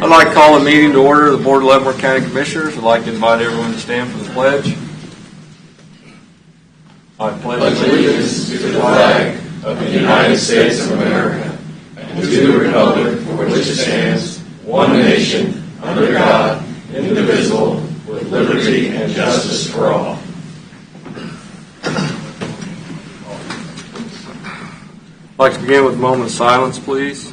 I'd like to call the meeting to order. The Board of Leavenworth County Commissioners. I'd like to invite everyone to stand for the pledge. I pledge allegiance to the flag of the United States of America and to the republic for which it stands, one nation, under God, indivisible, with liberty and justice for all. I'd like to begin with a moment of silence, please.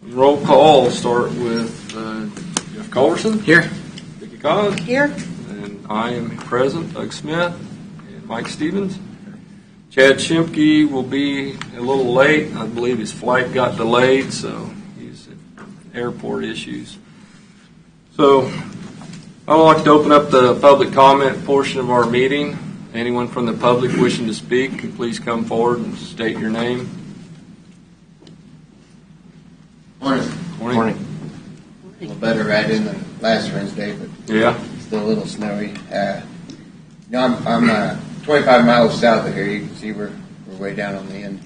Roll call. We'll start with Jeff Culbertson. Here. Vicky KAAZ. Here. And I am present, Doug Smith, and Mike Stevens. Chad SCHIMKE will be a little late. I believe his flight got delayed, so he's at airport issues. So I would like to open up the public comment portion of our meeting. Anyone from the public wishing to speak, please come forward and state your name. Morning. A little better right in than last Wednesday, but Yeah. still a little snowy. I'm 25 miles south of here. You can see we're way down on the end.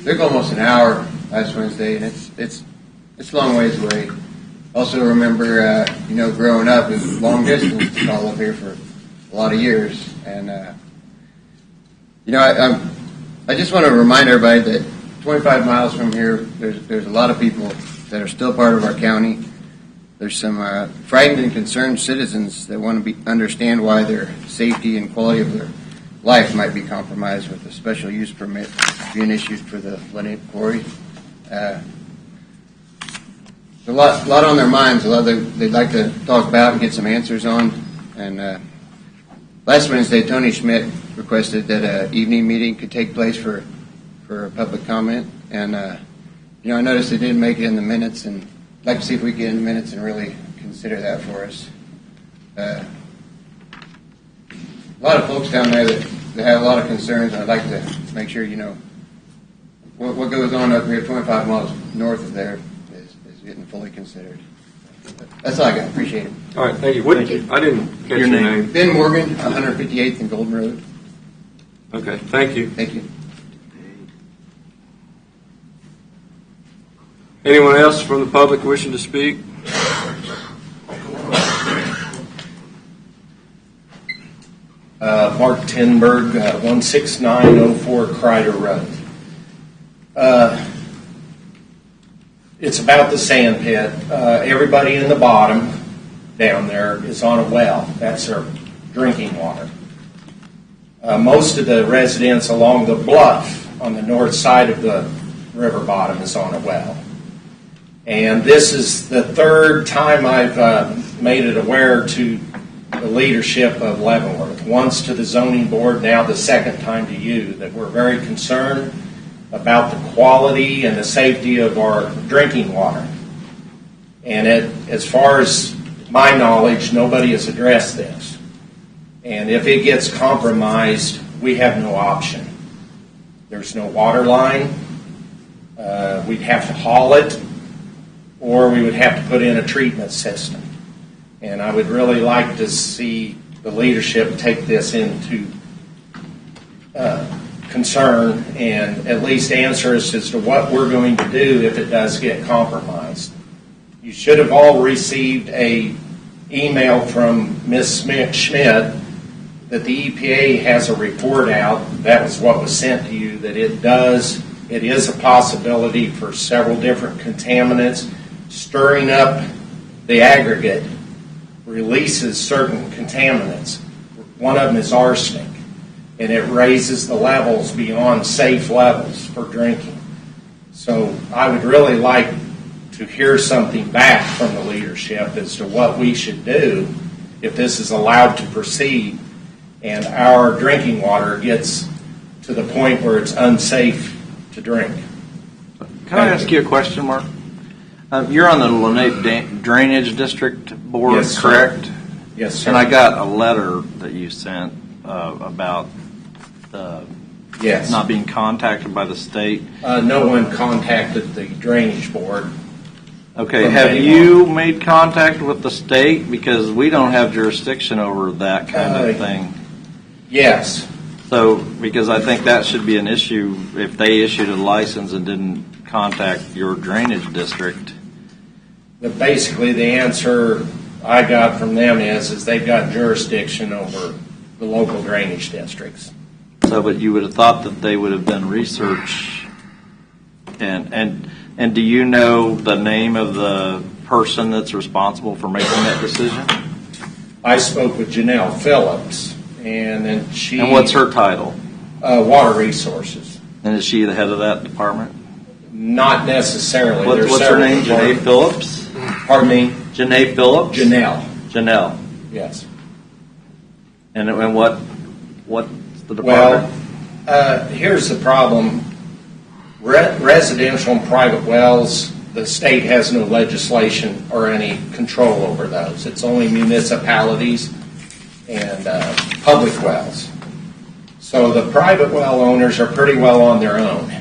Took almost an hour last Wednesday, and it's a long ways away. Also remember, growing up, it was long distance all up here for a lot of years, and I just want to remind everybody that 25 miles from here, there's a lot of people that are still part of our county. There's some frightened and concerned citizens that want to understand why their safety and quality of their life might be compromised with a special use permit being issued for the Linnet Quarry. There's a lot on their minds, a lot they'd like to talk about and get some answers on. And last Wednesday, Tony Schmidt requested that an evening meeting could take place for public comment, and I noticed they didn't make it in the minutes, and I'd like to see if we can get in the minutes and really consider that for us. A lot of folks down there that have a lot of concerns, and I'd like to make sure what goes on up here 25 miles north of there is getting fully considered. That's all I got. Appreciate it. All right, thank you. Thank you. I didn't catch your name. Ben Morgan, 158th and Golden Road. Okay, thank you. Thank you. Anyone else from the public wishing to speak? Mark Tenberg, 16904 Kreider Road. It's about the sand pit. Everybody in the bottom down there is on a well. That's their drinking water. Most of the residents along the bluff on the north side of the river bottom is on a well. And this is the third time I've made it aware to the leadership of Leavenworth. Once to the zoning board, now the second time to you, that we're very concerned about the quality and the safety of our drinking water. And as far as my knowledge, nobody has addressed this. And if it gets compromised, we have no option. There's no water line. We'd have to haul it, or we would have to put in a treatment system. And I would really like to see the leadership take this into concern and at least answer us as to what we're going to do if it does get compromised. You should have all received an email from Ms. Schmidt that the EPA has a report out. That was what was sent to you, that it is a possibility for several different contaminants. Stirring up the aggregate releases certain contaminants. One of them is arsenic, and it raises the levels beyond safe levels for drinking. So I would really like to hear something back from the leadership as to what we should do if this is allowed to proceed and our drinking water gets to the point where it's unsafe to drink. Can I ask you a question, Mark? You're on the Lenape Drainage District Board, Yes, sir. correct? Yes, sir. And I got a letter that you sent about Yes. not being contacted by the state. No one contacted the drainage board. Okay, From have anyone. you made contact with the state? Because we don't have jurisdiction over that kind of thing. Yes. So, because I think that should be an issue if they issued a license and didn't contact your drainage district. But basically, the answer I got from them is they've got jurisdiction over the local drainage districts. So, but you would have thought that they would have done research. And do you know the name of the person that's responsible for making that decision? I spoke with Janelle Phillips, and then she... And what's her title? Water Resources. And is she the head of that department? Not necessarily. There's What's her several name? Janae departments. Phillips? Pardon me? Janae Phillips? Janelle. Janelle. Yes. And what's the Well, department? here's the problem. Residential and private wells, the state has no legislation or any control over those. It's only municipalities and public wells. So the private well owners are pretty well on their own.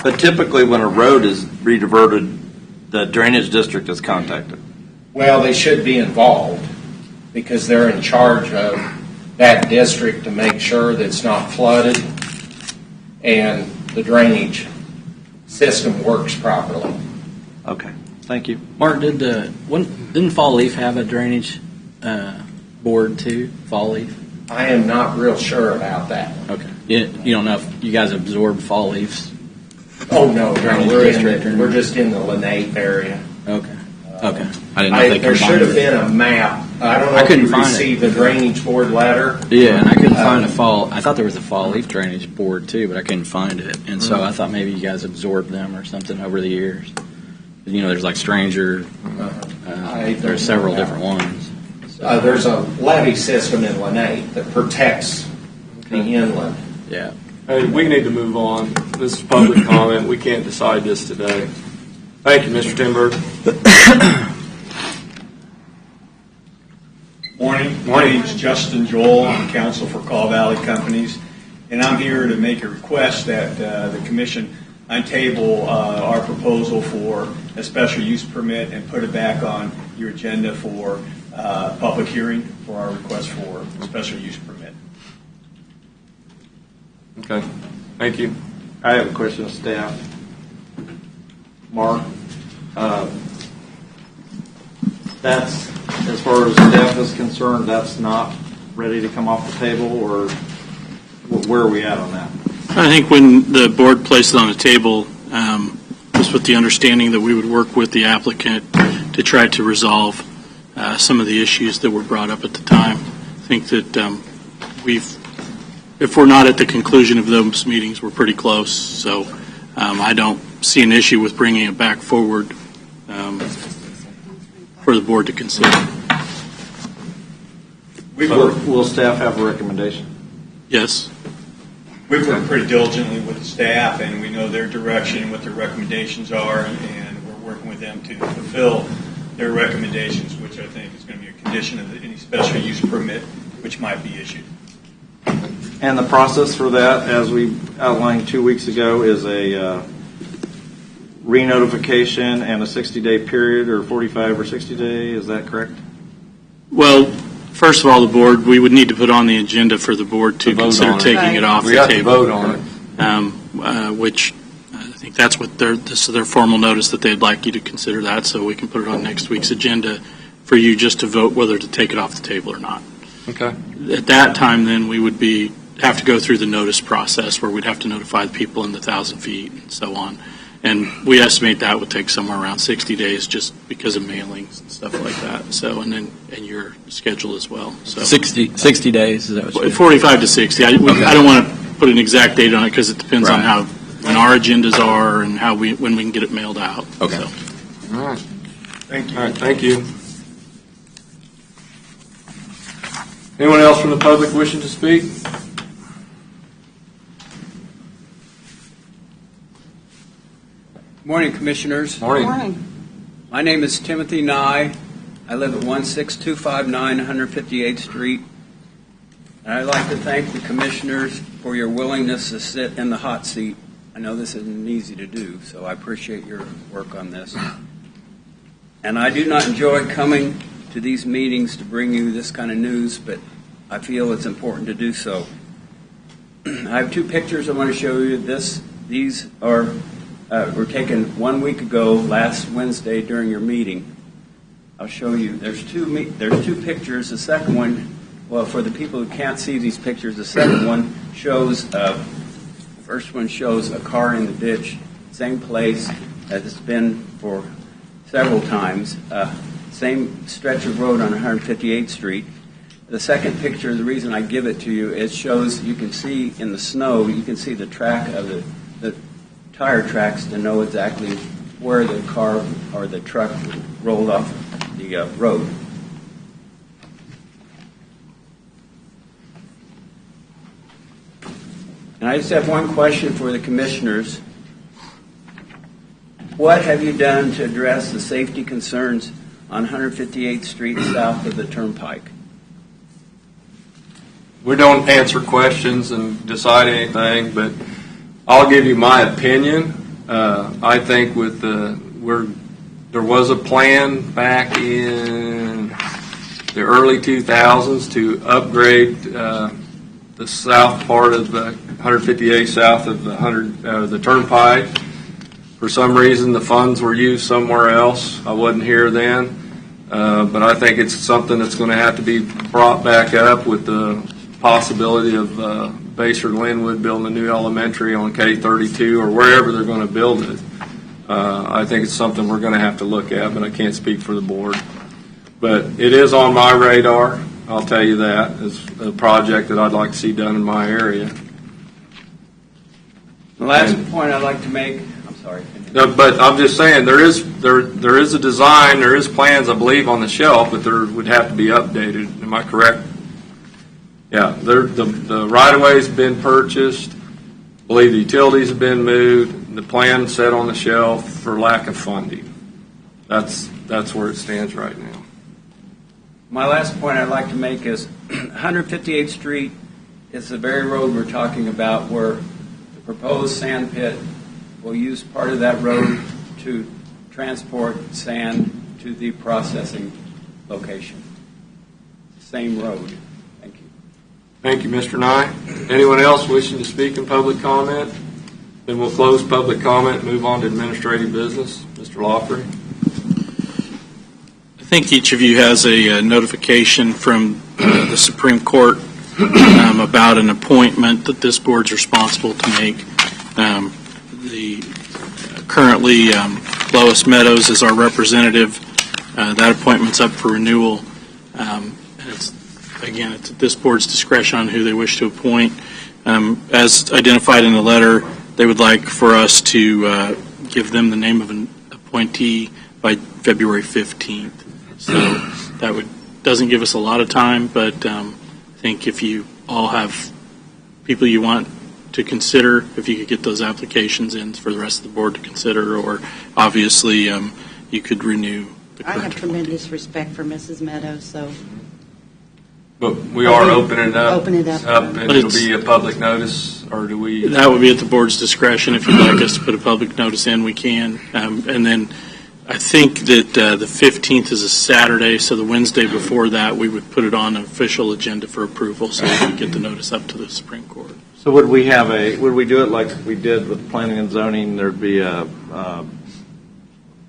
But typically when a road is rediverted, the drainage district is contacted. Well, they should be involved because they're in charge of that district to make sure that it's not flooded and the drainage system works properly. Okay, thank you. Mark, didn't Fall Leaf have a drainage board too? Fall Leaf? I am not real sure about that. Okay. You don't know if you guys absorbed Fall Leaf's? Oh, no, Drainage we're district or we're just in the Lenape area. Okay. Okay. I didn't know if they There should combined have it. been a map. I don't know I if couldn't you find it. received the drainage board letter. Yeah, and I couldn't find a fall. I thought there was a Fall Leaf drainage board too, but I couldn't find it. And so I thought maybe you guys absorbed them or something over the years. You know, there's like Stranger. There's several different ones. So, There's a levee system in Lenape that protects the inland. yeah. Hey, we need to move on. This is public comment. We can't decide this today. Thank you, Mr. Timber. Morning. My name's Justin Joel. I'm counsel for Call Valley Companies, and I'm here to make a request that the commission untable our proposal for a special use permit and put it back on your agenda for public hearing for our request for a special use permit. Okay, thank you. I have a question of staff. Mark, that's, as far as staff is concerned, that's not ready to come off the table, or where are we at on that? I think when the board placed it on the table, was with the understanding that we would work with the applicant to try to resolve some of the issues that were brought up at the time. I think that if we're not at the conclusion of those meetings, we're pretty close. So I don't see an issue with bringing it back forward for the board to consider. Will staff have a recommendation? Yes. We've worked pretty diligently with the staff, and we know their direction, what their recommendations are, and we're working with them to fulfill their recommendations, which I think is going to be a condition of any special use permit which might be issued. And the process for that, as we outlined 2 weeks ago, is a re-notification and a 60-day period, or 45 or 60 day. Is that correct? Well, first of all, the board, we would need to put on the agenda for the board to consider taking it off We the have to table. vote on it. Which I think that's what this is their formal notice that they'd like you to consider that, so we can put it on next week's agenda for you just to vote whether to take it off the table or not. Okay. At that time, then, we would have to go through the notice process where we'd have to notify the people in the 1,000 feet and so on. And we estimate that would take somewhere around 60 days just because of mailings and stuff like that. So, and your schedule as well. So 60 days, is that what you 45 to 60. I don't want to put an exact date on it because it depends on Right. when our agendas are and when we can get it mailed out. Okay. So. All right. Thank you. All right, thank you. Anyone else from the public wishing to speak? Morning, Commissioners. Morning. My name is Timothy Nye. I live at 16259 158th Street. And I'd like to thank the Commissioners for your willingness to sit in the hot seat. I know this isn't easy to do, so I appreciate your work on this. And I do not enjoy coming to these meetings to bring you this kind of news, but I feel it's important to do so. I have two pictures I want to show you. These are were taken 1 week ago, last Wednesday, during your meeting. I'll show you. There's two pictures. The second one, well, for the people who can't see these pictures, the second one shows. The first one shows a car in the ditch, same place as it's been for several times. Same stretch of road on 158th Street. The second picture, the reason I give it to you, it shows, you can see in the snow, you can see the track of the tire tracks to know exactly where the car or the truck rolled off the road. And I just have one question for the Commissioners. What have you done to address the safety concerns on 158th Street south of the Turnpike? We don't answer questions and decide anything, but I'll give you my opinion. I think there was a plan back in the early 2000s to upgrade the south part of the 158 south of the Turnpike. For some reason, the funds were used somewhere else. I wasn't here then, but I think it's something that's going to have to be brought back up with the possibility of Baser Linwood building a new elementary on K32 or wherever they're going to build it. I think it's something we're going to have to look at, but I can't speak for the board. But it is on my radar, I'll tell you that, as a project that I'd like to see done in my area. The last point I'd like to make, I'm sorry. No, but I'm just saying, there is a design, there is plans, I believe, on the shelf, but there would have to be updated. Am I correct? Yeah, the right-of-way's been purchased. I believe the utilities have been moved. The plan set on the shelf for lack of funding. That's where it stands right now. My last point I'd like to make is 158th Street is the very road we're talking about where the proposed sand pit will use part of that road to transport sand to the processing location. Same road. Thank you. Thank you, Mr. Nye. Anyone else wishing to speak in public comment? Then we'll close public comment and move on to administrative business. Mr. Lawfrey. I think each of you has a notification from the Supreme Court about an appointment that this board's responsible to make. Currently, Lois Meadows is our representative. That appointment's up for renewal. It's at this board's discretion on who they wish to appoint. As identified in the letter, they would like for us to give them the name of an appointee by February 15th. So that doesn't give us a lot of time, but I think if you all have people you want to consider, if you could get those applications in for the rest of the board to consider, or obviously you could renew the I current have tremendous respect for Mrs. Meadows, so But we are opening it up. Open it up. And But it'll it's- be a public notice, or do we? That would be at the board's discretion. If you'd like us to put a public notice in, we can. And then I think that the 15th is a Saturday, so the Wednesday before that, we would put it on an official agenda for approval so we could get the notice up to the Supreme Court. So would we do it like we did with planning and zoning? There'd be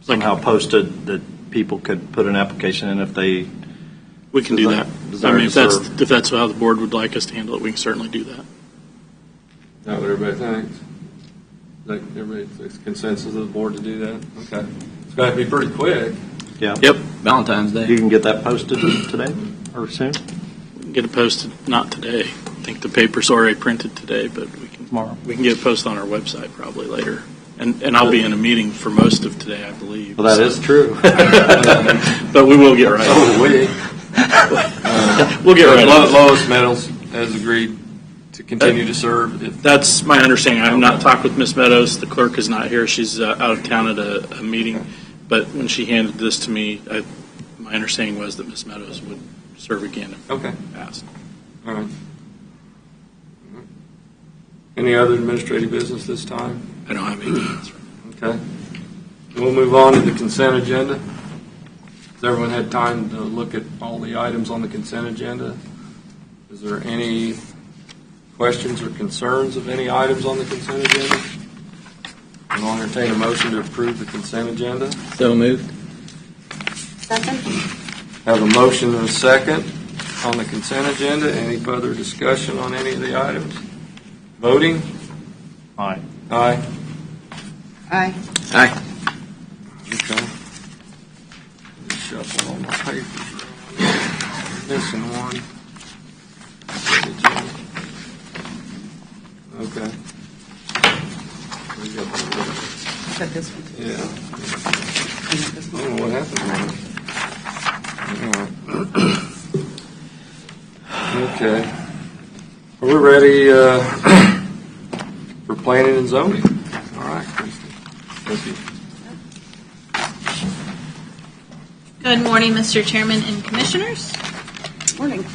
somehow posted that people could put an application in if they. We can do that. I mean, if serve. that's how the board would like us to handle it, we can certainly do that. Is that what everybody thinks? Like everybody's consensus of the board to do that? Okay. It's got to be pretty quick. Yeah. Yep. Valentine's Day. You can get that posted today or soon? We can get it posted, not today. I think the paper's already printed today, but Tomorrow. we can get it posted on our website probably later. And I'll be in a meeting for most of today, I believe. Well, that is true. But we will get right on it. Oh, we. We'll get right on it. Lois Meadows has agreed to continue to serve. That's my understanding. I have not talked with Ms. Meadows. The clerk is not here. She's out of town at a meeting. But when she handed this to me, my understanding was that Ms. Meadows would serve again if asked. All right. Any other administrative business this time? I don't have anything else. Okay. We'll move on to the consent agenda. Has everyone had time to look at all the items on the consent agenda? Is there any questions or concerns of any items on the consent agenda? I'll entertain a motion to approve the consent agenda. So moved. Second? Have a motion and a second on the consent agenda. Any further discussion on any of the items? Voting? Aye. Aye. Aye. Aye. Okay. Just shuffle all my papers around. Missing one. Okay. We got the- Got this one too. Yeah. You got this I one. don't know what happened. Okay. Are we ready for planning and zoning? All right, Christie. Thank you. Good morning, Mr. Chairman and Commissioners. Morning.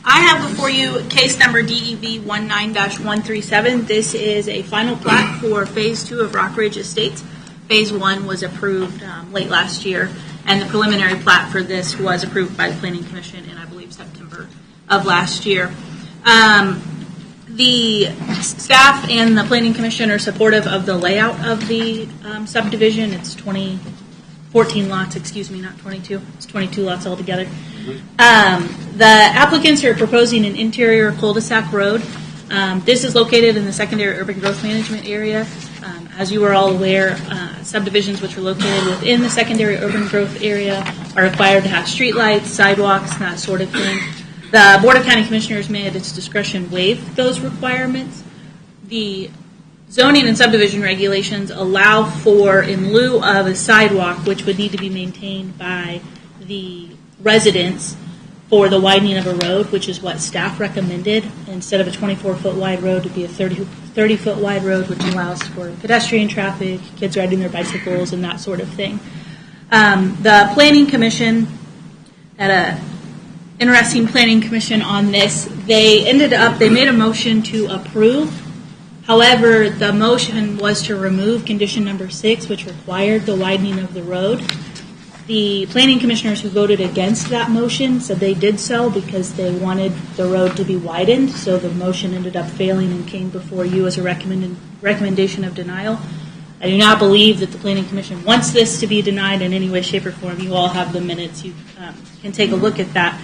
I have before you case number DEV 19-137. This is a final plat for Phase 2 of Rock Ridge Estates. Phase 1 was approved late last year, and the preliminary plat for this was approved by the Planning Commission in, I believe, September of last year. The staff and the Planning Commission are supportive of the layout of the subdivision. It's 14 lots, excuse me, not 22. It's 22 lots altogether. The applicants are proposing an interior cul-de-sac road. This is located in the secondary urban growth management area. As you are all aware, subdivisions which are located within the secondary urban growth area are required to have streetlights, sidewalks, that sort of thing. The Board of County Commissioners may at its discretion waive those requirements. The zoning and subdivision regulations allow for, in lieu of a sidewalk, which would need to be maintained by the residents for the widening of a road, which is what staff recommended. Instead of a 24-foot wide road, it would be a 30-foot wide road, which allows for pedestrian traffic, kids riding their bicycles, and that sort of thing. The Planning Commission, at a interesting Planning Commission on this, they made a motion to approve. However, the motion was to remove condition number 6, which required the widening of the road. The planning commissioners who voted against that motion said they did so because they wanted the road to be widened, so the motion ended up failing and came before you as a recommendation of denial. I do not believe that the planning commission wants this to be denied in any way, shape, or form. You all have the minutes. You can take a look at that.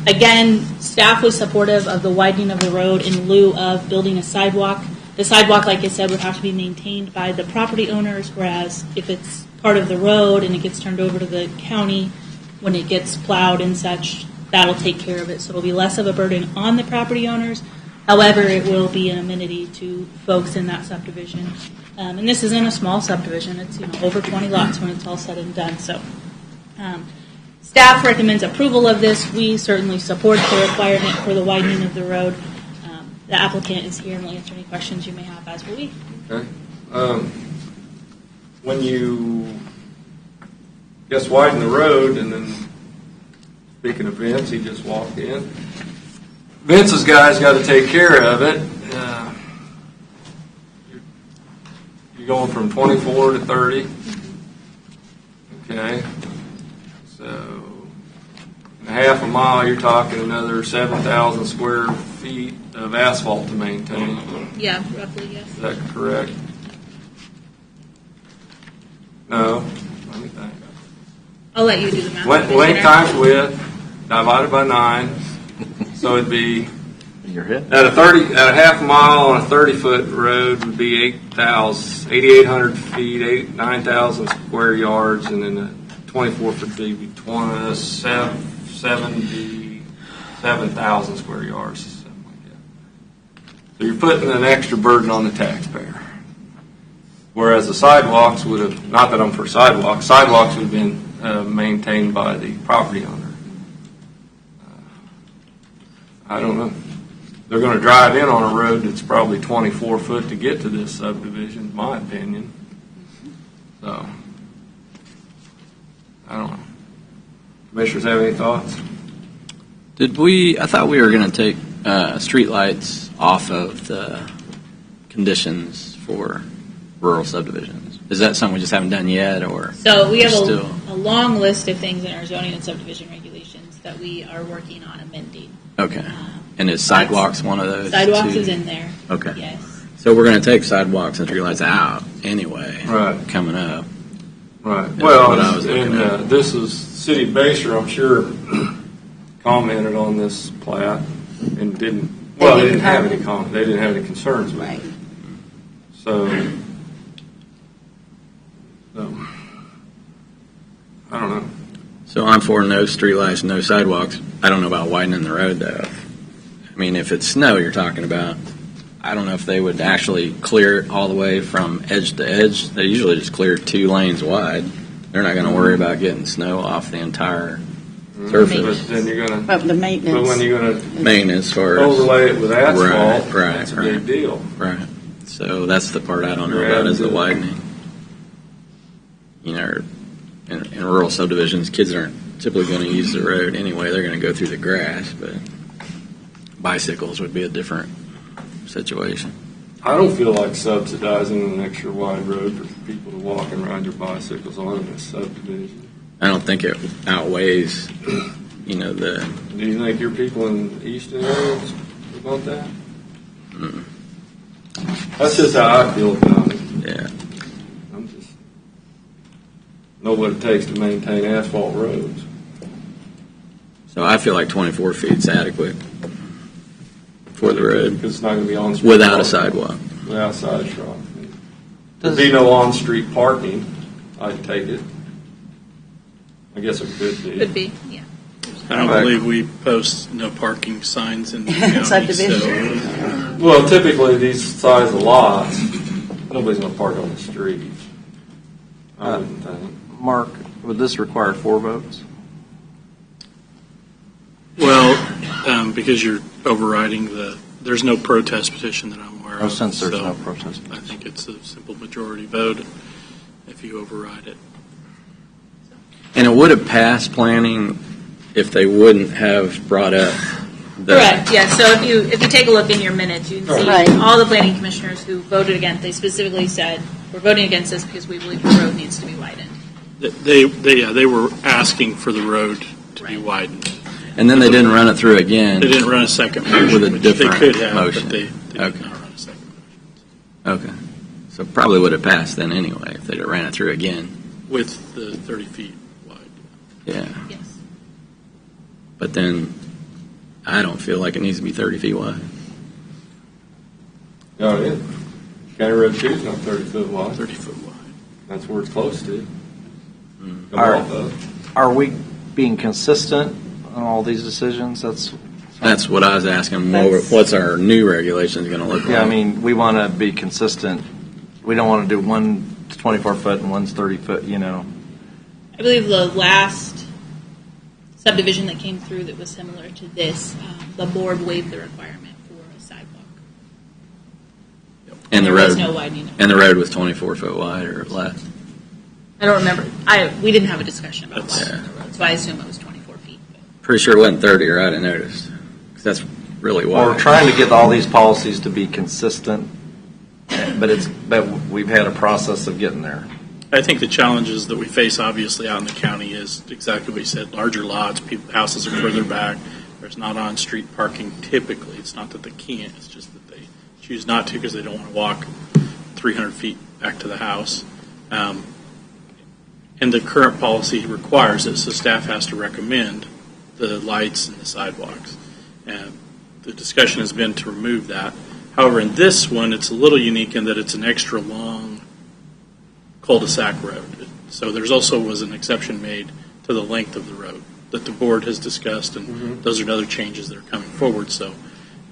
Again, staff was supportive of the widening of the road in lieu of building a sidewalk. The sidewalk, like I said, would have to be maintained by the property owners, whereas if it's part of the road and it gets turned over to the county when it gets plowed and such, that'll take care of it. So it'll be less of a burden on the property owners. However, it will be an amenity to folks in that subdivision. And this isn't a small subdivision. It's over 20 lots when it's all said and done. So staff recommends approval of this. We certainly support the requirement for the widening of the road. The applicant is here and will answer any questions you may have, as will we. Okay. When you just widen the road, and then speaking of Vince, he just walked in. Vince's guy's got to take care of it. You're going from 24 to 30. Okay. So in a half a mile, you're talking another 7,000 square feet of asphalt to maintain. Yeah, roughly, yes. Is that correct? No. Let me think. I'll let you do the math. Length times width divided by 9. So it'd be Your hit. at a half mile on a 30-foot road would be 8,800 feet, 9,000 square yards, and then a 24-foot would be 77,000 square yards, something like that. So you're putting an extra burden on the taxpayer. Whereas the sidewalks would have, not that I'm for sidewalks would have been maintained by the property owner. I don't know. They're going to drive in on a road that's probably 24 foot to get to this subdivision, in my opinion. So, I don't know. Commissioners have any thoughts? I thought we were going to take streetlights off of the conditions for rural subdivisions. Is that something we just haven't done yet, or? So we have still? a long list of things in our zoning and subdivision regulations that we are working on amending. Okay. And is sidewalks one of those? Sidewalks too? is in there. Okay. Yes. So we're going to take sidewalks and streetlights out anyway. Right. Coming up. Right. That's Well, what I was looking and at. this is City of Basher, I'm sure, commented on this plat and didn't. Well, they didn't have any comment. They didn't have any concerns with Right. it. So, I don't know. So I'm for no streetlights, no sidewalks. I don't know about widening the road though. I mean, if it's snow you're talking about, I don't know if they would actually clear it all the way from edge to edge. They usually just clear 2 lanes wide. They're not going to worry about getting snow off the entire surface. But then you're going to. But the maintenance. But when you're going to Maintenance for overlay it with asphalt, Right, that's a big right. deal. Right. So that's the part I don't know You're about adding is the to it. widening. You know, in rural subdivisions, kids aren't typically going to use the road anyway. They're going to go through the grass, but bicycles would be a different situation. I don't feel like subsidizing an extra wide road for people to walk and ride their bicycles on in this subdivision. I don't think it outweighs, the. Do you think your people in the eastern areas want that? Mm, That's just how I feel about it. yeah. I'm just know what it takes to maintain asphalt roads. So I feel like 24 feet is adequate for the road Because it's not going to be on street without a parking. sidewalk. Without sidewalk. There'd be no on-street parking. I'd take it. I guess it could be. Could be, yeah. I don't Right. believe we post no parking signs in the county. Subdivision. So Well, typically these size of lots, nobody's going to park on the street. I wouldn't think. Mark, would this require 4 votes? well, because you're overriding there's no protest petition that I'm aware of. Oh, since there's so no protest. I think it's a simple majority vote if you override it. And it would have passed planning if they wouldn't have brought up the. Correct, yeah, so if you take a look in your minutes, you can see Right. all the planning commissioners who voted against, they specifically said, we're voting against this because we believe the road needs to be widened. They were asking for the road to be Right. widened. And then they didn't run it through again. They didn't run a second motion, With a which different they could have, motion. but they did Okay. not run a second motion Okay. So probably would have passed then anyway if they'd have ran it through again. with the 30 feet wide. Yeah. Yes. But then I don't feel like it needs to be 30 feet wide. No, it is. County Road 2 is not 30 foot wide. 30 foot wide. That's where it's close to. Mm. Come All right. off of. Are we being consistent on all these decisions? That's what I was asking. That's- What's our new regulations going to look like? Yeah, I mean, we want to be consistent. We don't want to do one's 24 foot and one's 30 foot, I believe the last subdivision that came through that was similar to this, the board waived the requirement for a sidewalk. And the There was road. no widening. And the road was 24 foot wide or less. I don't remember, we didn't have a discussion about That's- widening the road, so I assume it was 24 feet. Pretty sure it wasn't 30 or I'd have noticed. 'Cause that's really wide. We're trying to get all these policies to be consistent, but we've had a process of getting there. I think the challenges that we face obviously out in the county is exactly what you said, larger lots, houses are further back, there's not on-street parking typically. It's not that they can't, it's just that they choose not to because they don't want to walk 300 feet back to the house. And the current policy requires it, so staff has to recommend the lights and the sidewalks. And the discussion has been to remove that. However, in this one, it's a little unique in that it's an extra long cul-de-sac road. So there's also was an exception made to the length of the road that the board has discussed, and those are other changes that are coming forward. So,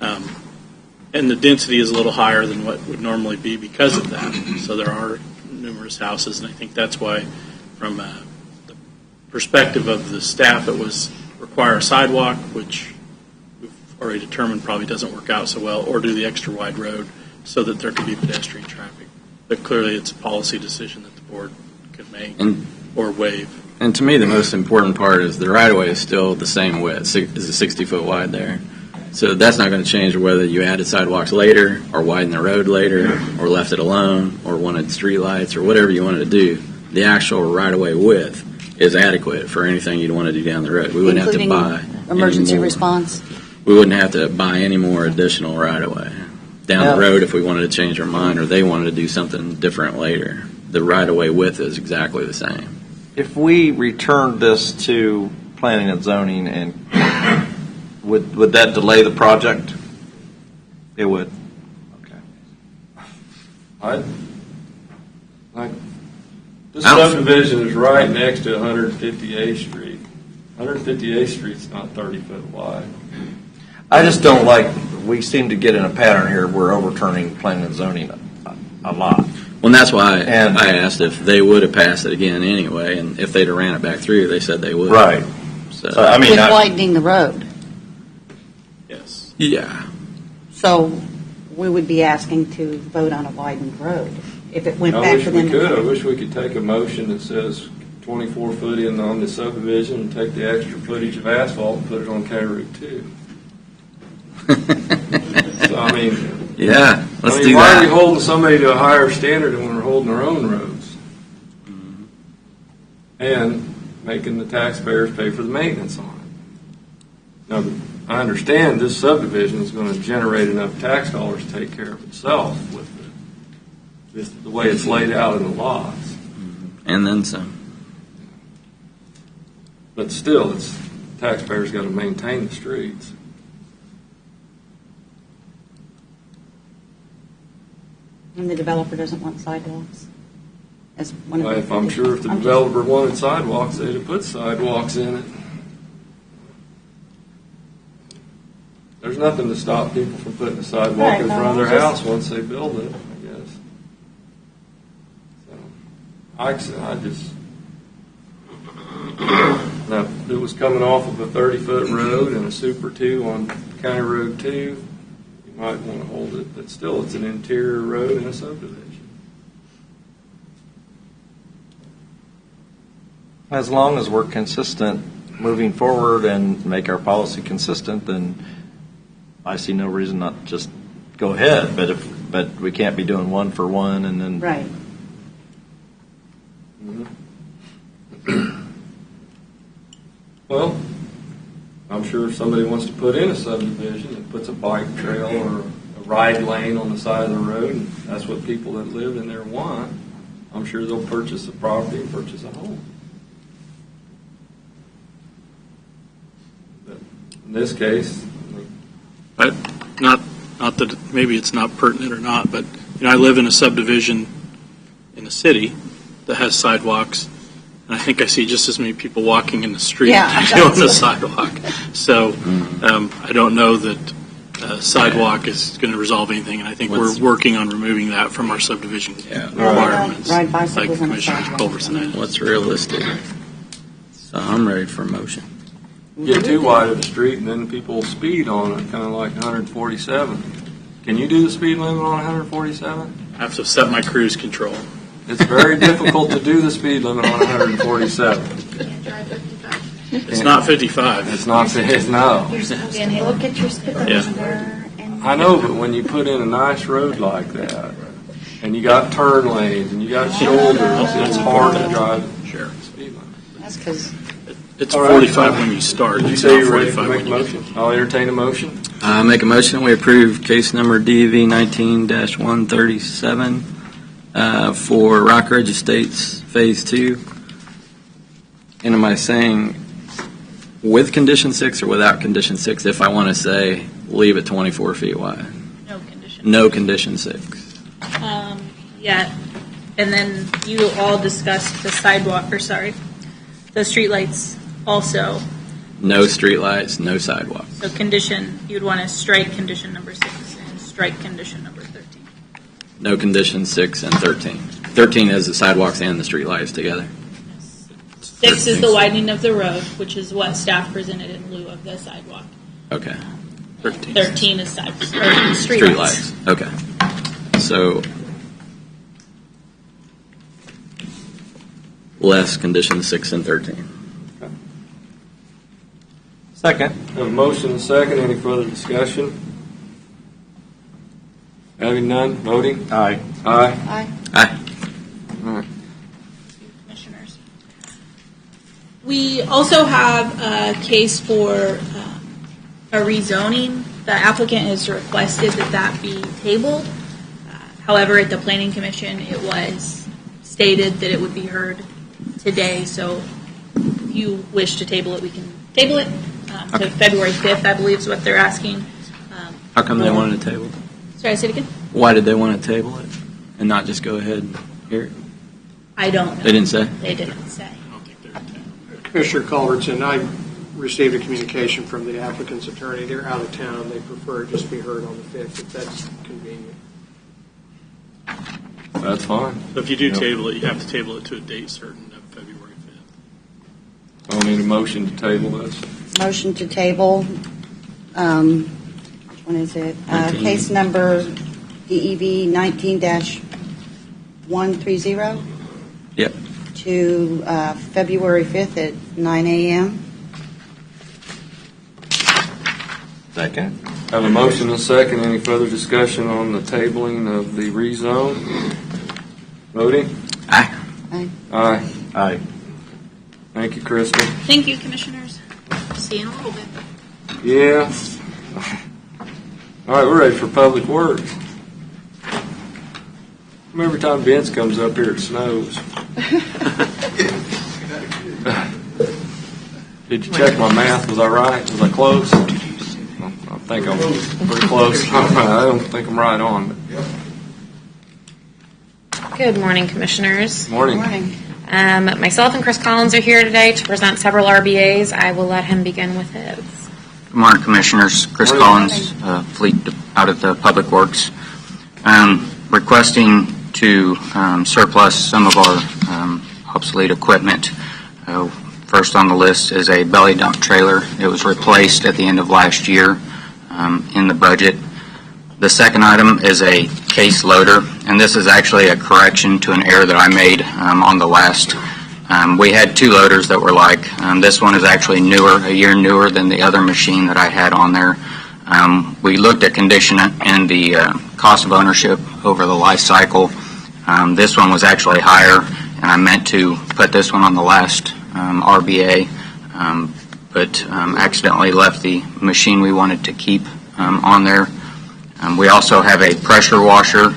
and the density is a little higher than what would normally be because of that. So there are numerous houses, and I think that's why, from the perspective of the staff, it was require a sidewalk, which we've already determined probably doesn't work out so well, or do the extra wide road so that there could be pedestrian traffic. But clearly it's a policy decision that the board can make or waive. And to me, the most important part is the right-of-way is still the same width. It's a 60-foot wide there. So that's not going to change whether you added sidewalks later or widened the road later or left it alone or wanted streetlights or whatever you wanted to do. The actual right-of-way width is adequate for anything you'd want to do down the road. We wouldn't have to buy Emergency any more. response. We wouldn't have to buy any more additional right-of-way. Down the road, if we wanted to change our mind or they wanted to do something different later, the right-of-way width is exactly the same. If we returned this to planning and zoning, and would that delay the project? It would. Okay. This subdivision is right next to 158th Street. 158th Street's not 30 foot wide. I just don't like, we seem to get in a pattern here, we're overturning planning and zoning a lot. Well, and that's why I asked if they would have passed it again anyway, and if they'd have ran it back through, they said they would. Right. So, I mean, With widening the road. Yes. yeah. So we would be asking to vote on a widened road if it went I back wish to we them. could. I wish we could take a motion that says 24 foot in on the subdivision and take the extra footage of asphalt and put it on County Route 2. So, I mean, Yeah, let's do why are we that. holding somebody to a higher standard than when we're holding our own roads? And making the taxpayers pay for the maintenance on it. Now, I understand this subdivision is going to generate enough tax dollars to take care of itself with the way it's laid out in the lots. And then some. But still, taxpayers got to maintain the streets. And the developer doesn't want sidewalks. As one of the I'm sure if the developer wanted sidewalks, they'd have put sidewalks in it. There's nothing to stop people from putting a sidewalk in front of their house once they build it, I guess. So, now, if it was coming off of a 30-foot road and a Super 2 on County Road 2, you might want to hold it, but still, it's an interior road in a subdivision. As long as we're consistent moving forward and make our policy consistent, then I see no reason not to just go ahead. But we can't be doing one for one and then. Right. Well, I'm sure if somebody wants to put in a subdivision that puts a bike trail or a ride lane on the side of the road, and that's what people that live in there want, I'm sure they'll purchase a property and purchase a home. But in this case, Not that maybe it's not pertinent or not, but I live in a subdivision in a city that has sidewalks, and I think I see just as many people walking in the street as I do on the sidewalk. So I don't know that sidewalk is going to resolve anything, and I think we're working on removing that from our subdivision requirements, Ride like bicycles on the Commissioner sidewalk. Culbertson had. What's realistic? So I'm ready for a motion. get too wide of a street and then people speed on it, kind of like 147. Can you do the speed limit on 147? I have to set my cruise control. It's very difficult to do the speed limit on 147. It's not 55. It's not, no. Look at your speedometer. I know, but when you put in a nice road like that, and you got turn lanes, and you got shoulders, it's hard to drive the speed limit. That's because It's 45 when you start. Did you It's say not you were ready to 45 make when a you motion? I'll entertain a motion. I make a motion, we approve case number DV 19-137 for Rock Ridge Estates Phase 2. And am I saying with condition 6 or without condition 6 if I want to say leave it 24 feet wide? No condition. No condition 6. Yeah, and then you all discussed the sidewalk, or sorry, the streetlights also. No streetlights, no sidewalks. So condition, you'd want to strike condition number 6 and strike condition number 13. No condition 6 and 13. 13 is the sidewalks and the streetlights together. 6 is the widening of the road, which is what staff presented in lieu of the sidewalk. Okay. 13 is street lights. Okay. So less conditions 6 and 13. Second. Have a motion and a second. Any further discussion? Having none, voting? Aye. Aye. Aye. Aye. All right. Commissioners. We also have a case for a rezoning. The applicant has requested that be tabled. However, at the Planning Commission, it was stated that it would be heard today. So if you wish to table it, we can table it to February 5th, I believe is what they're asking. How come they wanted to table it? Sorry, say it again? Why did they want to table it and not just go ahead and hear it? I don't know. They didn't say? They didn't say. Commissioner Culbertson, I received a communication from the applicant's attorney. They're out of town. They prefer it just be heard on the 5th, if that's convenient. That's fine. So if you do table it, you have to table it to a date certain of February 5th. I'll need a motion to table this. Motion to table, which one is it? Case number DEV 19-130 Yep. to February 5th at 9 a.m. Second. Have a motion and a second. Any further discussion on the tabling of the rezone? Voting? Aye. Aye. Aye. Aye. Thank you, Kristen. Thank you, Commissioners. See you in a little bit. Yeah. All right, we're ready for Public Works. Every time Vince comes up here, it snows. Did you check my math? Was I right? Was I close? I think I'm pretty close. I don't think I'm right on. Good morning, Commissioners. Morning. Morning. Myself and Chris Collins are here today to present several RBAs. I will let him begin with his. Good morning, Commissioners. Chris Good Collins, Fleet out of the Public Works. Requesting to surplus some of our obsolete equipment. First on the list is a belly dump trailer. It was replaced at the end of last year in the budget. The second item is a case loader, and this is actually a correction to an error that I made on the last. We had two loaders that were like. This one is actually newer, a year newer than the other machine that I had on there. We looked at condition and the cost of ownership over the life cycle. This one was actually higher, and I meant to put this one on the last RBA, but accidentally left the machine we wanted to keep on there. We also have a pressure washer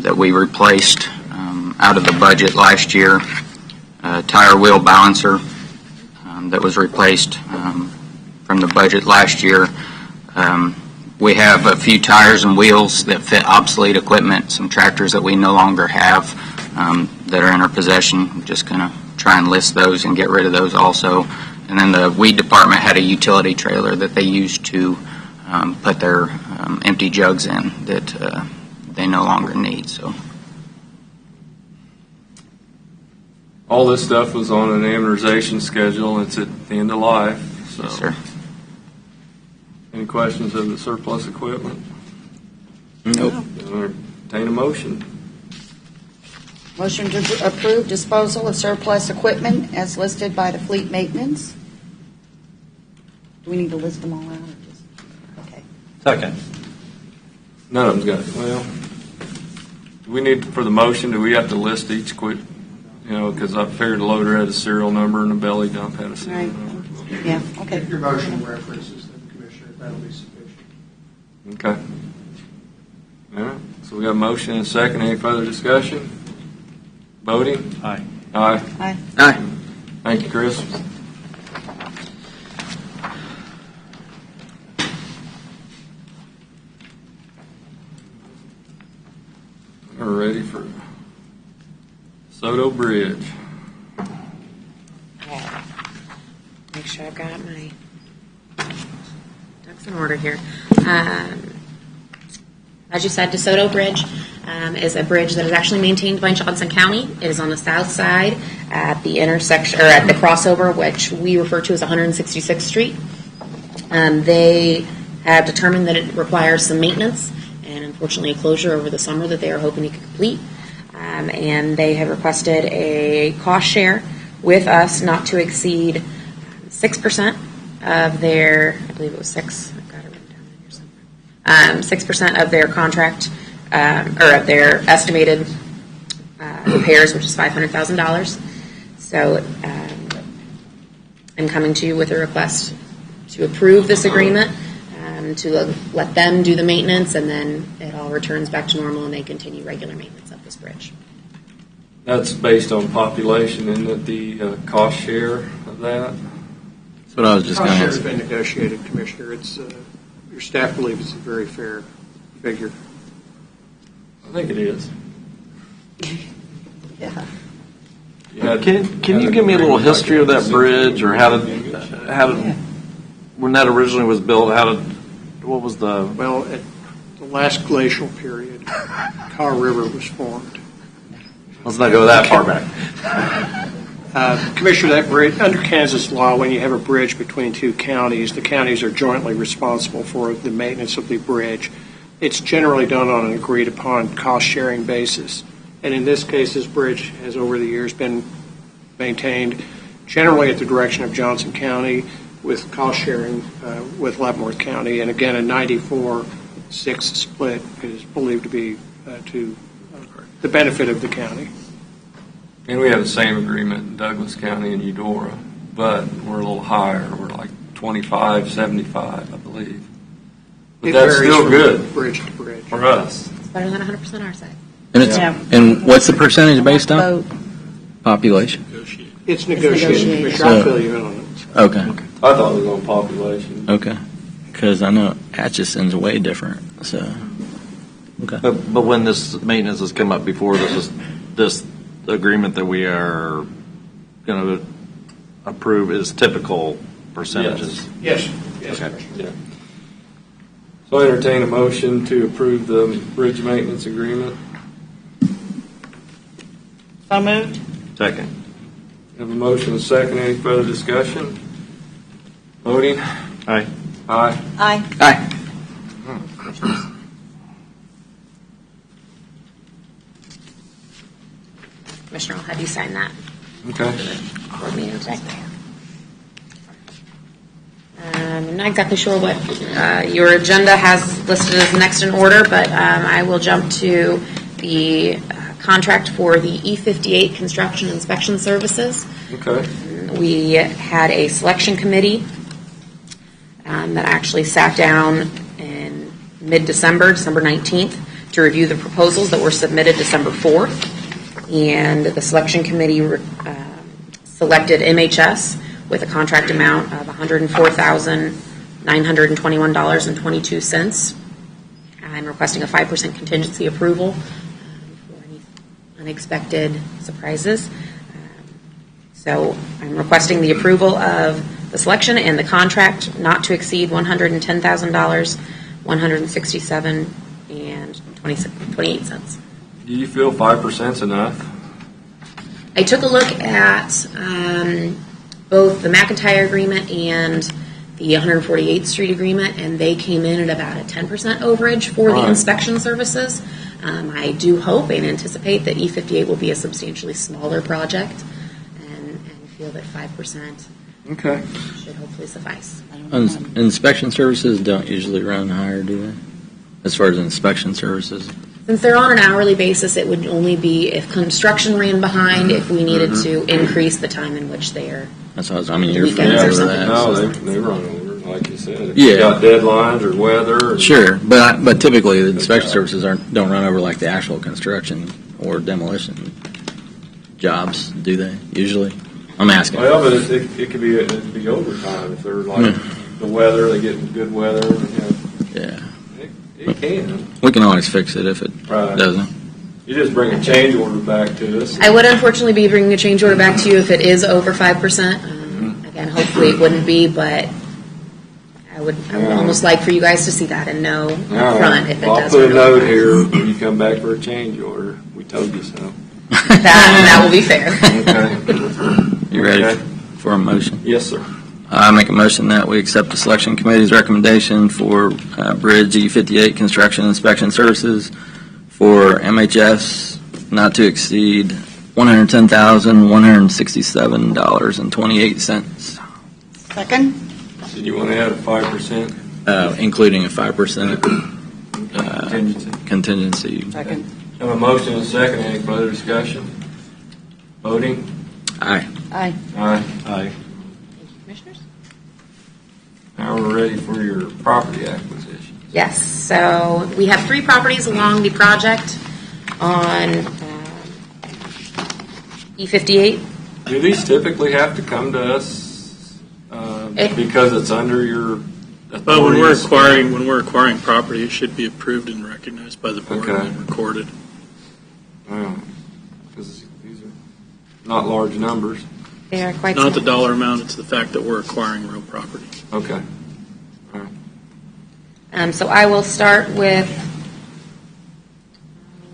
that we replaced out of the budget last year, a tire wheel balancer that was replaced from the budget last year. We have a few tires and wheels that fit obsolete equipment, some tractors that we no longer have that are in our possession. I'm just going to try and list those and get rid of those also. And then the weed department had a utility trailer that they used to put their empty jugs in that they no longer need. So All this stuff was on an amortization schedule. It's at the end of life. So. yes, sir. Any questions of the surplus equipment? Nope. Entertain a motion. Motion to approve disposal of surplus equipment as listed by the fleet maintenance. Do we need to list them all out? Or just, okay. Second. None of them's got, well, do we need, for the motion, do we have to list each because I figured the loader had a serial number and the belly dump had a serial Right. number. Yeah, okay. If your motion references them, Commissioner, that'll be sufficient. Okay. All right, so we got a motion and a second. Any further discussion? Voting? Aye. Aye. Aye. Aye. Thank you, Chris. We're ready for Soto Bridge. Okay. Make sure I've got my ducks in order here. As you said, DeSoto Bridge is a bridge that is actually maintained by Johnson County. It is on the south side at the intersection, or at the crossover, which we refer to as 166th Street. They have determined that it requires some maintenance and unfortunately a closure over the summer that they are hoping to complete. And they have requested a cost share with us not to exceed 6% of their, I believe it was 6, I've got it written down here somewhere, 6% of their contract, or of their estimated repairs, which is $500,000. So I'm coming to you with a request to approve this agreement, to let them do the maintenance, and then it all returns back to normal and they continue regular maintenance of this bridge. That's based on population, isn't it, the cost share of that? That's what I was just going Cost to share has ask. been negotiated, Commissioner. It's, your staff believes it's a very fair figure. I think it is. Yeah. Can you give me a little history of that bridge, or how did when that originally was built? What was the? Well, at the last glacial period, Kaw River was formed. Let's not go that far back. Commissioner, that bridge, under Kansas law, when you have a bridge between two counties, the counties are jointly responsible for the maintenance of the bridge. It's generally done on an agreed-upon cost-sharing basis. And in this case, this bridge has over the years been maintained generally at the direction of Johnson County with cost-sharing with Leavenworth County. And again, a 94-6 split is believed to be to the benefit of the county. And we have the same agreement in Douglas County and Eudora, but we're a little higher. We're like 25-75, I believe. But It that's varies still from good bridge to bridge. for us. It's better than 100% our side. And it's and what's the percentage based on? Population. It's negotiated, negotiated. Commissioner. I'll fill you in on it. Okay. I thought it was on population. Okay. Because I know Atchison's way different. So. Okay. But when this maintenance has come up before, this agreement that we are going to approve is typical percentages. Yes. Yes, Okay. Commissioner. Yeah. So I entertain a motion to approve the bridge maintenance agreement. So moved. Second. Have a motion and a second. Any further discussion? Voting? Aye. Aye. Aye. Aye. Commissioner, I'll have you sign that Okay. board meeting today. I'm not exactly sure what your agenda has listed as next in order, but I will jump to the contract for the E58 construction inspection services. Okay. We had a selection committee that actually sat down in mid-December, December 19th, to review the proposals that were submitted December 4th. And the selection committee selected MHS with a contract amount of $104,921.22. I'm requesting a 5% contingency approval for any unexpected surprises. So I'm requesting the approval of the selection and the contract not to exceed $110,000, $167.28. Do you feel 5% is enough? I took a look at both the McIntyre agreement and the 148th Street agreement, and they came in at about a 10% overage for the inspection services. I do hope and anticipate that E58 will be a substantially smaller project, and feel that 5% Okay. should hopefully suffice. Inspection services don't usually run higher, do they? As far as inspection services. Since they're on an hourly basis, it would only be if construction ran behind, if we needed to increase the time in which they are. That's what I mean. You're Weekends familiar or with something. that. No, they run over, like you said. If Yeah. you got deadlines or weather. Sure, but typically the inspection services don't run over like the actual construction or demolition jobs, do they? Usually, I'm asking. Well, but it could be overtime if they're like the weather. They get good weather. Yeah, It can. we can always fix it if it Right. doesn't. You just bring a change order back to us. I would unfortunately be bringing a change order back to you if it is over 5%. Again, hopefully it wouldn't be, but I would almost like for you guys to see that and know up front if it I'll does. put a or note not. here when you come back for a change order. We told you so. That will be fair. Okay. You ready Okay. for a motion? Yes, sir. I make a motion that we accept the selection committee's recommendation for Bridge E58 construction inspection services for MHS not to exceed $110,167.28, Second? Did you want to add a 5%? including a 5% Contingency. contingency. Second. Have a motion and a second. Any further discussion? Voting? Aye. Aye. Aye. Aye. Commissioners? Now we're ready for your property acquisition. Yes, so we have 3 properties along the project on E58. Do these typically have to come to us because it's under your authority? Well, when we're acquiring property, it should be approved and recognized by the board Okay. and recorded. Because these are not large numbers. They are quite Not the small. dollar amount, it's the fact that we're acquiring real property. Okay. So I will start with,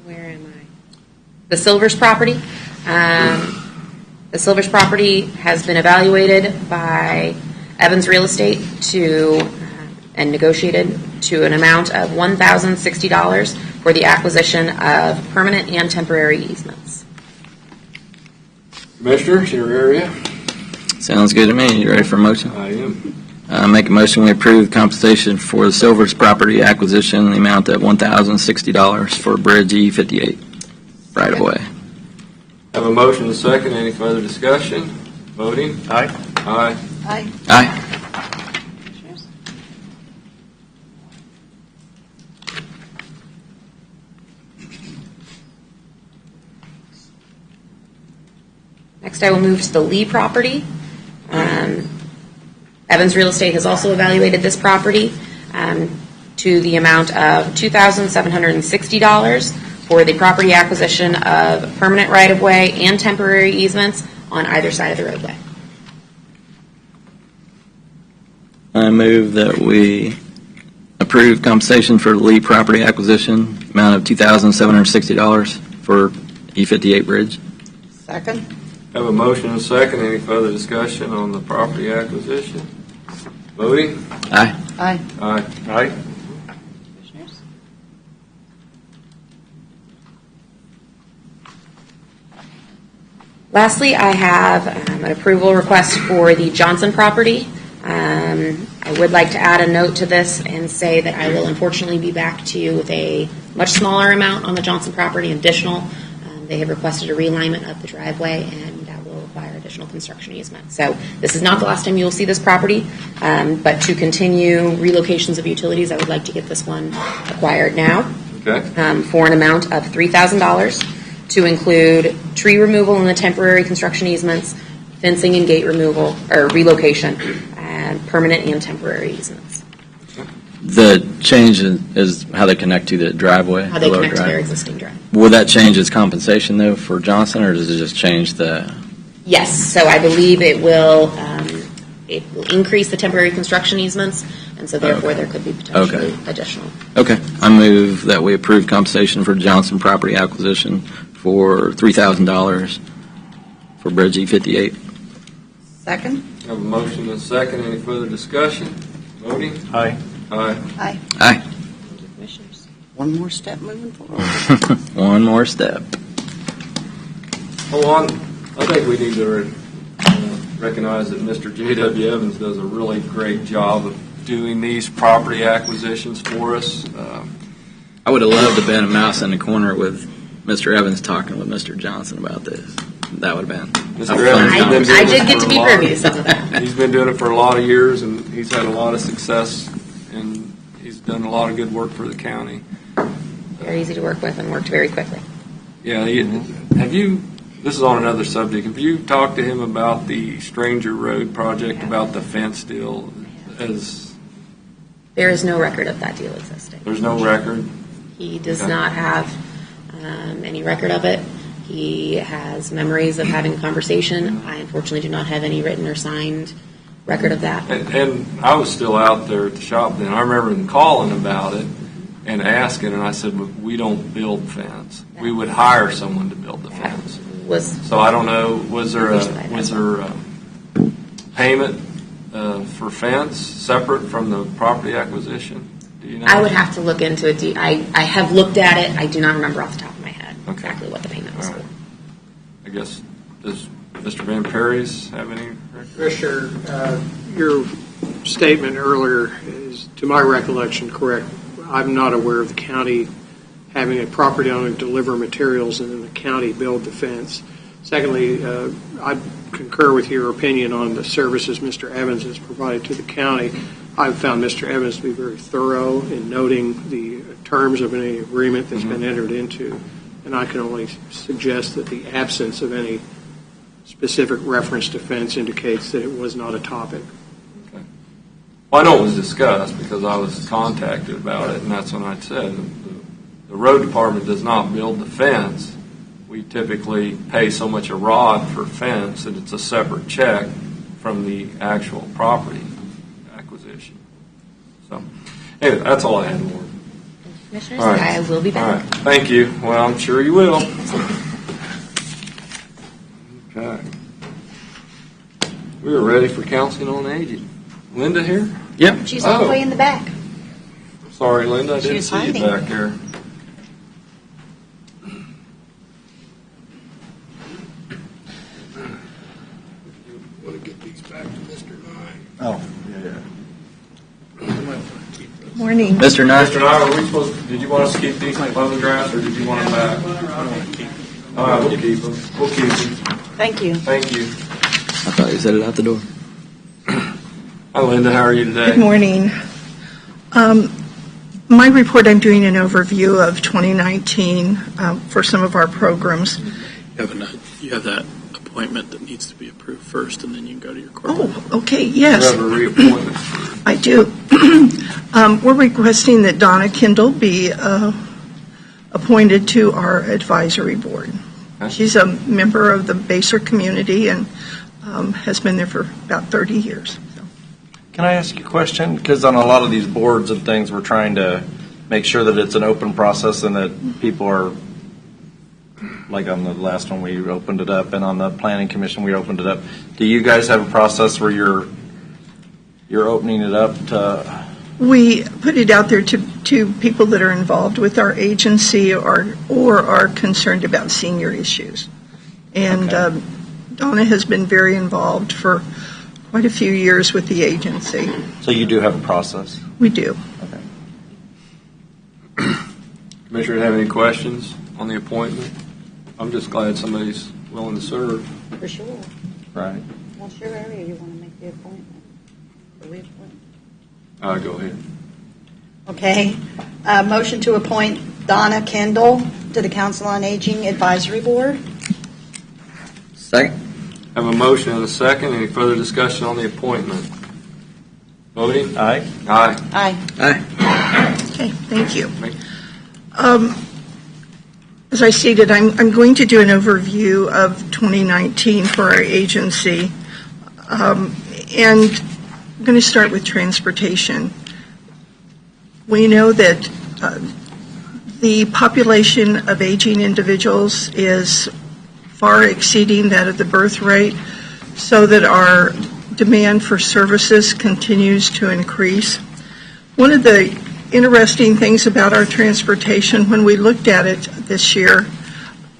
where am I? The Silvers property. The Silvers property has been evaluated by Evans Real Estate and negotiated to an amount of $1,060 for the acquisition of permanent and temporary easements. Commissioners, your area? Sounds good to me. You ready for a motion? I am. Make a motion we approve compensation for the Silvers property acquisition in the amount of $1,060 for Bridge E58 right of way. Have a motion and a second. Any further discussion? Voting? Aye. Aye. Aye. Aye. Next, I will move to the Lee property. Evans Real Estate has also evaluated this property to the amount of $2,760 for the property acquisition of permanent right-of-way and temporary easements on either side of the roadway. I move that we approve compensation for the Lee property acquisition, amount of $2,760 for E58 Bridge. Second? Have a motion and a second. Any further discussion on the property acquisition? Voting? Aye. Aye. Aye. Aye. Lastly, I have an approval request for the Johnson property. I would like to add a note to this and say that I will unfortunately be back to you with a much smaller amount on the Johnson property, additional. They have requested a realignment of the driveway, and that will require additional construction easement. So this is not the last time you will see this property, but to continue relocations of utilities, I would like to get this one acquired now. Okay. For an amount of $3,000 to include tree removal in the temporary construction easements, fencing and gate removal, or relocation, and permanent and temporary easements. The change is how they connect to the driveway? How they the connect to driveway. their existing drive. Will that change its compensation, though, for Johnson, or does it just change the... Yes, so I believe it will increase the temporary construction easements, and so therefore there could be potentially additional. Okay. I move that we approve compensation for Johnson property acquisition for $3,000 for Bridge E58. Second? Have a motion and a second. Any further discussion? Voting? Aye. Aye. Aye. Aye. Commissioners. One more step moving forward. One more step. Hold on. I think we need to recognize that Mr. J.W. Evans does a really great job of doing these property acquisitions for us. I would have loved to have been a mouse in the corner with Mr. Evans talking with Mr. Johnson about this. That would have been Mr. a fun Evans has time. been doing I this did get for to a be lot- privy to some of that. He's been doing it for a lot of years, and he's had a lot of success, and he's done a lot of good work for the county. Very easy to work with and worked very quickly. Yeah, have you, this is on another subject, have you talked to him about the Stranger Road project, about the fence deal? There is no record of that deal existing. There's no record? He does Okay. not have any record of it. He has memories of having a conversation. I unfortunately do not have any written or signed record of that. And I was still out there at the shop then. I remember him calling about it, and asking, and I said, we don't build fence. We would hire someone to build the fence. So I don't know, was there a payment for fence separate from the property acquisition? Do you know? I would have to look into it. I have looked at it. I do not remember off the top of my head exactly what the payment was for. I guess, does Mr. Van Perry's have any? Commissioner, your statement earlier is, to my recollection, correct. I'm not aware of the county having a property owner deliver materials and then the county build the fence. Secondly, I concur with your opinion on the services Mr. Evans has provided to the county. I've found Mr. Evans to be very thorough in noting the terms of any agreement that's been entered into, and I can only suggest that the absence of any specific reference to fence indicates that it was not a topic. Okay. Well, I know it was discussed because I was contacted about it, and that's when I said the road department does not build the fence. We typically pay so much a rod for fence that it's a separate check from the actual property acquisition. So, anyway, that's all I had, Lord. Commissioners, I will be back. All right. Thank you. Well, I'm sure you will. Okay. We are ready for Council on Aging. Linda here? Yep. She's all the way in the back. Sorry, Linda, I didn't She's see hiding. you back there. Want to get these back to Mr. Nye? Oh, yeah. Morning. Mr. Nye? Mr. Nye, did you want us to keep these photographs or did you want them back? All right, we'll keep them. We'll keep them. Thank you. Thank you. I thought you said it out the door. Hi, Linda. How are you today? Good morning. My report, I'm doing an overview of 2019 for some of our programs. You have that appointment that needs to be approved first, and then you can go to your corporate. Oh, okay, yes. You have a reappointment. I do. We're requesting that Donna Kendall be appointed to our advisory board. Okay. She's a member of the Baser community and has been there for about 30 years. Can I ask you a question? Because on a lot of these boards and things, we're trying to make sure that it's an open process and that people are, like on the last one we opened it up, and on the planning commission we opened it up. Do you guys have a process where you're opening it up to? We put it out there to people that are involved with our agency or are concerned about senior issues. And Okay. Donna has been very involved for quite a few years with the agency. So you do have a process? We do. Okay. Commissioner, have any questions on the appointment? I'm just glad somebody's willing to serve. For sure. Right. What's your area you want to make the appointment? The reappointment? Go ahead. Okay. Motion to appoint Donna Kendall to the Council on Aging Advisory Board. Second. Have a motion and a second. Any further discussion on the appointment? Voting? Aye. Aye. Aye. Aye. Okay, thank you. As I stated, I'm going to do an overview of 2019 for our agency. And I'm going to start with transportation. We know that the population of aging individuals is far exceeding that of the birth rate, so that our demand for services continues to increase. One of the interesting things about our transportation, when we looked at it this year,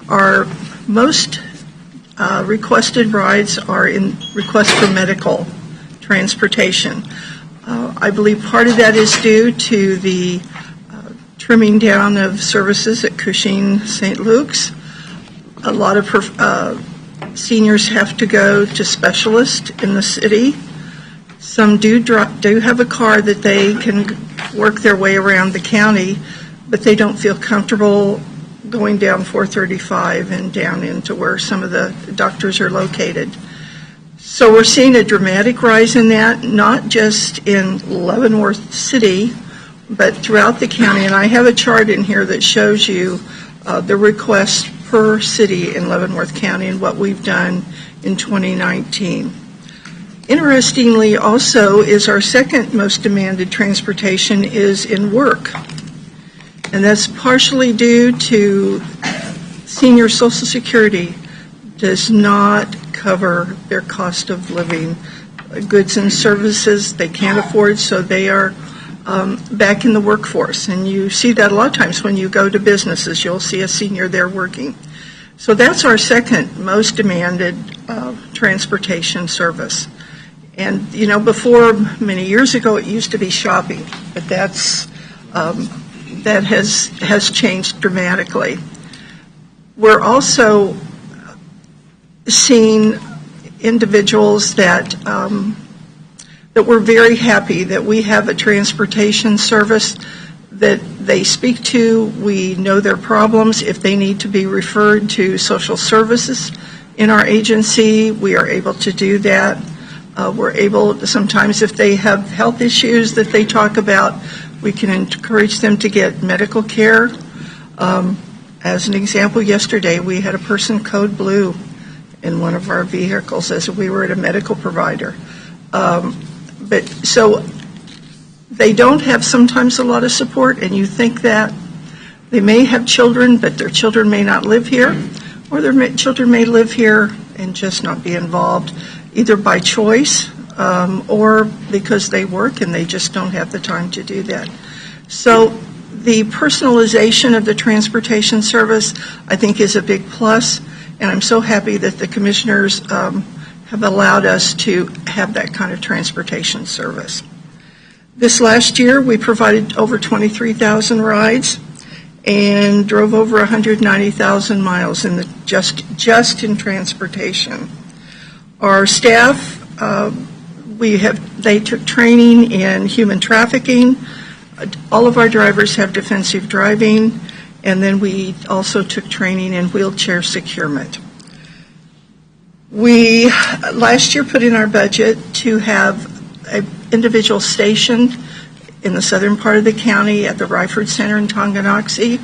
our most requested rides are in requests for medical transportation. I believe part of that is due to the trimming down of services at Cushing St. Luke's. A lot of seniors have to go to specialists in the city. Some do have a car that they can work their way around the county, but they don't feel comfortable going down 435 and down into where some of the doctors are located. So we're seeing a dramatic rise in that, not just in Leavenworth City, but throughout the county. And I have a chart in here that shows you the requests per city in Leavenworth County and what we've done in 2019. Interestingly, also, is our second most demanded transportation is in work. And that's partially due to senior Social Security does not cover their cost of living. Goods and services they can't afford, so they are back in the workforce. And you see that a lot of times when you go to businesses, you'll see a senior there working. So that's our second most demanded transportation service. And, you know, before, many years ago, it used to be shopping, but that has changed dramatically. We're also seeing individuals that we're very happy that we have a transportation service that they speak to. We know their problems. If they need to be referred to social services in our agency, we are able to do that. We're able, sometimes if they have health issues that they talk about, we can encourage them to get medical care. As an example, yesterday we had a person code blue in one of our vehicles as we were at a medical provider. But so they don't have sometimes a lot of support, and you think that they may have children, but their children may not live here, or their children may live here and just not be involved, either by choice or because they work and they just don't have the time to do that. So the personalization of the transportation service, I think, is a big plus, and I'm so happy that the commissioners have allowed us to have that kind of transportation service. This last year, we provided over 23,000 rides and drove over 190,000 miles in the just in transportation. Our staff, they took training in human trafficking. All of our drivers have defensive driving, and then we also took training in wheelchair securement. We last year put in our budget to have an individual stationed in the southern part of the county at the Ryford Center in Tonganoxie,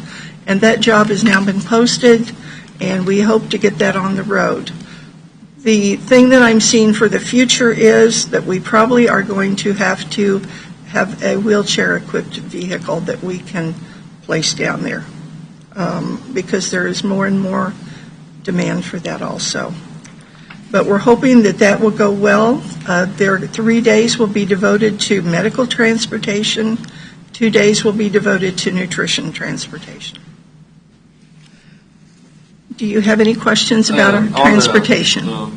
and that job has now been posted, and we hope to get that on the road. The thing that I'm seeing for the future is that we probably are going to have a wheelchair-equipped vehicle that we can place down there because there is more and more demand for that also. But we're hoping that that will go well. 3 days will be devoted to medical transportation. 2 days will be devoted to nutrition transportation. Do you have any questions about our transportation? The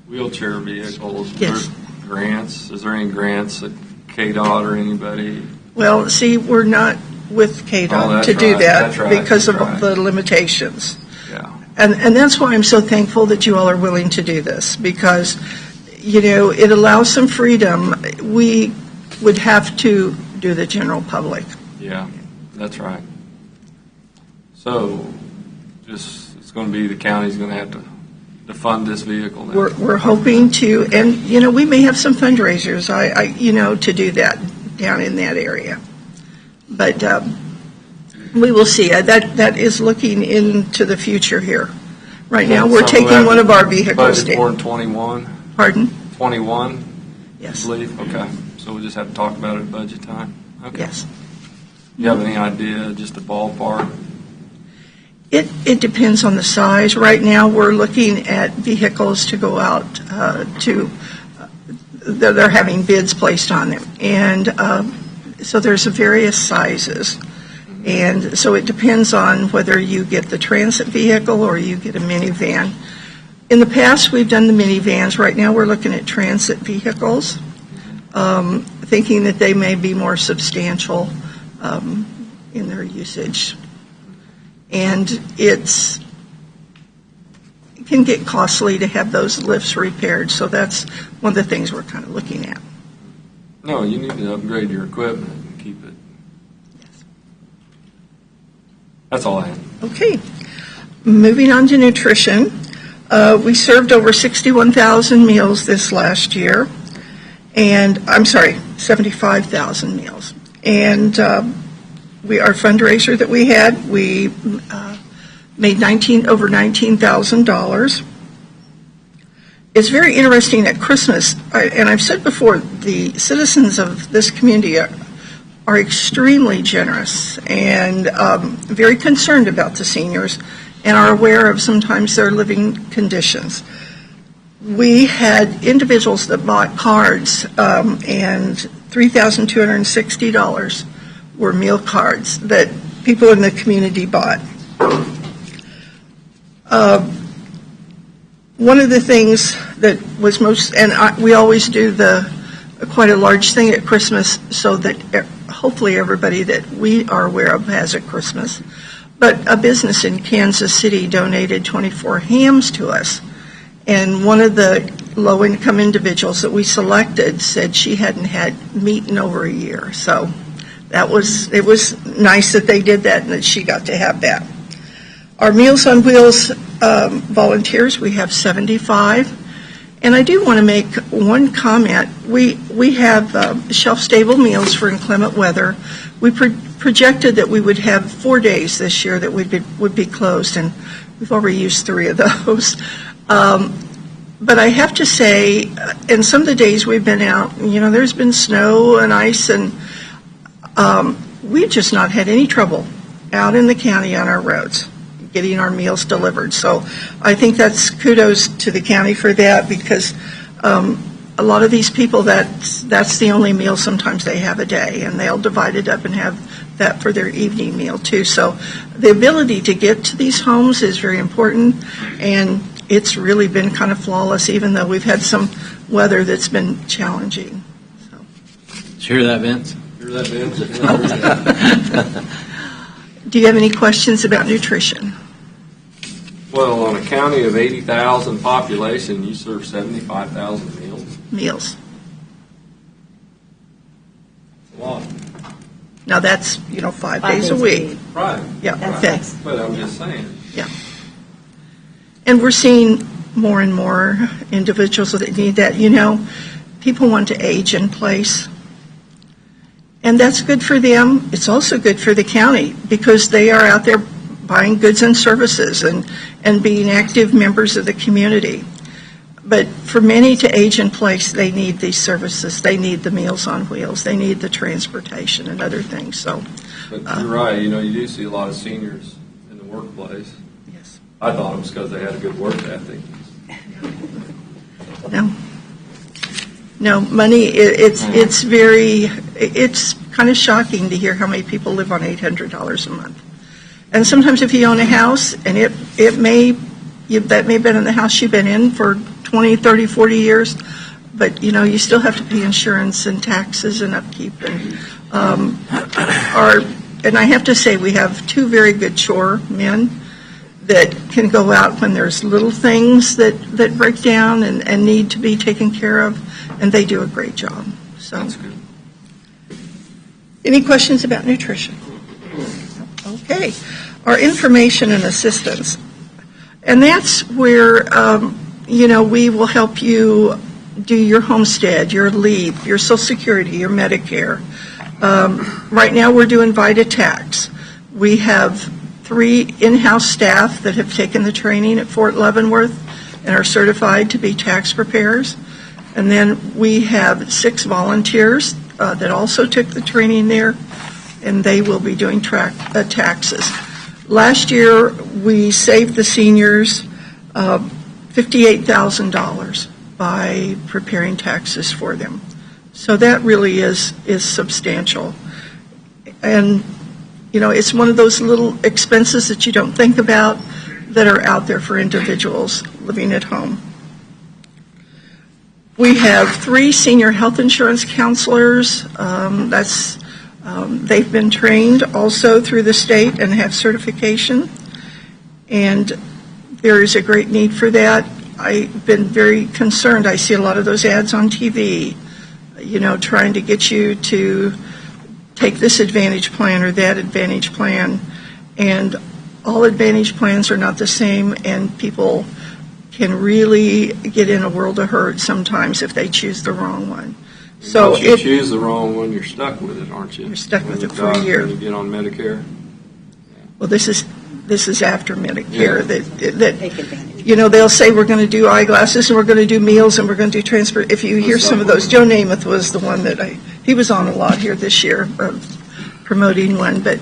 wheelchair vehicles, Yes. grants. Is there any grants at KDOT or anybody? Well, see, we're not with KDOT to do that because of the limitations. Yeah. And that's why I'm so thankful that you all are willing to do this, because, you know, it allows some freedom. We would have to do the general public. Yeah, that's right. So, it's going to be the county's going to have to fund this vehicle now. We're hoping to, and, you know, we may have some fundraisers, to do that down in that area. But we will see. That is looking into the future here. Right now, we're taking one of our vehicles budget for down. 21? Pardon? 21? Yes. I believe? Okay. So we'll just have to talk about it at budget time? Okay. Yes. You have any idea, just a ballpark? It depends on the size. Right now, we're looking at vehicles to go out they're having bids placed on them. And so there's various sizes. And so it depends on whether you get the transit vehicle or you get a minivan. In the past, we've done the minivans. Right now, we're looking at transit vehicles, thinking that they may be more substantial in their usage. And it can get costly to have those lifts repaired, so that's one of the things we're kind of looking at. No, you need to upgrade your equipment and keep it. Yes. That's all I have. Okay. Moving on to nutrition. We served over 61,000 meals this last year, and 75,000 meals. And our fundraiser that we had, we made over $19,000. It's very interesting at Christmas, and I've said before, the citizens of this community are extremely generous and very concerned about the seniors and are aware of sometimes their living conditions. We had individuals that bought cards, and $3,260 were meal cards that people in the community bought. One of the things that was most, and we always do quite a large thing at Christmas so that hopefully everybody that we are aware of has at Christmas. But a business in Kansas City donated 24 hams to us. And one of the low-income individuals that we selected said she hadn't had meat in over a year. So it was nice that they did that and that she got to have that. Our Meals on Wheels volunteers, we have 75. And I do want to make one comment. We have shelf-stable meals for inclement weather. We projected that we would have 4 days this year that would be closed, and we've already used 3 of those. But I have to say, in some of the days we've been out, there's been snow and ice, and we've just not had any trouble out in the county on our roads getting our meals delivered. So I think that's kudos to the county for that, because a lot of these people, that's the only meal sometimes they have a day, and they'll divide it up and have that for their evening meal too. So the ability to get to these homes is very important, and it's really been kind of flawless, even though we've had some weather that's been challenging. Did you hear that, Vince? Hear that, Vince? Do you have any questions about nutrition? Well, on a county of 80,000 population, you serve 75,000 meals. Meals. That's a lot. Now that's, 5 days a week. Right. Yeah, Right. okay. But I'm just saying. Yeah. And we're seeing more and more individuals that need that. People want to age in place. And that's good for them. It's also good for the county, because they are out there buying goods and services and being active members of the community. But for many to age in place, they need these services. They need the Meals on Wheels. They need the transportation and other things. So, But you're right. You do see a lot of seniors in the workplace. Yes. I thought it was because they had a good work ethic. No, money, it's kind of shocking to hear how many people live on $800 a month. And sometimes if you own a house, and that may have been in the house you've been in for 20, 30, 40 years, but you still have to pay insurance and taxes and upkeep. And and I have to say, we have 2 very good chore men that can go out when there's little things that break down and need to be taken care of, and they do a great job. So, That's good. Any questions about nutrition? Okay. Our information and assistance. And that's where, we will help you do your homestead, your LEAP, your Social Security, your Medicare. Right now we're doing VITA-Tax. We have 3 in-house staff that have taken the training at Fort Leavenworth and are certified to be tax preparers. And then we have 6 volunteers that also took the training there, and they will be doing taxes. Last year, we saved the seniors $58,000 by preparing taxes for them. So that really is substantial. And, it's one of those little expenses that you don't think about that are out there for individuals living at home. We have 3 senior health insurance counselors. They've been trained also through the state and have certification. And there is a great need for that. I've been very concerned. I see a lot of those ads on TV, trying to get you to take this Advantage plan or that Advantage plan. And all Advantage plans are not the same, and people can really get in a world of hurt sometimes if they choose the wrong one. So Once you choose the wrong one, you're stuck with it, aren't you? You're stuck with it for a year. When you get on Medicare. Well, this is after Medicare. Yeah. Take advantage. They'll say we're going to do eyeglasses and we're going to do meals and we're going to do transport. If you hear some of those, Joe Namath was the one that he was on a lot here this year, promoting one. But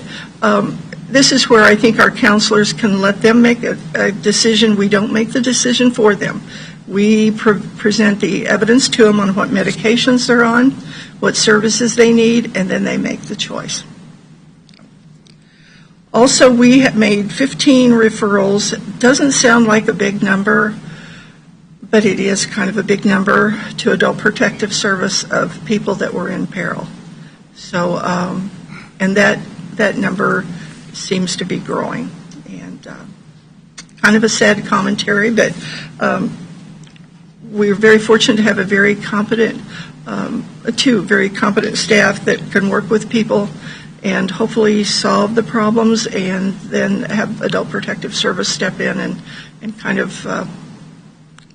this is where I think our counselors can let them make a decision. We don't make the decision for them. We present the evidence to them on what medications they're on, what services they need, and then they make the choice. Also, we have made 15 referrals. Doesn't sound like a big number, but it is kind of a big number to Adult Protective Service of people that were in peril. So, and that number seems to be growing. And kind of a sad commentary, but we're very fortunate to have a very competent, two very competent staff that can work with people and hopefully solve the problems, and then have Adult Protective Service step in and kind of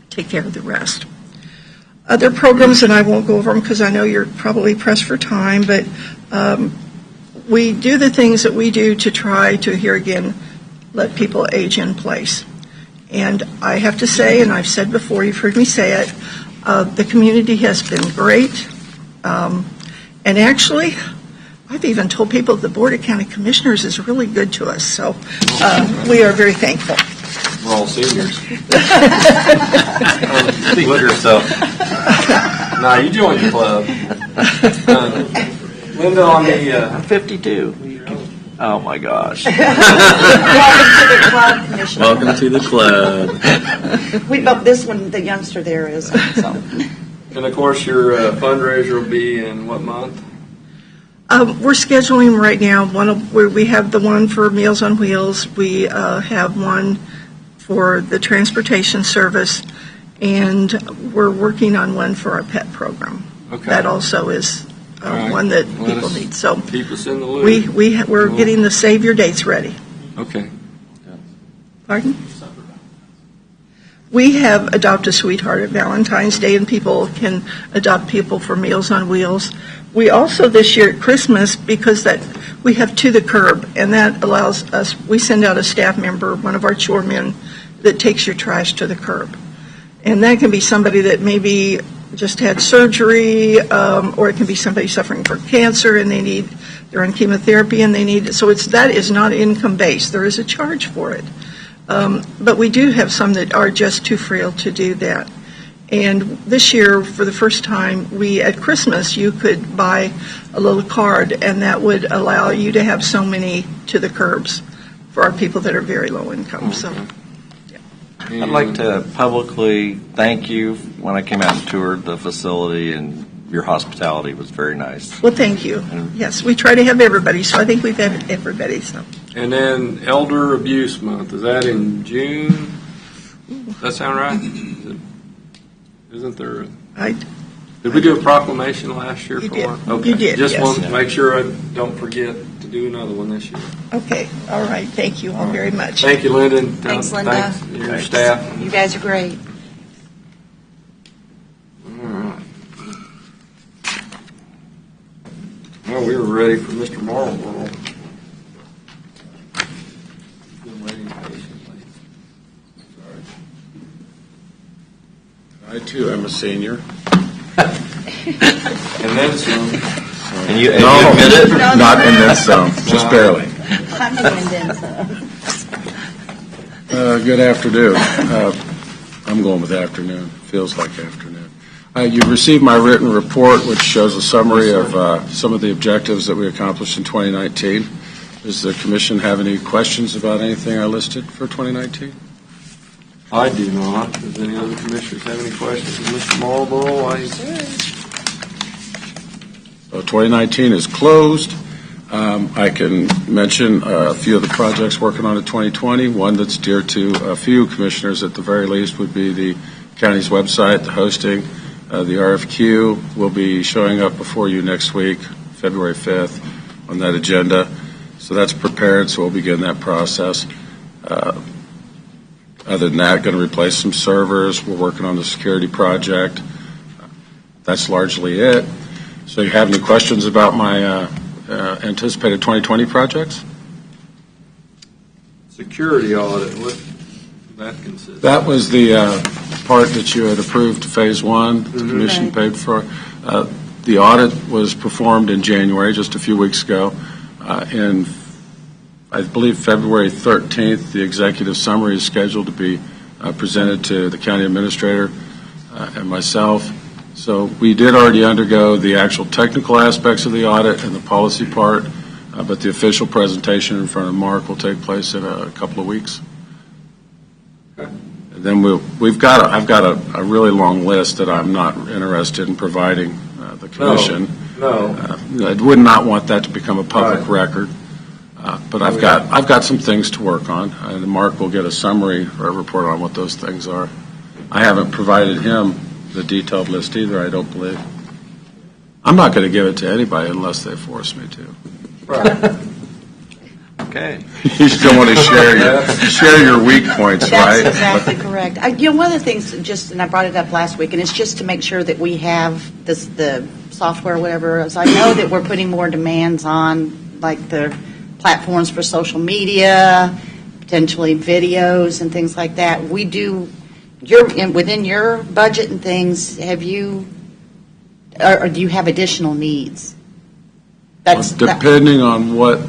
take care of the rest. Other programs, and I won't go over them because I know you're probably pressed for time, but we do the things that we do to try to, here again, let people age in place. And I have to say, and I've said before, you've heard me say it, the community has been great. And actually, I've even told people the Board of County Commissioners is really good to us. So we are very thankful. We're all seniors. Speak for yourself. Nah, you joined the club. Linda, on the... I'm 52. Oh, my gosh. Welcome to the club, Commissioner. Welcome to the club. We bumped this one, the youngster there is. So. And, of course, your fundraiser will be in what month? We're scheduling right now. We have the one for Meals on Wheels. We have one for the transportation service, and we're working on one for our pet program. Okay. That also is right. one that Let people us need. So keep us in the loop. we're getting the Save Your Dates ready. Okay. Pardon? We have Adopt a Sweetheart at Valentine's Day, and people can adopt people for Meals on Wheels. We also this year at Christmas, because we have To the Curb, and that allows us, we send out a staff member, one of our chore men, that takes your trash to the curb. And that can be somebody that maybe just had surgery, or it can be somebody suffering from cancer and they're on chemotherapy and they need it. So that is not income based. There is a charge for it. But we do have some that are just too frail to do that. And this year, for the first time, at Christmas, you could buy a little card, and that would allow you to have so many To the Curbs for our people that are very low income. So, yeah. I'd like to publicly thank you. When I came out and toured the facility, and your hospitality was very nice. Well, thank you. Yes, we try to have everybody, so I think we've had everybody. So. And then Elder Abuse Month, is that in June? Does that sound right? Isn't there? Did we do a proclamation last year for one? Okay. You did, Just yes. want to make sure I don't forget to do another one this year. Okay, all right. Thank you all very much. Thank you, Linda. And, Thanks, Linda. Thanks to your staff. You guys are great. All right. Well, we were ready for Mr. Marlboro. Been waiting patiently. I, too, am a senior. And then some. And you No, admit it? not in this zone, just barely. I'm doing then, so. Good afternoon. I'm going with afternoon. Feels like afternoon. You've received my written report, which shows a summary of some of the objectives that we accomplished in 2019. Does the commission have any questions about anything I listed for 2019? I do not. Does any other commissioners have any questions of Mr. Marlboro? So 2019 is closed. I can mention a few of the projects working on in 2020. One that's dear to a few commissioners at the very least would be the county's website, the hosting. The RFQ will be showing up before you next week, February 5th, on that agenda. So that's prepared, so we'll begin that process. Other than that, going to replace some servers. We're working on the security project. That's largely it. So you have any questions about my anticipated 2020 projects? Security audit, what that consists? That was the part that you had approved, Phase 1, the commission paid for. The audit was performed in January, just a few weeks ago. In, I believe, February 13th, the executive summary is scheduled to be presented to the county administrator and myself. So we did already undergo the actual technical aspects of the audit and the policy part, but the official presentation in front of Mark will take place in a couple of weeks. Okay. And then I've got a really long list that I'm not interested in providing the commission. No. I would not want that to become a public record. But I've got some things to work on, and Mark will get a summary or a report on what those things are. I haven't provided him the detailed list either, I don't believe. I'm not going to give it to anybody unless they force me to. Right. Okay. You still want to share your weak points, right? That's exactly correct. One of the things, and I brought it up last week, and it's just to make sure that we have the software, whatever. As I know that we're putting more demands on, like the platforms for social media, potentially videos and things like that. We do. Within your budget and things, have you, or do you have additional needs? Depending on what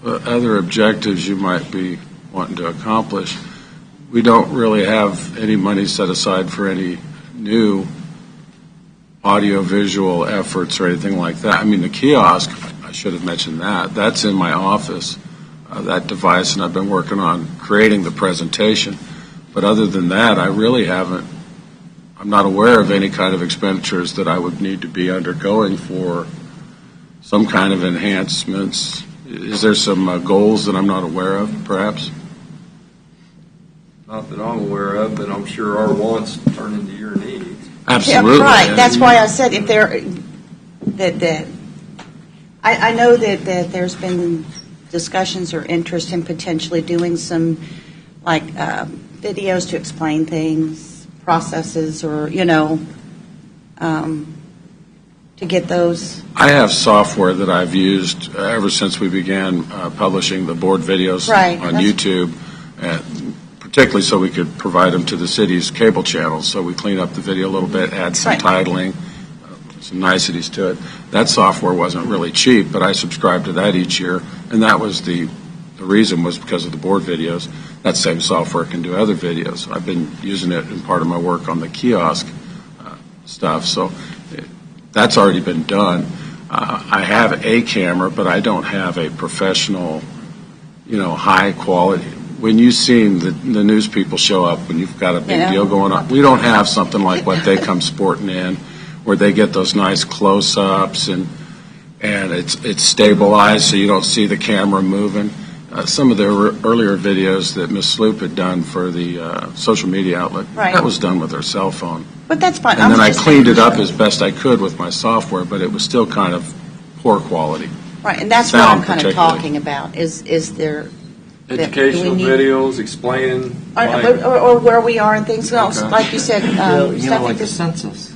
other objectives you might be wanting to accomplish, we don't really have any money set aside for any new audio-visual efforts or anything like that. I mean, the kiosk, I should have mentioned that. That's in my office, that device, and I've been working on creating the presentation. But other than that, I really haven't. I'm not aware of any kind of expenditures that I would need to be undergoing for some kind of enhancements. Is there some goals that I'm not aware of, perhaps? Not that I'm aware of, but I'm sure our wants turn into your needs. Absolutely. Yeah, right. That's why I said if there that I know that there's been discussions or interest in potentially doing some like videos to explain things, processes, or to get those. I have software that I've used ever since we began publishing the board videos on YouTube, particularly so we could provide them to the city's cable channels. So we clean up the video a little bit, add some titling, some niceties to it. That software wasn't really cheap, but I subscribed to that each year, and that was the reason was because of the board videos. That same software can do other videos. I've been using it in part of my work on the kiosk stuff, so that's already been done. I have a camera, but I don't have a professional, high quality. When you've seen the news people show up when you've got a big deal going on, we don't have something like what they come sporting in, where they get those nice close-ups and it's stabilized so you don't see the camera moving. Some of the earlier videos that Ms. Sloop had done for the social media outlet, that was done with her cell phone. But that's fine. And then I cleaned it up as best I could with my software, but it was still kind of poor quality. Right, and that's what I'm kind of talking about. Is there educational videos explaining or where we are and things else, like you said, like the census.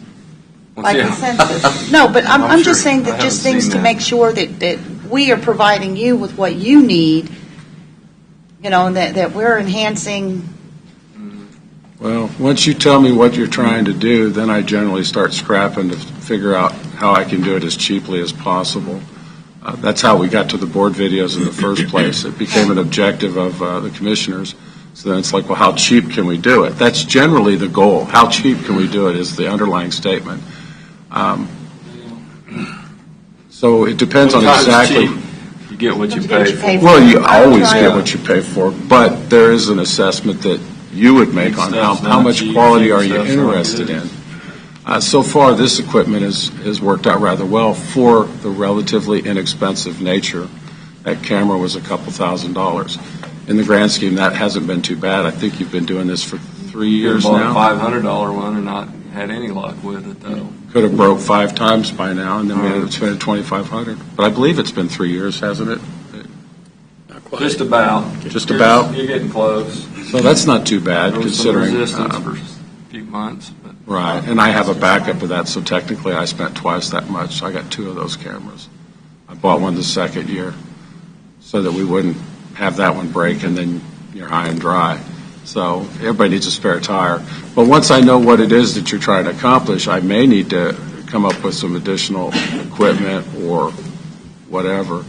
Like the census. No, but I'm just saying that just things to make sure that we are providing you with what you need. That we're enhancing. Well, once you tell me what you're trying to do, then I generally start scrapping to figure out how I can do it as cheaply as possible. That's how we got to the board videos in the first place. It became an objective of the commissioners. So then it's like, well, how cheap can we do it? That's generally the goal. How cheap can we do it is the underlying statement. So it depends on exactly. You get what you pay for. Well, you always get what you pay for, but there is an assessment that you would make on how much quality are you interested in. So far, this equipment has worked out rather well for the relatively inexpensive nature. That camera was a couple $1,000s. In the grand scheme, that hasn't been too bad. I think you've been doing this for 3 years now. Bought a $500 one and not had any luck with it, though. Could have broke 5 times by now, and then we ended up spending $2,500. But I believe it's been 3 years, hasn't it? Just about. Just about? You're getting close. So that's not too bad, there was considering. Some resistance for a few months. But right, and I have a backup of that, so technically I spent twice that much. I got 2 of those cameras. I bought one the second year so that we wouldn't have that one break and then you're high and dry. So everybody needs a spare tire. But once I know what it is that you're trying to accomplish, I may need to come up with some additional equipment or whatever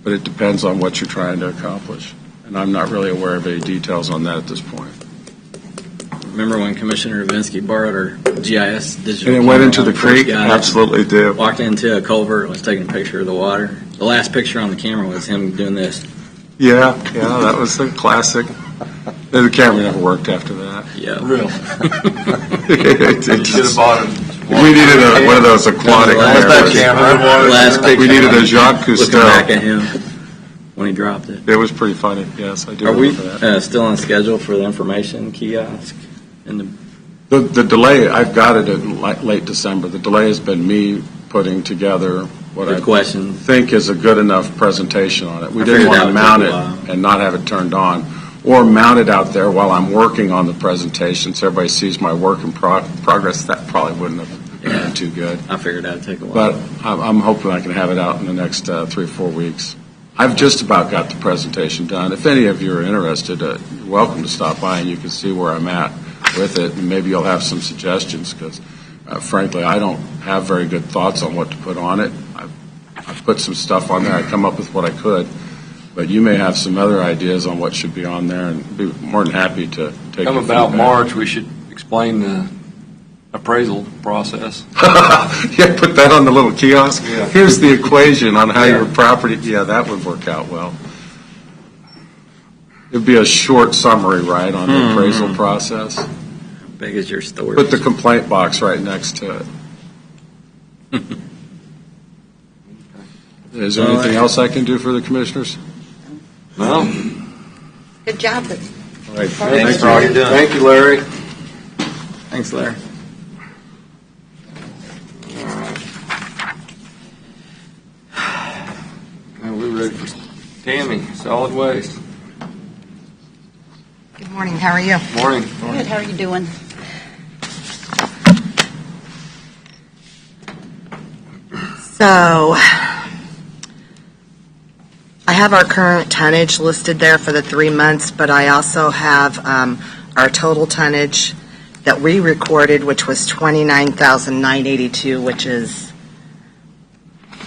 but it depends on what you're trying to accomplish. And I'm not really aware of any details on that at this point. Remember when Commissioner Vinsky borrowed our GIS digital? And it went into camera the when we first creek? got it? Absolutely did. Walked into a culvert and was taking a picture of the water. The last picture on the camera was him doing this. Yeah, that was the classic. The camera never worked after that. Yeah. Really? It Should have bought it. We needed one of those aquatic cameras. Last picture. We needed a Jacques Looking back Cousteau. at him when he dropped it. It was pretty funny. Yes, I do Are we remember that. still on schedule for the information kiosk? In the The delay, I've got it in late December. The delay has been me putting together what Good I question. think is a good enough presentation on it. We I didn't figured want that to would mount take it a while. and not have it turned on, or mount it out there while I'm working on the presentation so everybody sees my work in progress. That probably wouldn't have been too good. I figured that would take a while. But I'm hoping I can have it out in the next 3 or 4 weeks. I've just about got the presentation done. If any of you are interested, you're welcome to stop by and you can see where I'm at with it, and maybe you'll have some suggestions because, frankly, I don't have very good thoughts on what to put on it. I've put some stuff on there. I come up with what I could, but you may have some other ideas on what should be on there, and be more than happy to take Come your about feedback. March, we should explain the appraisal process. Yeah, put that on the little kiosk. Yeah. Here's the equation on how Yeah. your property, yeah, that would work out well. It'd be a short summary, right, on the appraisal process. How big is your storage? Put the complaint box right next to it. Is there anything else I can do for the commissioners? No? Good job. All right. Thanks for all you're doing. Thank you, Larry. Thanks, Larry. Now we're ready for Tammy, solid waste. Good morning, how are you? Morning. Good, how are you doing? So, I have our current tonnage listed there for the 3 months, but I also have our total tonnage that we recorded, which was 29,982, which is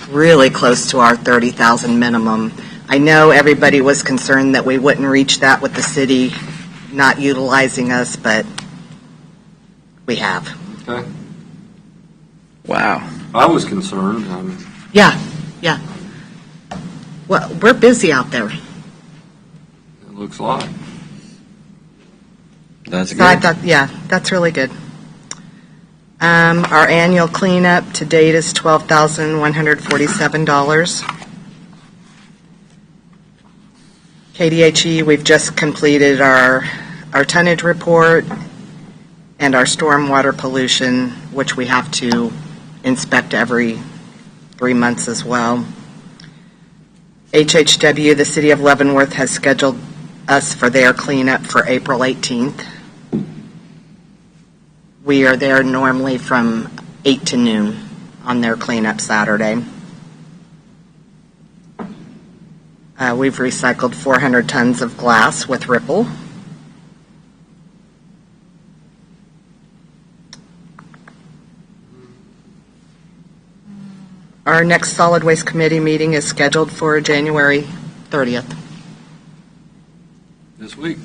really close to our 30,000 minimum. I know everybody was concerned that we wouldn't reach that with the city not utilizing us, but we have. Okay. Wow. I was concerned. Yeah. Well, we're busy out there. It looks like. That's So I good. thought, yeah, that's really good. Our annual cleanup to date is $12,147. KDHE, we've just completed our tonnage report and our stormwater pollution, which we have to inspect every 3 months as well. HHW, the City of Leavenworth, has scheduled us for their cleanup for April 18th. We are there normally from 8 to noon on their cleanup Saturday. We've recycled 400 tons of glass with Ripple. Our next solid waste committee meeting is scheduled for January 30th. This week.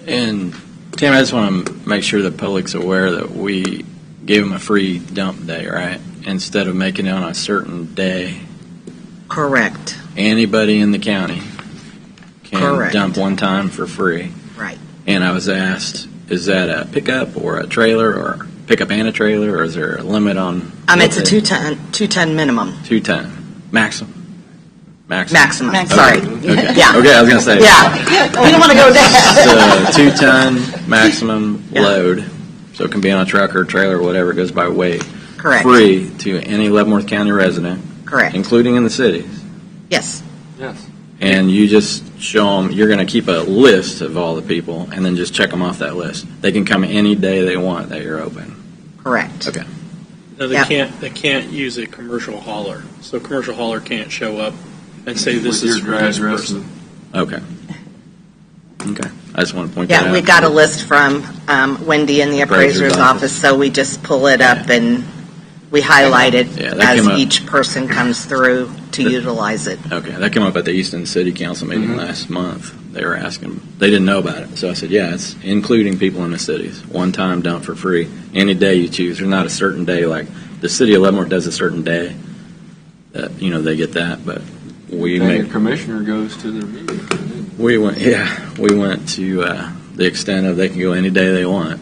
And Tim, I just want to make sure the public's aware that we gave them a free dump day, right? Instead of making it on a certain day. Correct. Anybody in the county can Correct. dump one time for free. Right. And I was asked, is that a pickup or a trailer, or pickup and a trailer, or is there a limit on? It's a 2-ton minimum. 2-ton maximum. Maximum. Okay. Sorry. Okay. Yeah. Okay, I was gonna say. Yeah. We don't want to go there. So 2-ton maximum load, so it can be on a truck or trailer, whatever, it goes by weight. Correct. Free to any Leavenworth County resident. Correct. Including in the cities. Yes. Yes. And you just show them, you're going to keep a list of all the people and then just check them off that list. They can come any day they want that you're open. Correct. Okay. No, they can't use a commercial hauler. So a commercial hauler can't show up and say this With is your for this address person. Okay. Okay. I just want to point that out. Yeah, we got a list from Wendy in the appraiser's office, so we just pull it up and we highlight it Yeah, that as came up. each person comes through. to utilize it. Okay, that came up at the Easton City Council meeting last month. They were asking, they didn't know about it. So I said, yeah, it's including people in the cities. One-time dump for free. Any day you choose. There's not a certain day, like the city of Leavenworth does a certain day that, they get that, but we And make... the commissioner goes to their meeting. We went to the extent of they can go any day they want,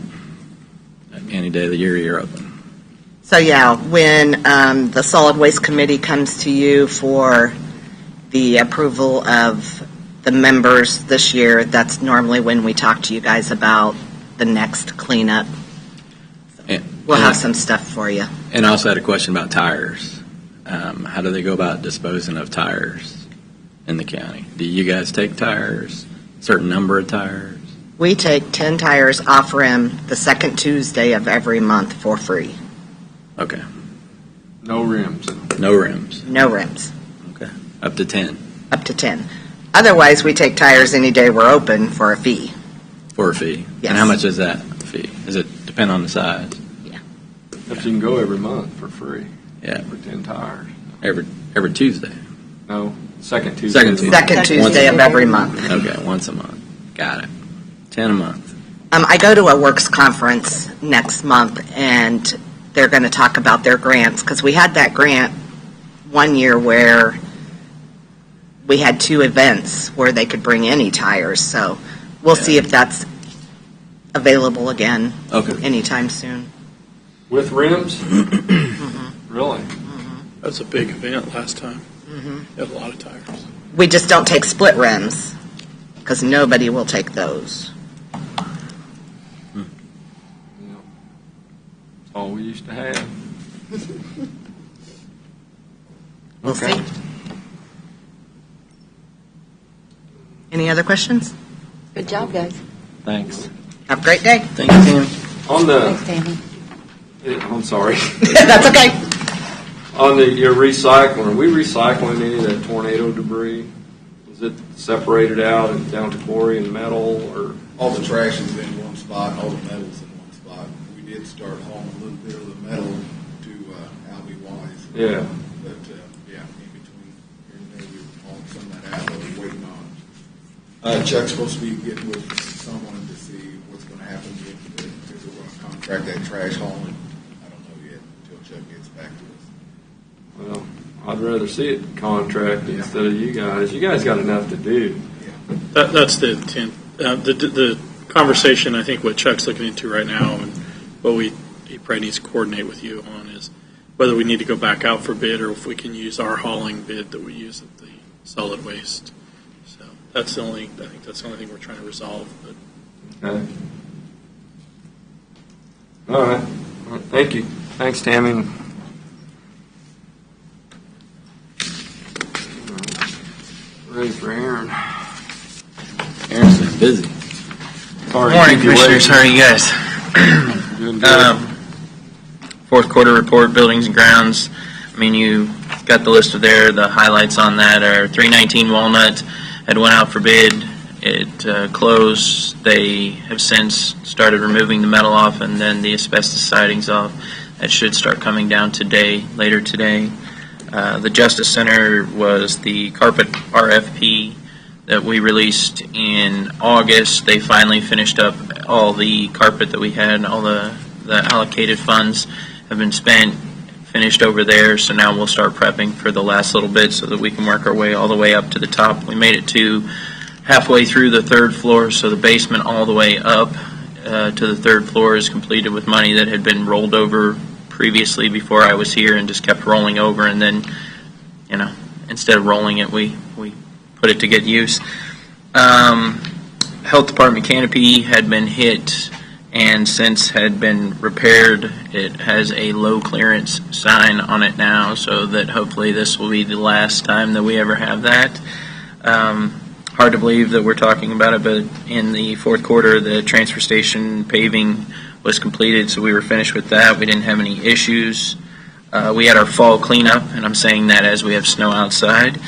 any day of the year you're open. So yeah, when the Solid Waste Committee comes to you for the approval of the members this year, that's normally when we talk to you guys about the next cleanup. We'll have some stuff for you. And I also had a question about tires. How do they go about disposing of tires in the county? Do you guys take tires, a certain number of tires? We take 10 tires off rim the second Tuesday of every month for free. Okay. No rims. No rims. No rims. Okay. Up to 10. Up to 10. Otherwise, we take tires any day we're open for a fee. For a fee? Yes. And how much is that fee? Does it depend on the size? Yeah. But you can go every month for free. Yeah. For 10 tires. Every Tuesday? No, second Tuesday. Second Tuesday of every month. Okay, once a month. Got it. 10 a month. I go to a works conference next month, and they're going to talk about their grants, because we had that grant one year where we had 2 events where they could bring any tires. So we'll see if that's available again anytime soon. With rims? Really? That's a big event last time. Had a lot of tires. We just don't take split rims, because nobody will take those. That's all we used to have. We'll see. Any other questions? Good job, guys. Thanks. Have a great day. Thank you, Tim. On the, Thanks, Tammy. I'm sorry. That's okay. On your recycling, are we recycling any of that tornado debris? Is it separated out and down to quarry and metal, or? All the trash is in one spot, all the metal's in one spot. We did start hauling a little bit of the metal to Albee Wise. Yeah. But, yeah, in between here and there, we were hauling some of that out, but we're waiting on. Chuck's supposed to be getting with someone to see what's going to happen if we're going to contract that trash hauling. I don't know yet until Chuck gets back to us. Well, I'd rather see it contracted instead of you guys. You guys got enough to do. That's the intent. The conversation, I think, what Chuck's looking into right now, and what he probably needs to coordinate with you on, is whether we need to go back out for bid or if we can use our hauling bid that we use at the solid waste. So I think that's the only thing we're trying to resolve. But. Okay. All right. Thank you. Thanks, Tammy. Ready for Aaron. Aaron's been busy. Sorry Good morning, Commissioners. How are you guys? Doing good. Fourth quarter report, buildings and grounds. I mean, you got the list of there. The highlights on that are 319 Walnut had went out for bid. It closed. They have since started removing the metal off and then the asbestos sidings off. That should start coming down later today. The Justice Center was the carpet RFP that we released in August. They finally finished up all the carpet that we had, all the allocated funds have been spent, finished over there, so now we'll start prepping for the last little bit so that we can work our way all the way up to the top. We made it to halfway through the 3rd floor, so the basement all the way up to the 3rd floor is completed with money that had been rolled over previously before I was here and just kept rolling over, and then, instead of rolling it, we put it to good use. Health Department canopy had been hit and since had been repaired. It has a low clearance sign on it now, so that hopefully this will be the last time that we ever have that. Hard to believe that we're talking about it, but in the 4th quarter, the transfer station paving was completed, so we were finished with that. We didn't have any issues. We had our fall cleanup, and I'm saying that as we have snow outside.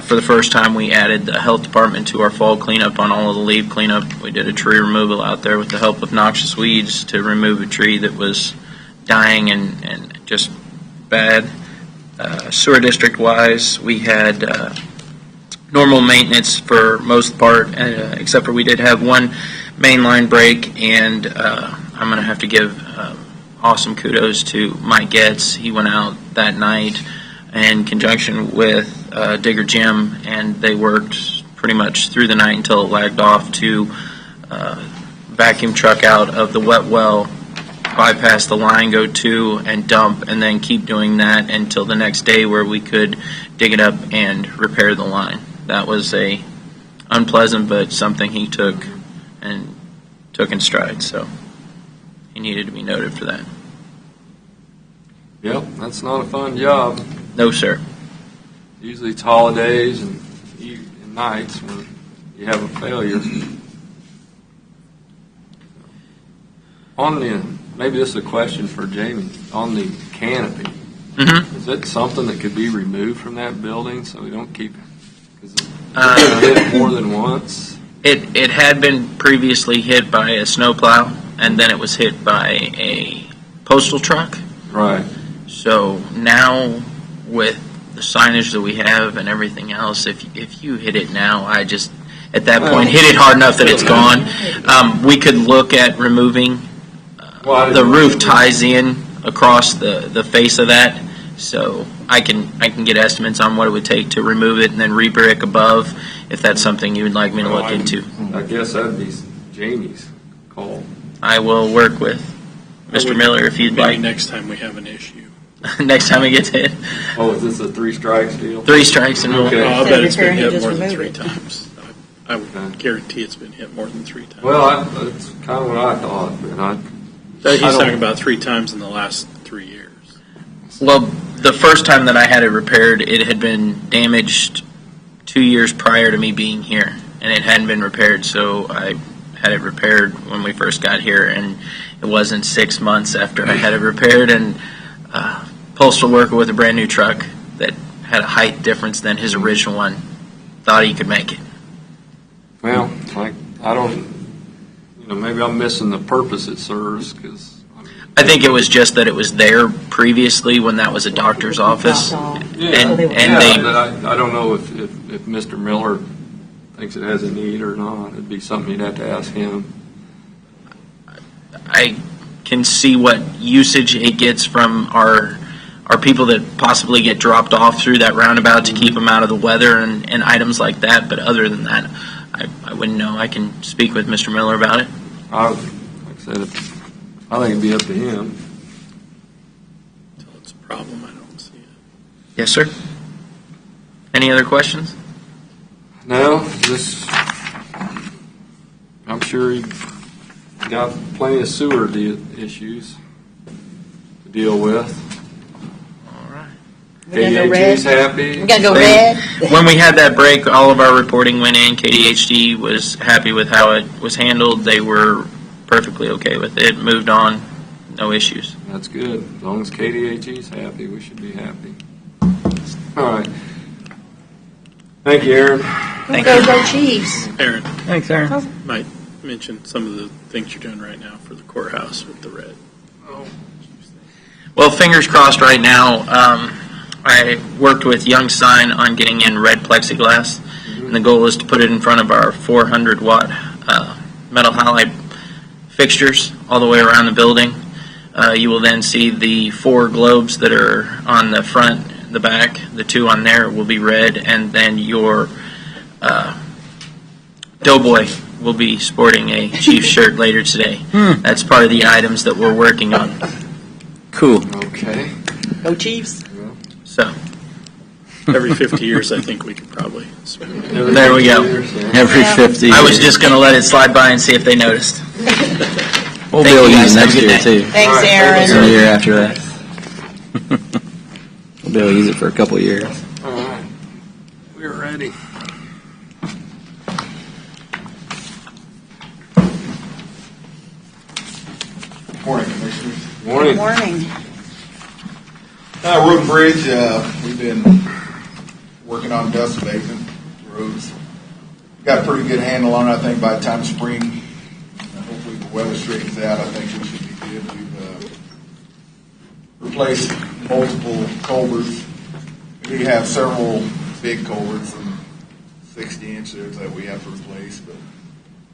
For the first time, we added the health department to our fall cleanup on all of the leaf cleanup. We did a tree removal out there with the help of noxious weeds to remove a tree that was dying and just bad. Sewer district-wise, we had normal maintenance for most part, except for we did have one main line break, and I'm going to have to give awesome kudos to Mike Getz. He went out that night in conjunction with Digger Jim, and they worked pretty much through the night until it lagged off to vacuum truck out of the wet well, bypass the line, go to and dump, and then keep doing that until the next day where we could dig it up and repair the line. That was a unpleasant, but something he took in stride, so he needed to be noted for that. Yep, that's not a fun job. No, sir. Usually it's holidays and nights when you have a failure. Maybe this is a question for Jamie, on the canopy, is it something that could be removed from that building so we don't keep, because it's hit more than once? It had been previously hit by a snowplow, and then it was hit by a postal truck. Right. So now with the signage that we have and everything else, if you hit it now, I just, at that point, hit it hard enough that it's gone. We could look at removing, the roof ties in across the face of that, so I can get estimates on what it would take to remove it and then re-brick above, if that's something you would like me to look into. I guess that'd be Jamie's call. I will work with Mr. Miller if you'd Maybe like. next time we have an issue. Next time it gets hit. Oh, is this a 3 strikes deal? 3 strikes and okay. I bet it's been hit just more than remove 3 it. times. I would guarantee it's been hit more than 3 times. Well, that's kind of what I thought, but He's talking about 3 times in the last 3 years. Well, the first time that I had it repaired, it had been damaged 2 years prior to me being here, and it hadn't been repaired, so I had it repaired when we first got here, and it wasn't 6 months after I had it repaired, and postal worker with a brand new truck that had a height difference than his original one thought he could make it. well, maybe I'm missing the purpose it serves, because I think it was just that it was there previously when that was a doctor's office, but I don't know if Mr. Miller thinks it has a need or not. It'd be something you'd have to ask him. I can see what usage it gets from our people that possibly get dropped off through that roundabout to keep them out of the weather and items like that. But other than that, I wouldn't know. I can speak with Mr. Miller about it. Like I said, I think it'd be up to him. Until it's a problem, I don't see it. Yes, sir. Any other questions? No, I'm sure he got plenty of sewer issues to deal with. We gotta go KDHE's red. happy. We gotta go red. When we had that break, all of our reporting went in. KDHD was happy with how it was handled. They were perfectly okay with it. Moved on. No issues. That's good. As long as KDHE's happy, we should be happy. All right. Thank you, Aaron. Thank Go, you. go Chiefs. Aaron, Thanks, Aaron. might mention some of the things you're doing right now for the courthouse with the red. Well, fingers crossed right now. I worked with Young Sign on getting in red plexiglass, and the goal is to put it in front of our 400-watt metal halide fixtures all the way around the building. You will then see the 4 globes that are on the front, the back. The 2 on there will be red, and then your Doughboy will be sporting a Chiefs shirt later today. That's part of the items that we're working on. Cool. Okay. Go Chiefs. So Every 50 years, I think we could probably. there we go. Every 50 years. I was just going to let it slide by and see if they noticed. We'll Thank be able you to guys. use it Have next a good year, day. too. Thanks, Aaron. And the year after that. We'll be able to use it for a couple of years. All right. We're ready. Morning, Commissioners. Morning. Morning. Road and Bridge, we've been working on dust abatement roads. Got a pretty good handle on it, I think, by the time spring, hopefully the weather straightens out, I think we should be good. We've replaced multiple culverts We have several big culverts and 60-inch that we have to replace, but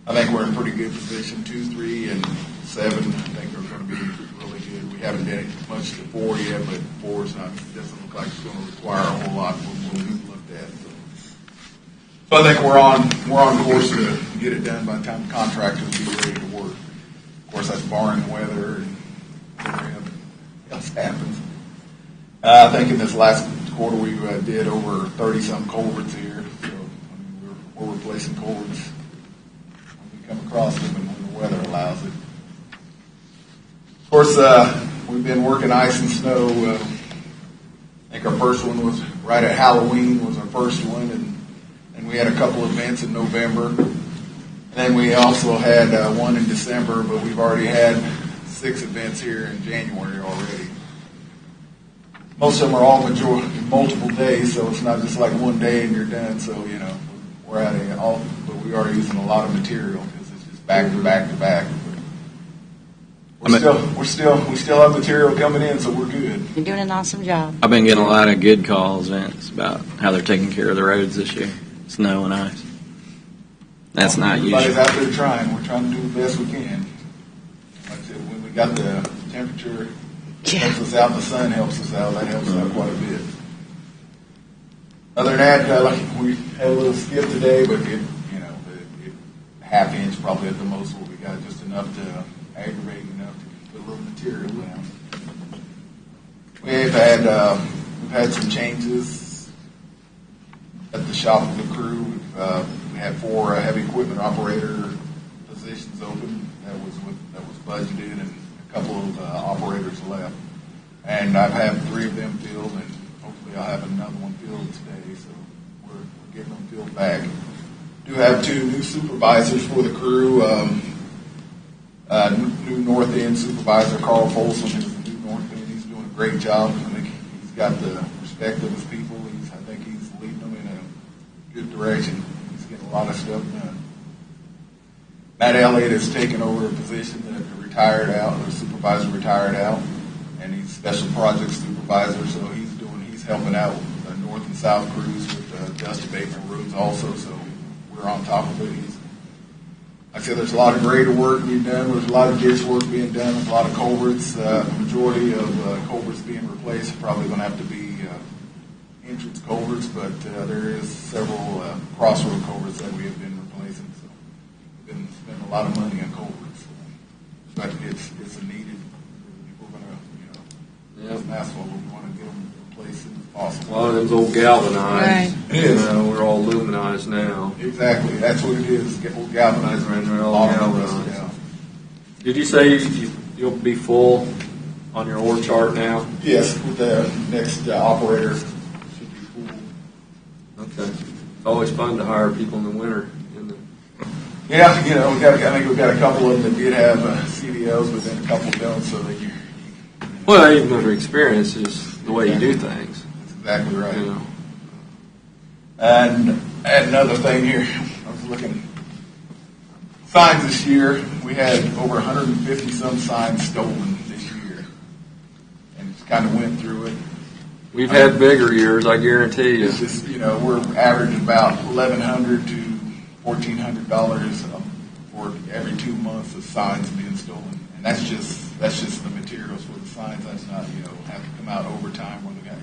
I think we're in pretty good position. 2, 3, and 7, I think are going to be really good. We haven't done much to 4 yet, but 4 doesn't look like it's going to require a whole lot more than we've looked at. So I think we're on course to get it done by the time the contractors will be ready to work. Of course, that's barring weather and everything else happens. I think in this last quarter we did over 30-some culverts here. So we're replacing culverts when we come across them and when the weather allows it. Of course, we've been working ice and snow. I think our first one was right at Halloween was our first one, and we had a couple events in November. And then we also had one in December, but we've already had 6 events here in January already. Most of them are all multiple days, so it's not just like one day and you're done. So, we're at but we are using a lot of material because it's just back to back to back. We still have material coming in, so we're good. You're doing an awesome job. I've been getting a lot of good calls, Vince, about how they're taking care of the roads this year. Snow and ice. That's not usual. Everybody's out there trying. We're trying to do the best we can. Like I said, when we got the temperature helps us out, the sun helps us out. That helps out quite a bit. Other than that, we had a little skip today, but half inch probably at the most what we got, just enough to aggravate enough to put a little material down. We've had some changes at the shop of the crew. We had 4 heavy equipment operator positions open. That was budgeted, and a couple of operators left. And I've had 3 of them filled, and hopefully I'll have another one filled today. So we're getting them filled back. Do have 2 new supervisors for the crew. New North End supervisor Carl Folsom is the new North End. He's doing a great job. I think he's got the respect of his people. I think he's leading them in a good direction. He's getting a lot of stuff done. Matt Elliott has taken over a position that the supervisor retired out, and he's special project supervisor. So he's helping out with the north and south crews with dust abatement roads also. So we're on top of it. Like I said, there's a lot of grader work being done. There's a lot of ditch work being done. There's a lot of culverts. The majority of culverts being replaced are probably going to have to be entrance culverts, but there is several crossroad culverts that we have been replacing. So we've been spending a lot of money on culverts. But it's a needed. We're going to, use asphalt. We want to get them replaced as soon as possible. A lot of them's old galvanized. Right. We're all aluminized now. Exactly. That's what it is. We'll galvanize them. They're all galvanized. Did you say you'll be full on your ore chart now? Yes, with the next operator should be full. Okay. It's always fun to hire people in the winter. Yeah, I think we've got a couple of them that did have CDLs, but then a couple don't. So that well, even though experience is the way you do things. That's exactly right. And another thing here, I was looking signs this year. We had over 150 some signs stolen this year, and just kind of went through it. We've had bigger years, I guarantee you. It's just we're averaging about $1,100 to $1,400 for every 2 months of signs being stolen, and that's just the materials for the signs. That's not have to come out overtime where they got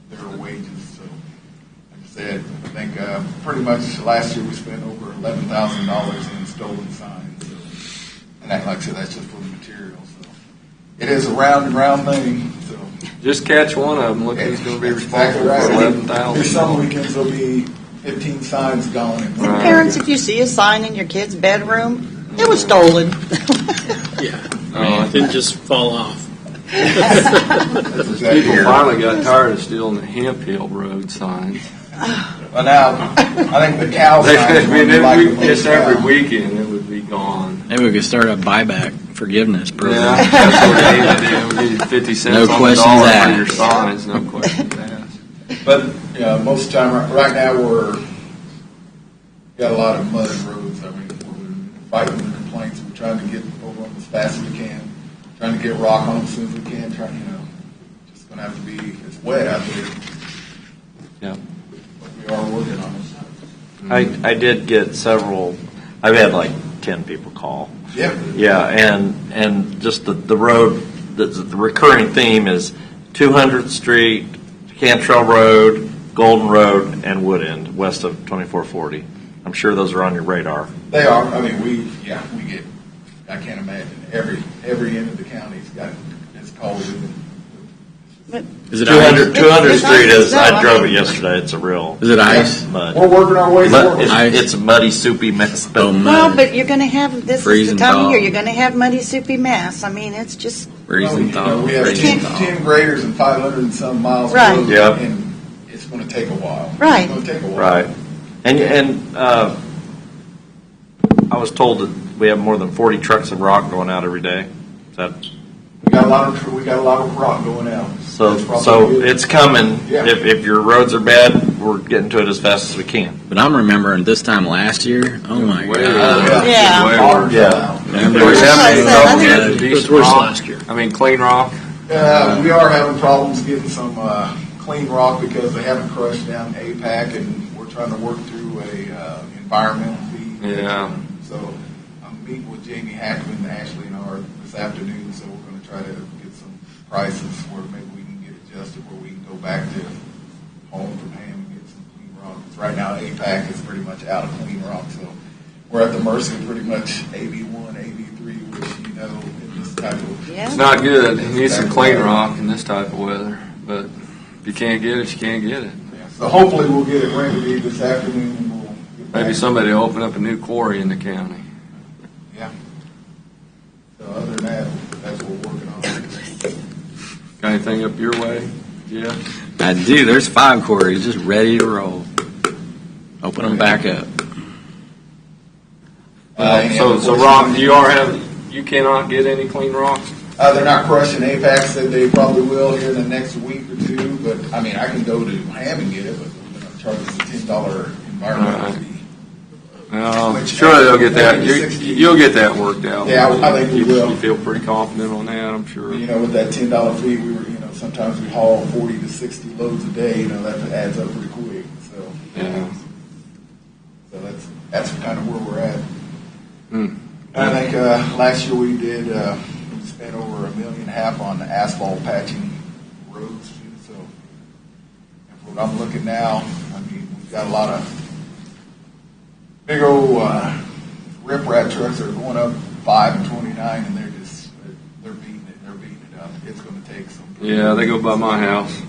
their wages. So like I said, I think pretty much last year we spent over $11,000 in stolen signs. So, and that, like I said, that's just for the materials. So it is a round and round thing. So just catch one of them. Look, he's going to be responsible for $11,000. There's some weekends there'll be 15 signs gone. And parents, if you see a sign in your kid's bedroom, it was stolen. It didn't just fall off. People finally got tired of stealing the Hemp Hill Road signs. Well, now, I think the cow signs, just every weekend it would be gone. Maybe we could start a buyback forgiveness program. Yeah, that's what we need to do. We need 50 cents no on the questions dollar asked. for your signs. No questions asked. But most of the time, right now, we're got a lot of mud roads. I mean, we're fighting the complaints. We're trying to get over them as fast as we can. Trying to get rock on them as soon as we can. Just going to have to be. It's wet out there. Yeah. But we are working on it. I did get several, I've had like 10 people call. Yeah. Yeah, and just the road, the recurring theme is 200th Street, Cantrell Road, Golden Road, and Wood End, west of 2440. I'm sure those are on your radar. They are. I mean, we get, I can't imagine, every end of the county's got its calls in. Is it 200 It's Street is, ice, I drove I it mean- yesterday, it's a real. Is it ice? Mud. We're working our way through it. It's a muddy, soupy mess. But Oh, Well, mud. but you're going to have, this is the Freezing time of thaw. year, you're going to have muddy, soupy mess. I mean, it's just, Freezing You thaw. know, we have freezing 10, thaw. 10 graders and 500 and some miles Right. of road, Yep. and it's going to take a while. Right. It's going to take a while. Right. And I was told that we have more than 40 trucks of rock going out every day. Is that We got a lot of rock going out. so? That's probably So good. it's coming. Yeah. If your roads are bad, we're getting to it as fast as we can. But I'm remembering this time last year. Oh my Way god! Yeah. Way Yeah. Remember? We're having That's what I trouble said. getting It was decent worse rock. last year. I mean, clean rock. We are having problems getting some clean rock because they haven't crushed down APAC, and we're trying to work through a environmental fee. Yeah. So I'm meeting with Jamie Hackman, Ashley, and I this afternoon. So we're going to try to get some prices where maybe we can get adjusted, where we can go back to home from Ham and get some clean rock. Because right now APAC is pretty much out of clean rock, so we're at the mercy of pretty much AB1, AB3, which in this type of yeah. It's not good. You need some clean rock in this type of weather. But if you can't get it, you can't get it. So hopefully we'll get it remedied this afternoon. And we'll get back. Maybe somebody will open up a new quarry in the county. Yeah. So other than that, that's what we're working on. Got anything up your way? Yeah. I do. There's 5 quarries just ready to roll. Open them back up. So rock, you cannot get any clean rocks? They're not crushing. APAC said they probably will here in the next week or two. But I mean, I can go to Ham and get it, but we're going to charge us a $10 environmental fee. Well, sure they'll get that. You'll get that worked out. Yeah, I think we will. You feel pretty confident on that, I'm sure. With that $10 fee, we were, sometimes we haul 40 to 60 loads a day. That adds up pretty quick. So, Yeah. so that's kind of where we're at. Hmm. I think last year we did. We spent over $1.5 million on asphalt patching roads. So, and what I'm looking now, I mean, we've got a lot of big old riprap trucks that are going up 5 and 29, and they're beating it up. It's going to take some. Yeah, they go by my house.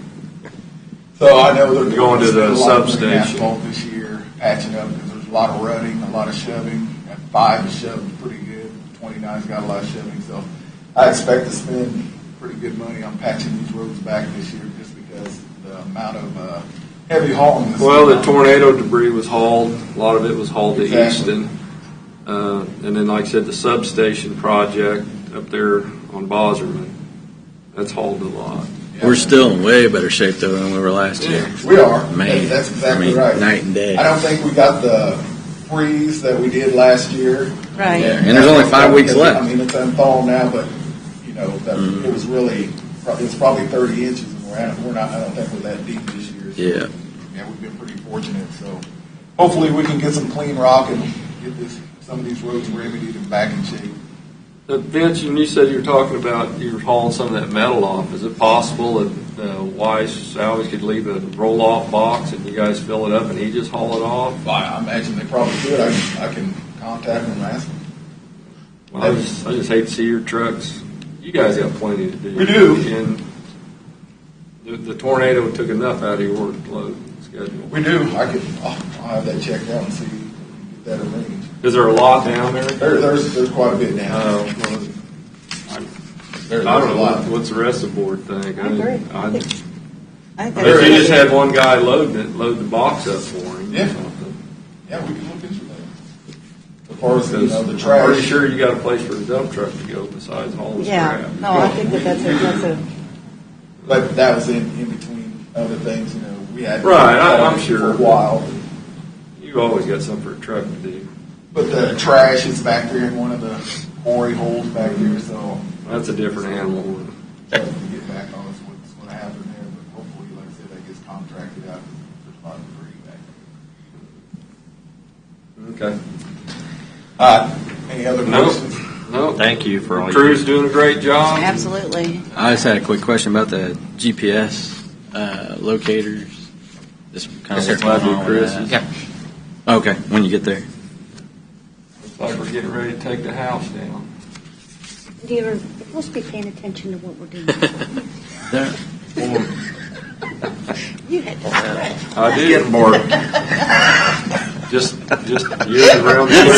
So I know they're Going to the a lot of substation. asphalt this year, patching up because there's a lot of rutting, a lot of shoving. At 5 is shoved pretty good. 29's got a lot of shoving, so I expect to spend pretty good money on patching these roads back this year, just because the amount of heavy hauling. Well, the tornado debris was hauled. A lot of it was hauled to Exactly. Easton. And then, like I said, the substation project up there on Boserman, that's hauled a lot. We're still in way better shape though than we were last year. We are. Man, That's exactly I mean, right. night and day. I don't think we got the freeze that we did last year. Right. Yeah, and there's only 5 weeks left. I mean, it's unthawed now, but it was really it was probably 30 inches, and we're not. I don't think we're that deep this year. So, Yeah. yeah, we've been pretty fortunate. So hopefully we can get some clean rock and get some of these roads remedied and back in shape. Vince, and you said you were talking about you were hauling some of that metal off. Is it possible that Weiss Salvage could leave a roll-off box and you guys fill it up and he just haul it off? Well, I imagine they probably could. I can contact them and ask them. Well, I just hate to see your trucks. You guys got plenty to do. We do. And the tornado took enough out of your workload schedule. We do. I'll have that checked out and see if we can get that arranged. Is there a lot down there? There's quite a bit down there. Well, There's I don't a know lot. what's the rest of the board think. I agree. I think if that's you just had one guy load the box up for him. Yeah. Or something. Yeah, we can look into that. As far as the I'm trash. pretty sure you got a place for a dump truck to go besides hauling Yeah, scrap. no, I think that's a, But that was in between other things. We had Right, I'm sure. for a while. You always got something for a truck to do. But the trash is back there in one of the quarry holes back there, so That's a different animal. we get back on what's going to happen there. But hopefully, like I said, that gets contracted out. Okay. Any other Nope. questions? Nope. Thank you for all you Crew's doing a great job. Absolutely. I just had a quick question about the GPS locators. Just kind Yes, of sir. what's going on with Chris's. that. Okay, when you get there. Looks like we're getting ready to take the house down. You're supposed to be paying attention to what we're doing. There. You had to. I did. Getting bored. Just years around the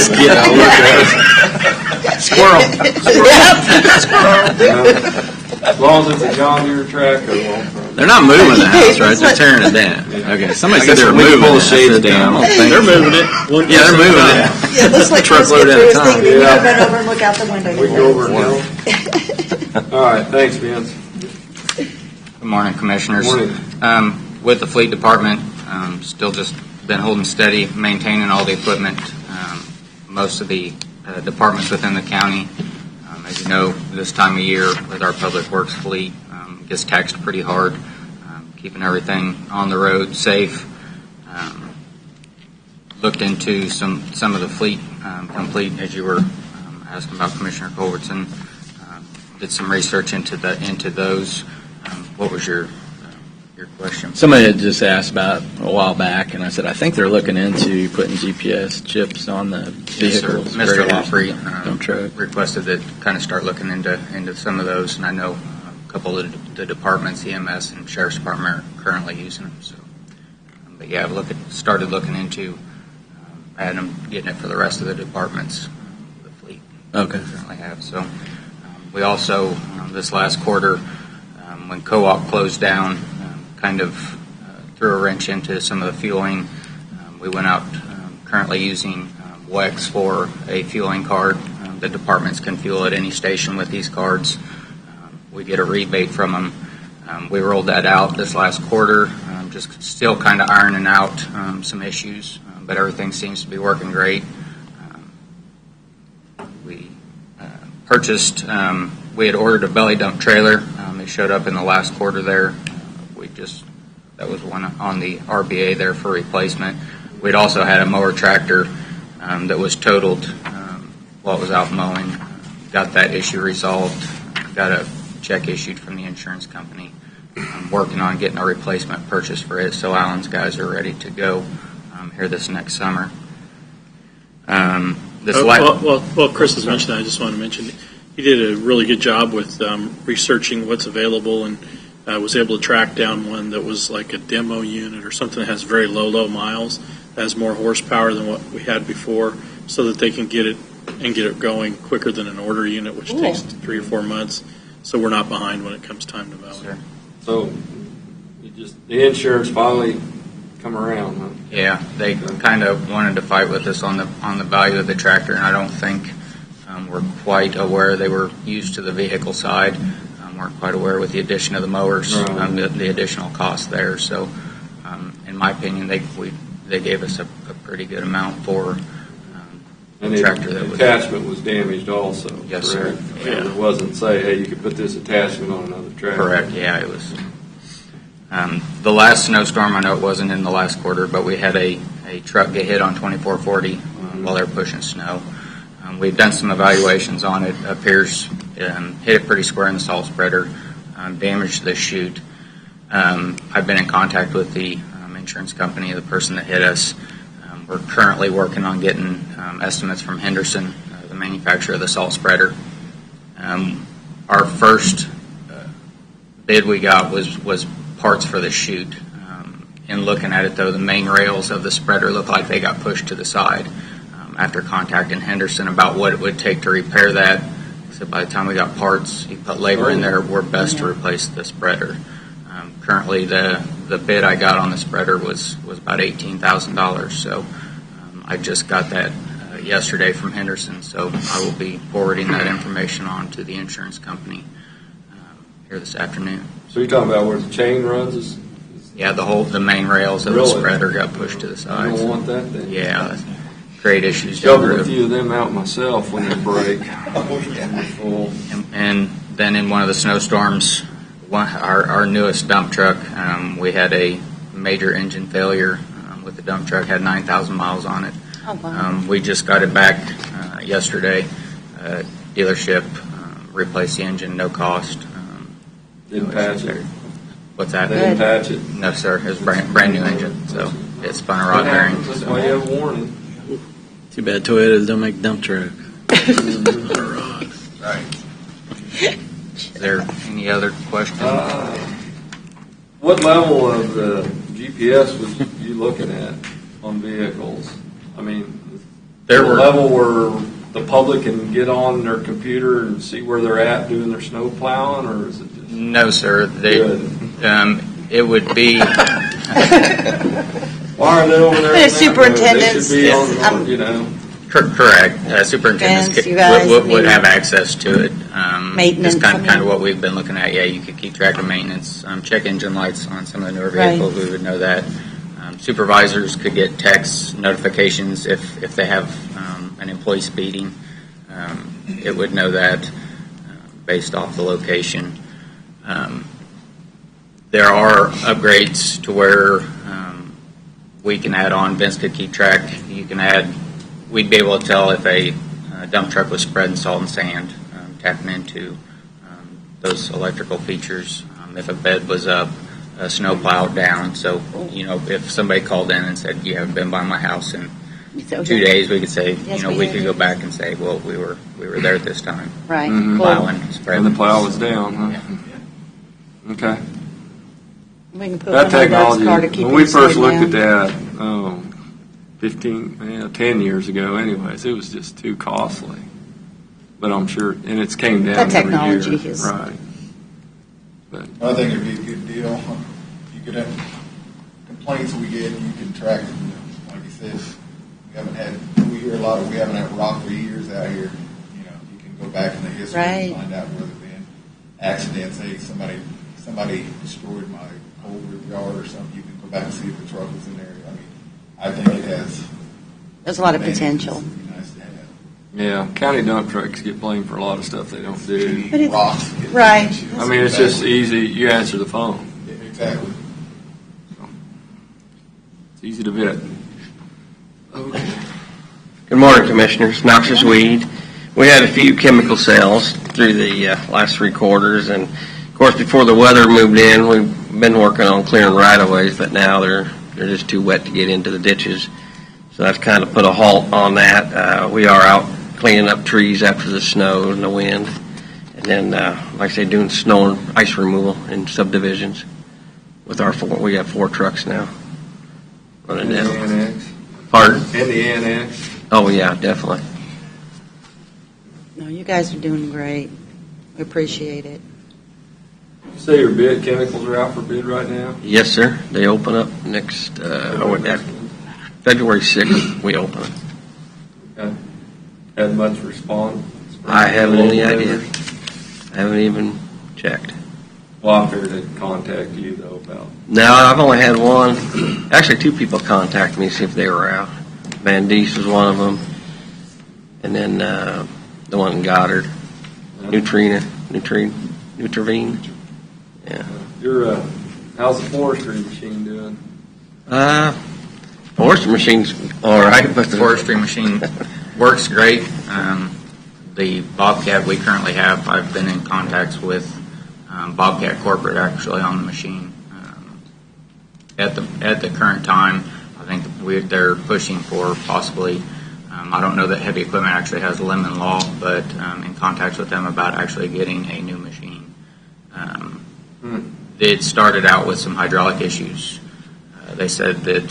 Squirrel. As long as it's a John Deere tractor, won't run. They're not moving the house, right? They're tearing it down. Okay, somebody said they were moving it. shades down. They're moving it. Yeah, they're moving it. Yeah, it looks like Truckload at a Chris time. thing, then you Yeah. go run over and look out the window. We go over now. All right, thanks, Vince. Good morning, Commissioners. Morning. With the Fleet Department, still just been holding steady, maintaining all the equipment. Most of the departments within the county, as you know, this time of year with our public works fleet, gets taxed pretty hard, keeping everything on the road safe. Looked into some of the fleet complete, as you were asking about, Commissioner Culbertson. Did some research into those. What was your question? Somebody had just asked about a while back, and I said, I think they're looking into putting GPS chips on the vehicles. Yes, sir. Mr. Lawfree Dump truck. requested that kind of start looking into some of those, and I know a couple of the departments, EMS and Sheriff's Department, are currently using them. So, but yeah, I've started looking into adding them, getting it for the rest of the departments. The fleet. Okay. We currently have. So we also this last quarter, when co-op closed down, kind of threw a wrench into some of the fueling. We went out currently using WEX for a fueling card. The departments can fuel at any station with these cards. We get a rebate from them. We rolled that out this last quarter, just still kind of ironing out some issues, but everything seems to be working great. We purchased, we had ordered a belly dump trailer. It showed up in the last quarter there. That was one on the RBA there for replacement. We'd also had a mower tractor that was totaled while it was out mowing. Got that issue resolved. Got a check issued from the insurance company. I'm working on getting a replacement purchase for it, so Alan's guys are ready to go here this next summer. Well, Chris has mentioned that. I just want to mention he did a really good job with researching what's available, and was able to track down one that was like a demo unit or something that has very low miles, has more horsepower than what we had before, so that they can get it going quicker than an order unit, which takes 3 or 4 months. So we're not behind when it comes time to mow. Sure. So the insurance finally come around, huh? Yeah, they kind of wanted to fight with us on the value of the tractor, and I don't think we're quite aware. They were used to the vehicle side. Weren't quite aware with the addition of the mowers, the additional cost there. So, in my opinion, they gave us a pretty good amount for And the tractor. the attachment was damaged also. Yes, correct? sir. So it wasn't say, hey, you could put this attachment on another tractor. Correct. Yeah, it was. The last snowstorm, I know it wasn't in the last quarter, but we had a truck get hit on 2440 while they were pushing snow. We've done some evaluations on it. Appears hit it pretty square in the salt spreader, damaged the chute. I've been in contact with the insurance company, the person that hit us. We're currently working on getting estimates from Henderson, the manufacturer of the salt spreader. Our first bid we got was parts for the chute. In looking at it, though, the main rails of the spreader look like they got pushed to the side. After contacting Henderson about what it would take to repair that, so by the time we got parts, he put labor in there, we're best to replace the spreader. Currently, the bid I got on the spreader was about $18,000. So I just got that yesterday from Henderson, so I will be forwarding that information on to the insurance company here this afternoon. So you're talking about where the chain runs? Yeah, the main rails of the spreader got pushed to the side. You don't want that then? Yeah, great issues. Shoveled a few of them out myself when they break. And then in one of the snowstorms, our newest dump truck, we had a major engine failure with the dump truck, had 9,000 miles on it. Oh, wow. We just got it back yesterday. Dealership replaced the engine, no cost. Didn't patch it. What's that? They didn't patch it. No, sir. It's brand new engine, so it's spun a rod bearing. That's why you have a warning. Too bad Toyotas don't make dump truck. Right. Is there any other questions? What level of the GPS was you looking at on vehicles? I mean, There the were- level where the public can get on their computer and see where they're at doing their snow plowing, or is it just No, sir. good? It would be. Why are they over there? But in if that mode? superintendents- They should be on, you know. Correct. Superintendents Fence, you guys, would have access to it. Maintenance, It's I kind mean- of what we've been looking at. Yeah, you could keep track of maintenance, check engine lights on some of the newer Right. vehicles. We would know that. Supervisors could get texts, notifications if they have an employee speeding. It would know that based off the location. There are upgrades to where we can add on. Vince could keep track. You can add. We'd be able to tell if a dump truck was spreading salt and sand, tapping into those electrical features. If a bed was up, a snow plow down. So, if somebody called in and said, "You haven't been by my house in 2 days," we could say, Yes, we we could did. go back and say, "Well, we were there at this time." Right. Mhm. Cool. Plowing, spreading. And the plow was down, huh? Okay. We can put That one on Doug's technology, car to keep when we him first safe looked now. at that, 10 years ago anyways, it was just too costly. But I'm sure, and it's came down That every year. technology is- Right. I think it'd be a good deal. You could have complaints we get, you can track it. Like you said, we haven't had rocky years out here. You can go back in the history Right. and find out where there've been accidents. Hey, somebody destroyed my cold yard or something. You can go back and see if the truck was in there. I think it has. There's a lot of advantages. potential. It'd be nice to have. Yeah, county dump trucks get blamed for a lot of stuff they don't do. But it's- Rocks. Right. I mean, it's just easy, you answer the phone. Yeah, exactly. It's easy to vet. Okay. Good morning, Commissioners. Noxious weed. We had a few chemical sales through the last 3 quarters, and of course, before the weather moved in, we've been working on clearing right-of-ways, but now they're just too wet to get into the ditches. So that's kind of put a halt on that. We are out cleaning up trees after the snow and the wind, and then, like I say, doing snow and ice removal in subdivisions. With we have 4 trucks now running And the down. annex. Pardon? And the annex. Oh yeah, definitely. No, you guys are doing great. We appreciate it. You say your bid, chemicals are out for bid right now? Yes, sir. They open up next February 6th. We open it. Okay. Had much response? I haven't any Local idea. vendors? I haven't even checked. Well, I figured they'd contact you though about. No, I've only had one. Actually, 2 people contact me to see if they were out. Van Dees was one of them, and then the one in Goddard, Nutravine. Yeah. How's the forestry machine doing? Forestry machine's all right, but The forestry machine works great. The Bobcat we currently have, I've been in contacts with Bobcat Corporate actually on the machine. At the current time, I think they're pushing for possibly, I don't know that heavy equipment actually has a limit law, but in contacts with them about actually getting a new machine. It started out with some hydraulic issues. They said that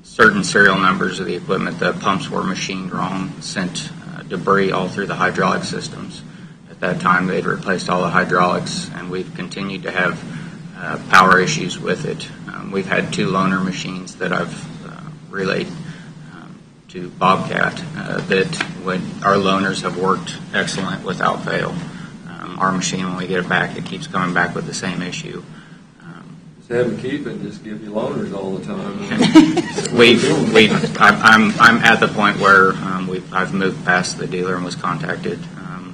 certain serial numbers of the equipment, the pumps were machined wrong, sent debris all through the hydraulic systems. At that time, they'd replaced all the hydraulics, and we've continued to have power issues with it. We've had 2 loaner machines that I've relayed to Bobcat that when our loaners have worked excellent without fail. Our machine, when we get it back, it keeps coming back with the same issue. Just have them keep it, just give you loaners all the time. I'm at the point where I've moved past the dealer and was contacted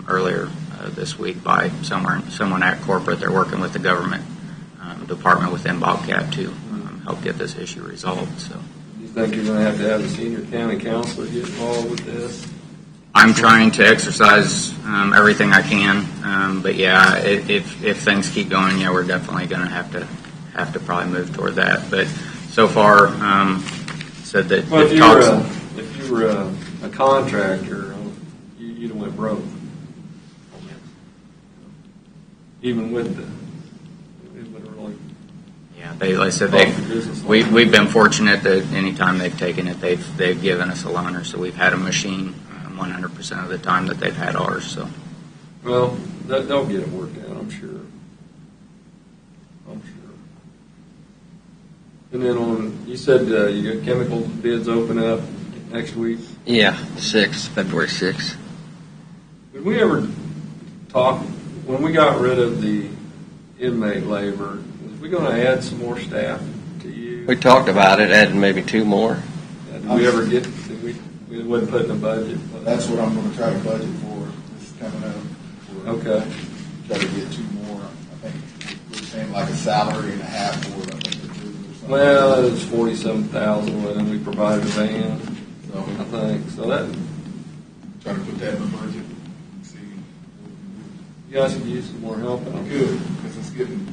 earlier this week by someone at corporate. They're working with the government department within Bobcat to help get this issue resolved. So You think you're going to have a senior county counselor get involved with this? I'm trying to exercise everything I can, but yeah, if things keep going, yeah, we're definitely going to have to probably move toward that. But so far, said that Well, if if you were a contractor, you'd have went broke. Even with it would have really. Yeah, like I said, we've been fortunate that anytime they've taken it, they've given us a loaner, so we've had a machine 100% of the time that they've had ours. So, Well, they'll get it worked out, I'm sure. And then you said you got chemical bids open up next week. Yeah, February 6th. Did we ever talk when we got rid of the inmate labor? Was we going to add some more staff to you? We talked about it, adding maybe 2 more. Did we ever get? We wasn't putting a budget. That's what I'm going to try to budget for this coming up. Okay. Try to get 2 more. I think we're saying like a salary and a half for it. I think the 2 or something. Well, it was $47,000, and then we provided a van. So I think so. That try to put that in the budget. And see. You guys could use some more help. We could, because it's getting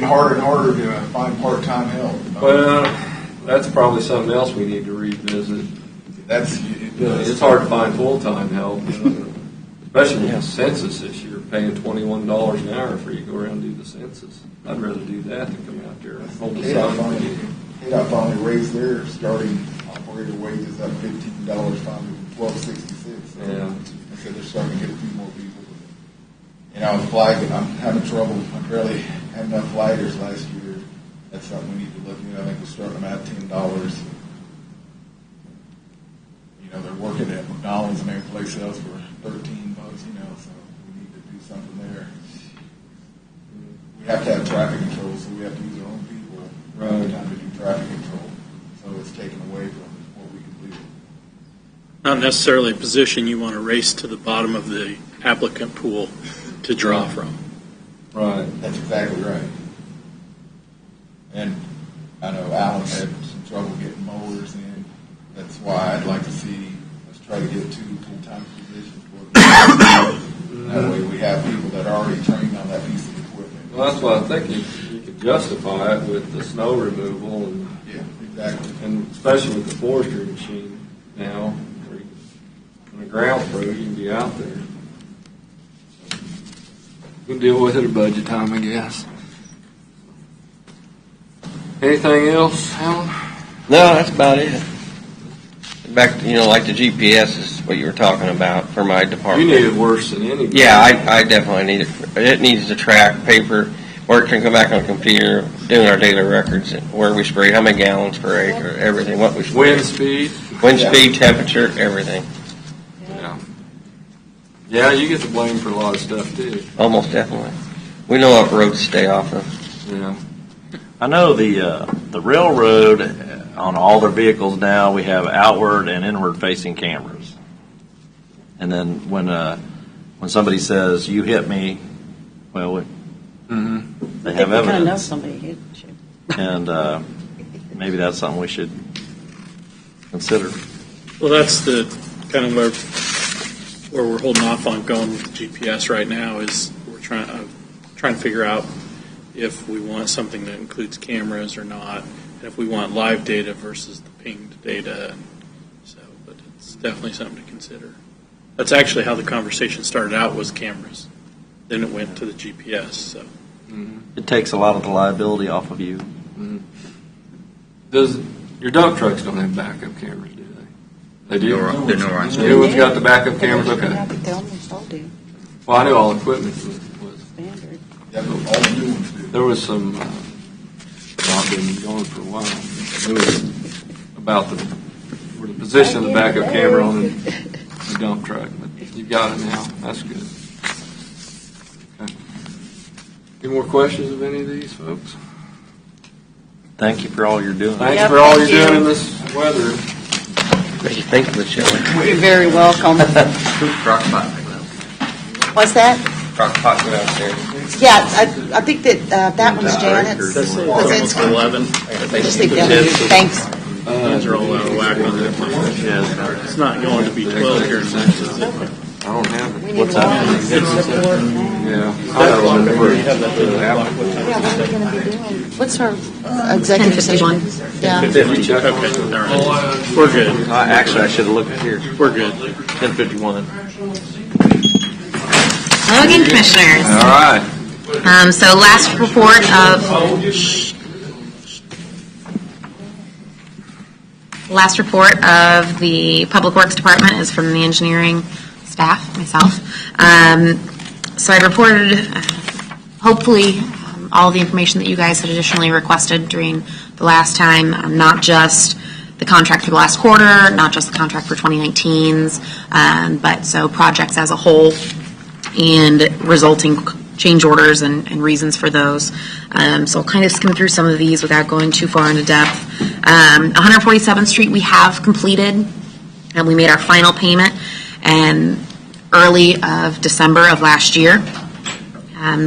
harder and harder to find part-time help. Well, that's probably something else we need to revisit. It's hard to find full-time help, especially with the census this year, paying $21 an hour for you to go around and do the census. I'd rather do that than come out there and hold the sign. KDOT finally raised their starting operator wages up $15 finally to $12.66. Yeah. I said they're starting to get a few more people. Flagging, I'm having trouble. I barely had enough flaggers last year. That's something we need to look at. I think we're starting them at $10. They're working at McDonald's and every place else for $13, so we need to do something there. We have to have traffic control, so we have to use our own people every time to do traffic control. So it's taken away from what we can do. Not necessarily a position you want to race to the bottom of the applicant pool to draw from. Right. That's exactly right. And I know Alan had some trouble getting mowers in. That's why I'd like to see us try to get 2 full-time positions for them. That way we have people that are already trained on that piece of equipment. Well, that's why I think you could justify it with the snow removal and exactly, and especially with the forestry machine now. On a ground crew, you can be out there. We'll deal with it at budget time, I guess. Anything else, Alan? No, that's about it. Back to, like the GPS is what you were talking about for my department. You need it worse than anybody. Yeah, I definitely need it. It needs to track paper, or it can come back on the computer, doing our daily records, where we sprayed, how many gallons per acre, everything, what we sprayed. Wind speed, temperature, everything. Yeah. Yeah, you get the blame for a lot of stuff, too. Almost definitely. We know what roads to stay off of. Yeah. I know the railroad, on all their vehicles now, we have outward and inward facing cameras. And then when somebody says, "You hit me," well, they have Kind of know evidence. somebody hit you. And maybe that's something we should consider. Well, that's the kind of where we're holding off on going with the GPS right now is we're trying to figure out if we want something that includes cameras or not, and if we want live data versus the pinged data. But it's definitely something to consider. That's actually how the conversation started out, was cameras. Then it went to the GPS. So It takes a lot of the liability off of you. Does your dump trucks don't have backup cameras, do they? They do. They're no one's. New ones got the backup cameras. Okay. I think they almost all do. Well, I knew all equipment was. Standard. Yeah, but all the new ones do. There was some. I've been going for a while. It was about the position of the backup camera on the dump truck, but you got it now. That's good. Okay. Any more questions of any of these folks? Thank you for all you're doing. Thanks for all you're doing in this weather. What do you think of the chili? You're very welcome. Crock pot. What's that? Crock pot downstairs. Yeah, I think that that one's Janet's. Almost 11. Just leave that. Thanks. Things are all out of whack on that one. Yeah, it's not going to be 12 here in March, is it? I don't have it. What's that? Yeah. I have one for What's our executive session? 10:51. Yeah. Okay, all right. We're good. Actually, I should have looked here. We're good. 10:51. Hello again, Commissioners. All right. So last report of the Public Works Department is from the engineering staff, myself. So I reported, hopefully, all the information that you guys had additionally requested during the last time, not just the contract for the last quarter, not just the contract for 2019's, but so projects as a whole and resulting change orders and reasons for those. So I'll kind of skim through some of these without going too far into depth. 147th Street we have completed, and we made our final payment in early of December of last year.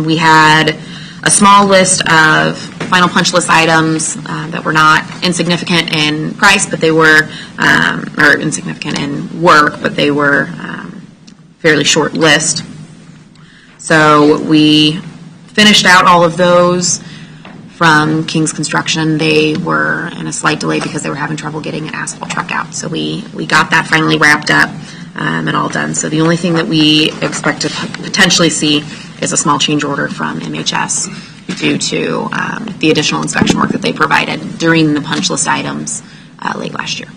We had a small list of final punch list items that were not insignificant in price, but they were, or insignificant in work, but they were fairly short list. So we finished out all of those from King's Construction. They were in a slight delay because they were having trouble getting an asphalt truck out. So we got that finally wrapped up and all done. So the only thing that we expect to potentially see is a small change order from MHS due to the additional inspection work that they provided during the punch list items late last year.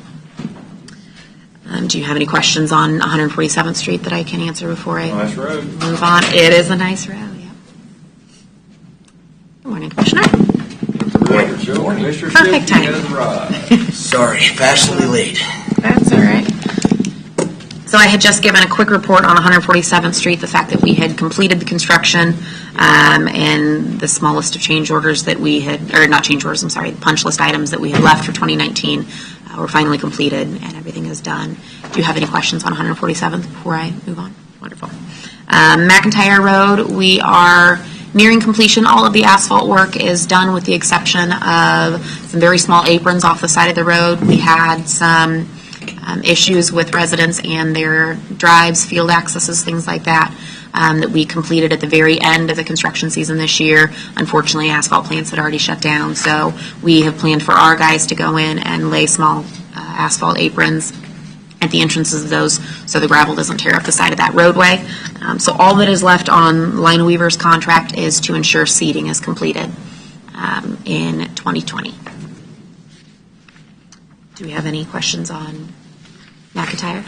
Do you have any questions on 147th Street that I can answer before I move on? It is a nice road, yeah. Good morning, Commissioner. Perfect time. Sorry, vastly late. That's all right. So I had just given a quick report on 147th Street, the fact that we had completed the construction and the small list of change orders that we had, or not change orders, I'm sorry, the punch list items that we had left for 2019 were finally completed and everything is done. Do you have any questions on 147th before I move on? Wonderful. McIntyre Road, we are nearing completion. All of the asphalt work is done with the exception of some very small aprons off the side of the road. We had some issues with residents and their drives, field accesses, things like that, that we completed at the very end of the construction season this year. Unfortunately, asphalt plants had already shut down, so we have planned for our guys to go in and lay small asphalt aprons at the entrances of those so the gravel doesn't tear up the side of that roadway. So all that is left on Line Weaver's contract is to ensure seeding is completed in 2020. Do we have any questions on McIntyre?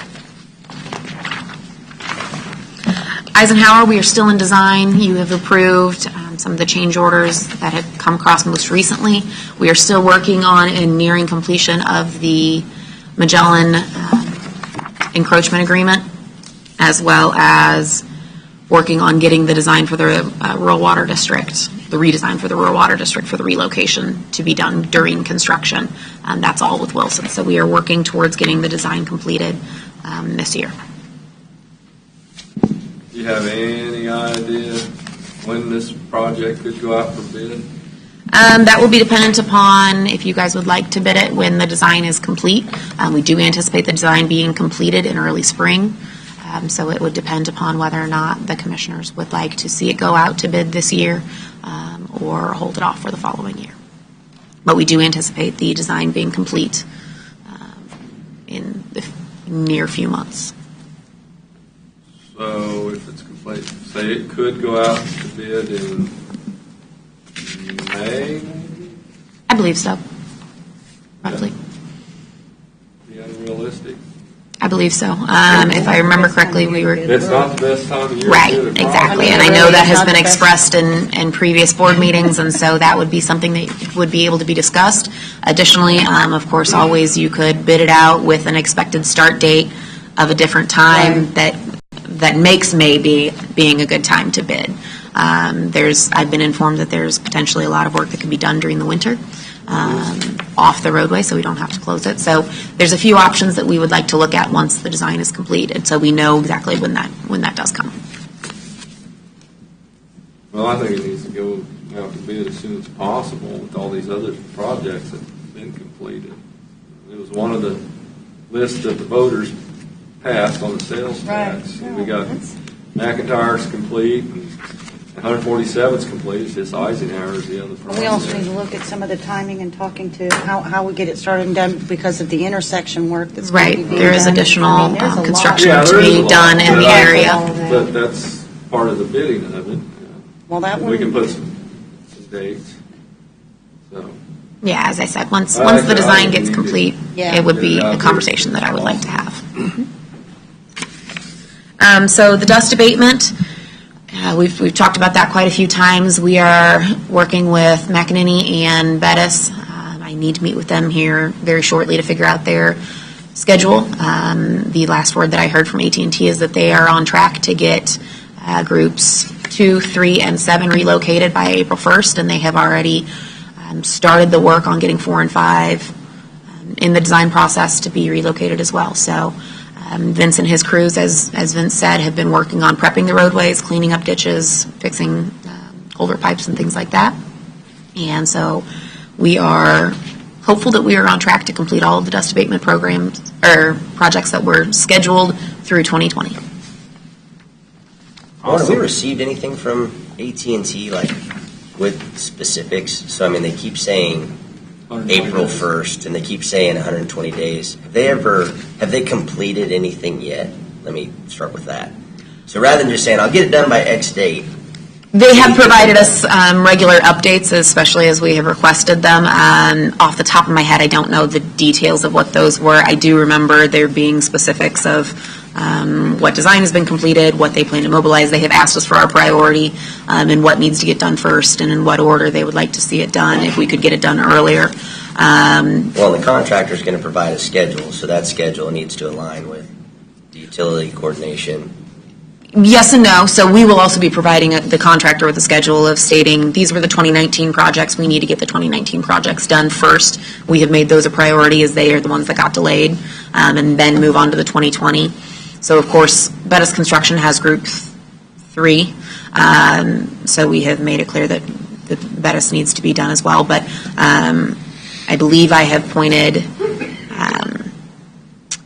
Eisenhower, we are still in design. You have approved some of the change orders that have come across most recently. We are still working on and nearing completion of the Magellan encroachment agreement, as well as working on getting the design for the rural water district, the redesign for the rural water district for the relocation to be done during construction. That's all with Wilson. So we are working towards getting the design completed this year. Do you have any idea when this project could go out for bid? That will be dependent upon if you guys would like to bid it when the design is complete. We do anticipate the design being completed in early spring. So it would depend upon whether or not the commissioners would like to see it go out to bid this year or hold it off for the following year. But we do anticipate the design being complete in the near few months. So if it's complete, say it could go out to bid in May? I believe so. Roughly. Be unrealistic. I believe so. If I remember correctly, we were... It's not the best time of year. Right, exactly. And I know that has been expressed in previous board meetings, and so that would be something that would be able to be discussed. Additionally, of course, always you could bid it out with an expected start date of a different time that makes May being a good time to bid. I've been informed that there's potentially a lot of work that can be done during the winter off the roadway, so we don't have to close it. So there's a few options that we would like to look at once the design is completed, so we know exactly when that does come. Well, I think it needs to go out to bid as soon as possible with all these other projects that have been completed. It was one of the lists that the voters passed on the sales tax. Right. And we got McIntyre's complete, and 147's complete. It's just Eisenhower's the other problem. We also need to look at some of the timing and talking to how we get it started and done because of the intersection work that's going Right, to be being there is done. additional I mean, there's a construction lot. to be done in the area. But that's part of the bidding of it. Well, that We one. can put some dates. So. Yeah, as I said, once I the design gets think complete, Yeah. it would be a conversation that I would like to have. So the dust abatement, we've talked about that quite a few times. We are working with McEnany and Bettis. I need to meet with them here very shortly to figure out their schedule. The last word that I heard from AT&T is that they are on track to get groups 2, 3, and 7 relocated by April 1st, and they have already started the work on getting 4 and 5 in the design process to be relocated as well. So Vince and his crews, as Vince said, have been working on prepping the roadways, cleaning up ditches, fixing culvert pipes and things like that. And so we are hopeful that we are on track to complete all of the dust abatement programs or projects that were scheduled through 2020. Have we received anything from AT&T, like, with specifics? So, I mean, they keep saying April 1st, and they keep saying 120 days. Have they completed anything yet? Let me start with that. So rather than just saying, I'll get it done by X date. They have provided us regular updates, especially as we have requested them. Off the top of my head, I don't know the details of what those were. I do remember there being specifics of what design has been completed, what they plan to mobilize. They have asked us for our priority and what needs to get done first and in what order they would like to see it done, if we could get it done earlier. Well, the contractor is going to provide a schedule, so that schedule needs to align with the utility coordination. Yes and no. So we will also be providing the contractor with a schedule of stating these were the 2019 projects. We need to get the 2019 projects done first. We have made those a priority as they are the ones that got delayed, and then move on to the 2020. So, of course, Bettis Construction has Group 3, so we have made it clear that Bettis needs to be done as well. But I believe I have pointed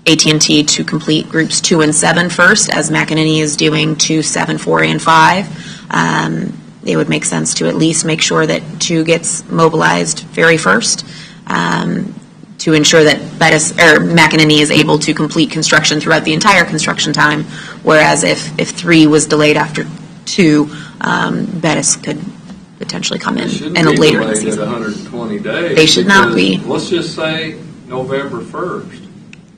AT&T to complete Groups 2 and 7 first, as McEnany is doing 2, 7, 4, and 5. It would make sense to at least make sure that 2 gets mobilized very first, to ensure that McEnany is able to complete construction throughout the entire construction time, whereas if 3 was delayed after 2, Bettis could potentially come in later in the season. 120 days. They should not be. Let's just say November 1st.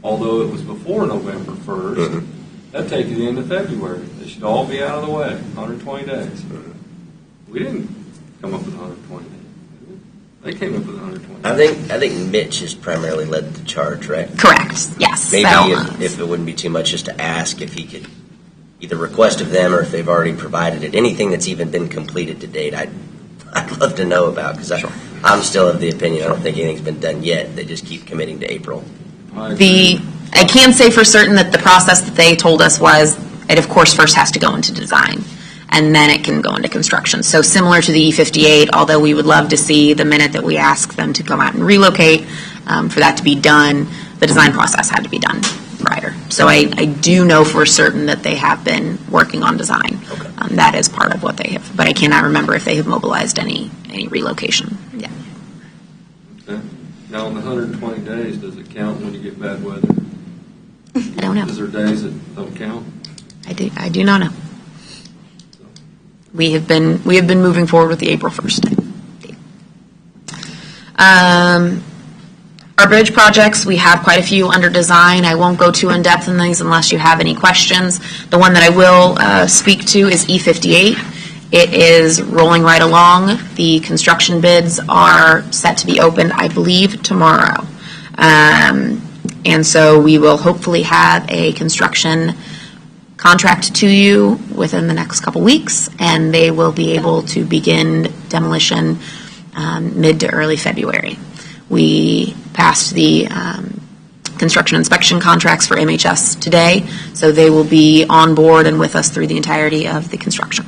Although it was before November 1st, that'd take it into February. They should all be out of the way, 120 days. We didn't come up with 120 days. They came up with 120 days. I think Mitch has primarily led the charge, right? Correct, yes. Maybe So, if it wouldn't be too much just to ask if he could either request of them or if they've already provided it, anything that's even been completed to date, I'd love to know about, because I'm still of the opinion I don't think anything's been done yet. They just keep committing to April. I can say for certain that the process that they told us was it, of course, first has to go into design, and then it can go into construction. So similar to the E58, although we would love to see the minute that we ask them to come out and relocate, for that to be done, the design process had to be done prior. So I do know for certain that they have been working on design. That is part of what they have, but I cannot remember if they have mobilized any relocation. Yeah. Okay. Now, in the 120 days, does it count when you get bad weather? I don't know. Is there days that don't count? I do not know. We have been moving forward with the April 1st date. Our bridge projects, we have quite a few under design. I won't go too in depth in these unless you have any questions. The one that I will speak to is E58. It is rolling right along. The construction bids are set to be opened, I believe, tomorrow. And so we will hopefully have a construction contract to you within the next couple weeks, and they will be able to begin demolition mid to early February. We passed the construction inspection contracts for MHS today, so they will be on board and with us through the entirety of the construction.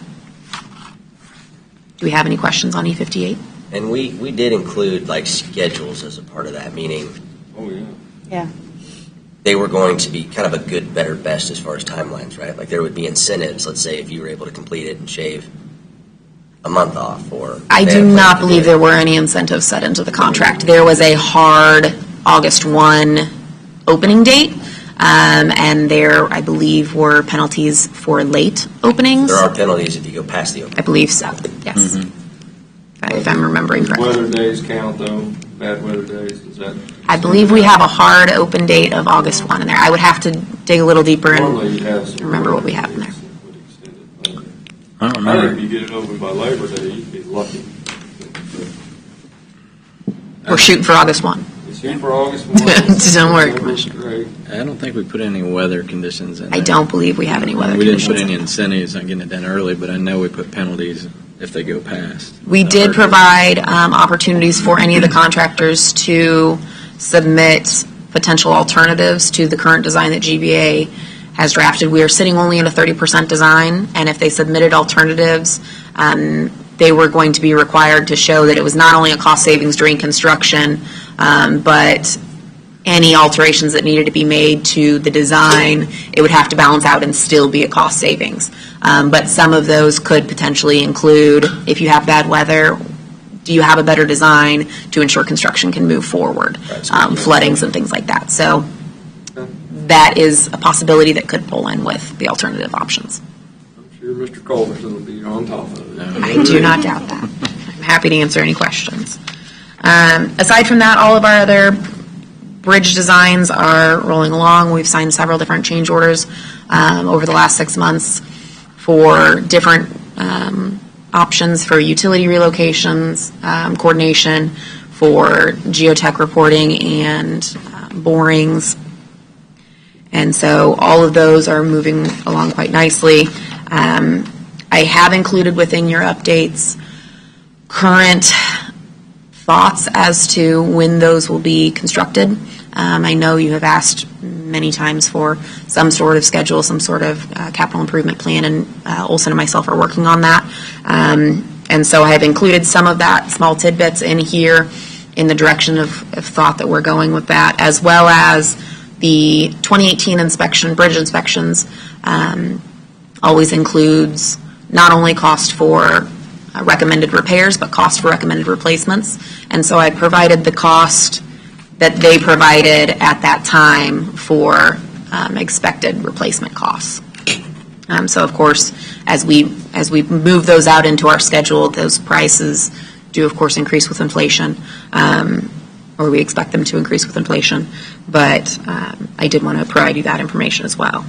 Do we have any questions on E58? And we did include like schedules as a part of that, meaning Oh, yeah. Yeah. they were going to be kind of a good, better, best as far as timelines, right? Like there would be incentives, let's say, if you were able to complete it and shave a month off, or I do not believe there were any incentives set into the contract. There was a hard August 1 opening date, and there, I believe, were penalties for late openings. There are penalties if you go past the opening. I believe so, yes. If I'm remembering correctly. Weather days count, though, bad weather days, does that? I believe we have a hard open date of August 1 in there. I would have to dig a little deeper Normally and you'd have some remember what we have in there. I don't I remember. think if you get it over by Labor Day, you'd be lucky. We're shooting for August 1. Shoot for August 1. Don't worry, Commissioner. I don't think we put any weather conditions in I there. don't believe we have any weather We didn't put conditions. any incentives on getting it done early, but I know we put penalties if they go past. We did provide opportunities for any of the contractors to submit potential alternatives to the current design that GBA has drafted. We are sitting only at a 30% design, and if they submitted alternatives, they were going to be required to show that it was not only a cost savings during construction, but any alterations that needed to be made to the design, it would have to balance out and still be a cost savings. But some of those could potentially include, if you have bad weather, do you have a better design to ensure construction can move forward? Floodings and things like that. So that is a possibility that could pull in with the alternative options. I'm sure Mr. Culbertson will be on top of it. I do not doubt that. I'm happy to answer any questions. Aside from that, all of our other bridge designs are rolling along. We've signed several different change orders over the last 6 months for different options for utility relocations, coordination for geotech reporting and borings. And so all of those are moving along quite nicely. I have included within your updates current thoughts as to when those will be constructed. I know you have asked many times for some sort of schedule, some sort of capital improvement plan, and Olson and myself are working on that. And so I have included some of that, small tidbits in here in the direction of thought that we're going with that, as well as the 2018 inspection, bridge inspections, always includes not only cost for recommended repairs, but cost for recommended replacements. And so I provided the cost that they provided at that time for expected replacement costs. So of course, as we move those out into our schedule, those prices do of course increase with inflation, or we expect them to increase with inflation. But I did want to provide you that information as well.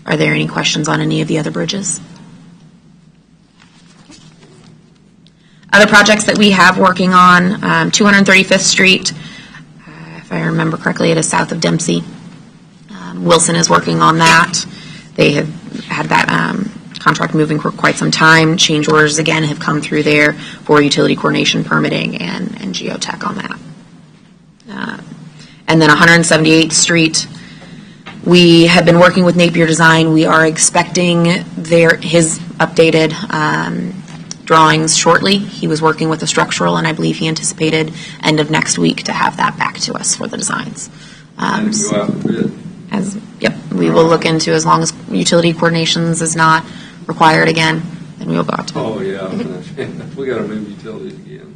Are there any questions on any of the other bridges? Other projects that we have working on, 235th Street, if I remember correctly, it is south of Dempsey. Wilson is working on that. They have had that contract moving for quite some time. Change orders, again, have come through there for utility coordination, permitting, and geotech on that. And then 178th Street, we have been working with Napier Design. We are expecting his updated drawings shortly. He was working with a structural, and I believe he anticipated end of next week to have that back to us for the designs. And go out for bid. Yep, we will look into, as long as utility coordinations is not required again, then we will go out to bid. Oh, yeah. If we got to move utilities again,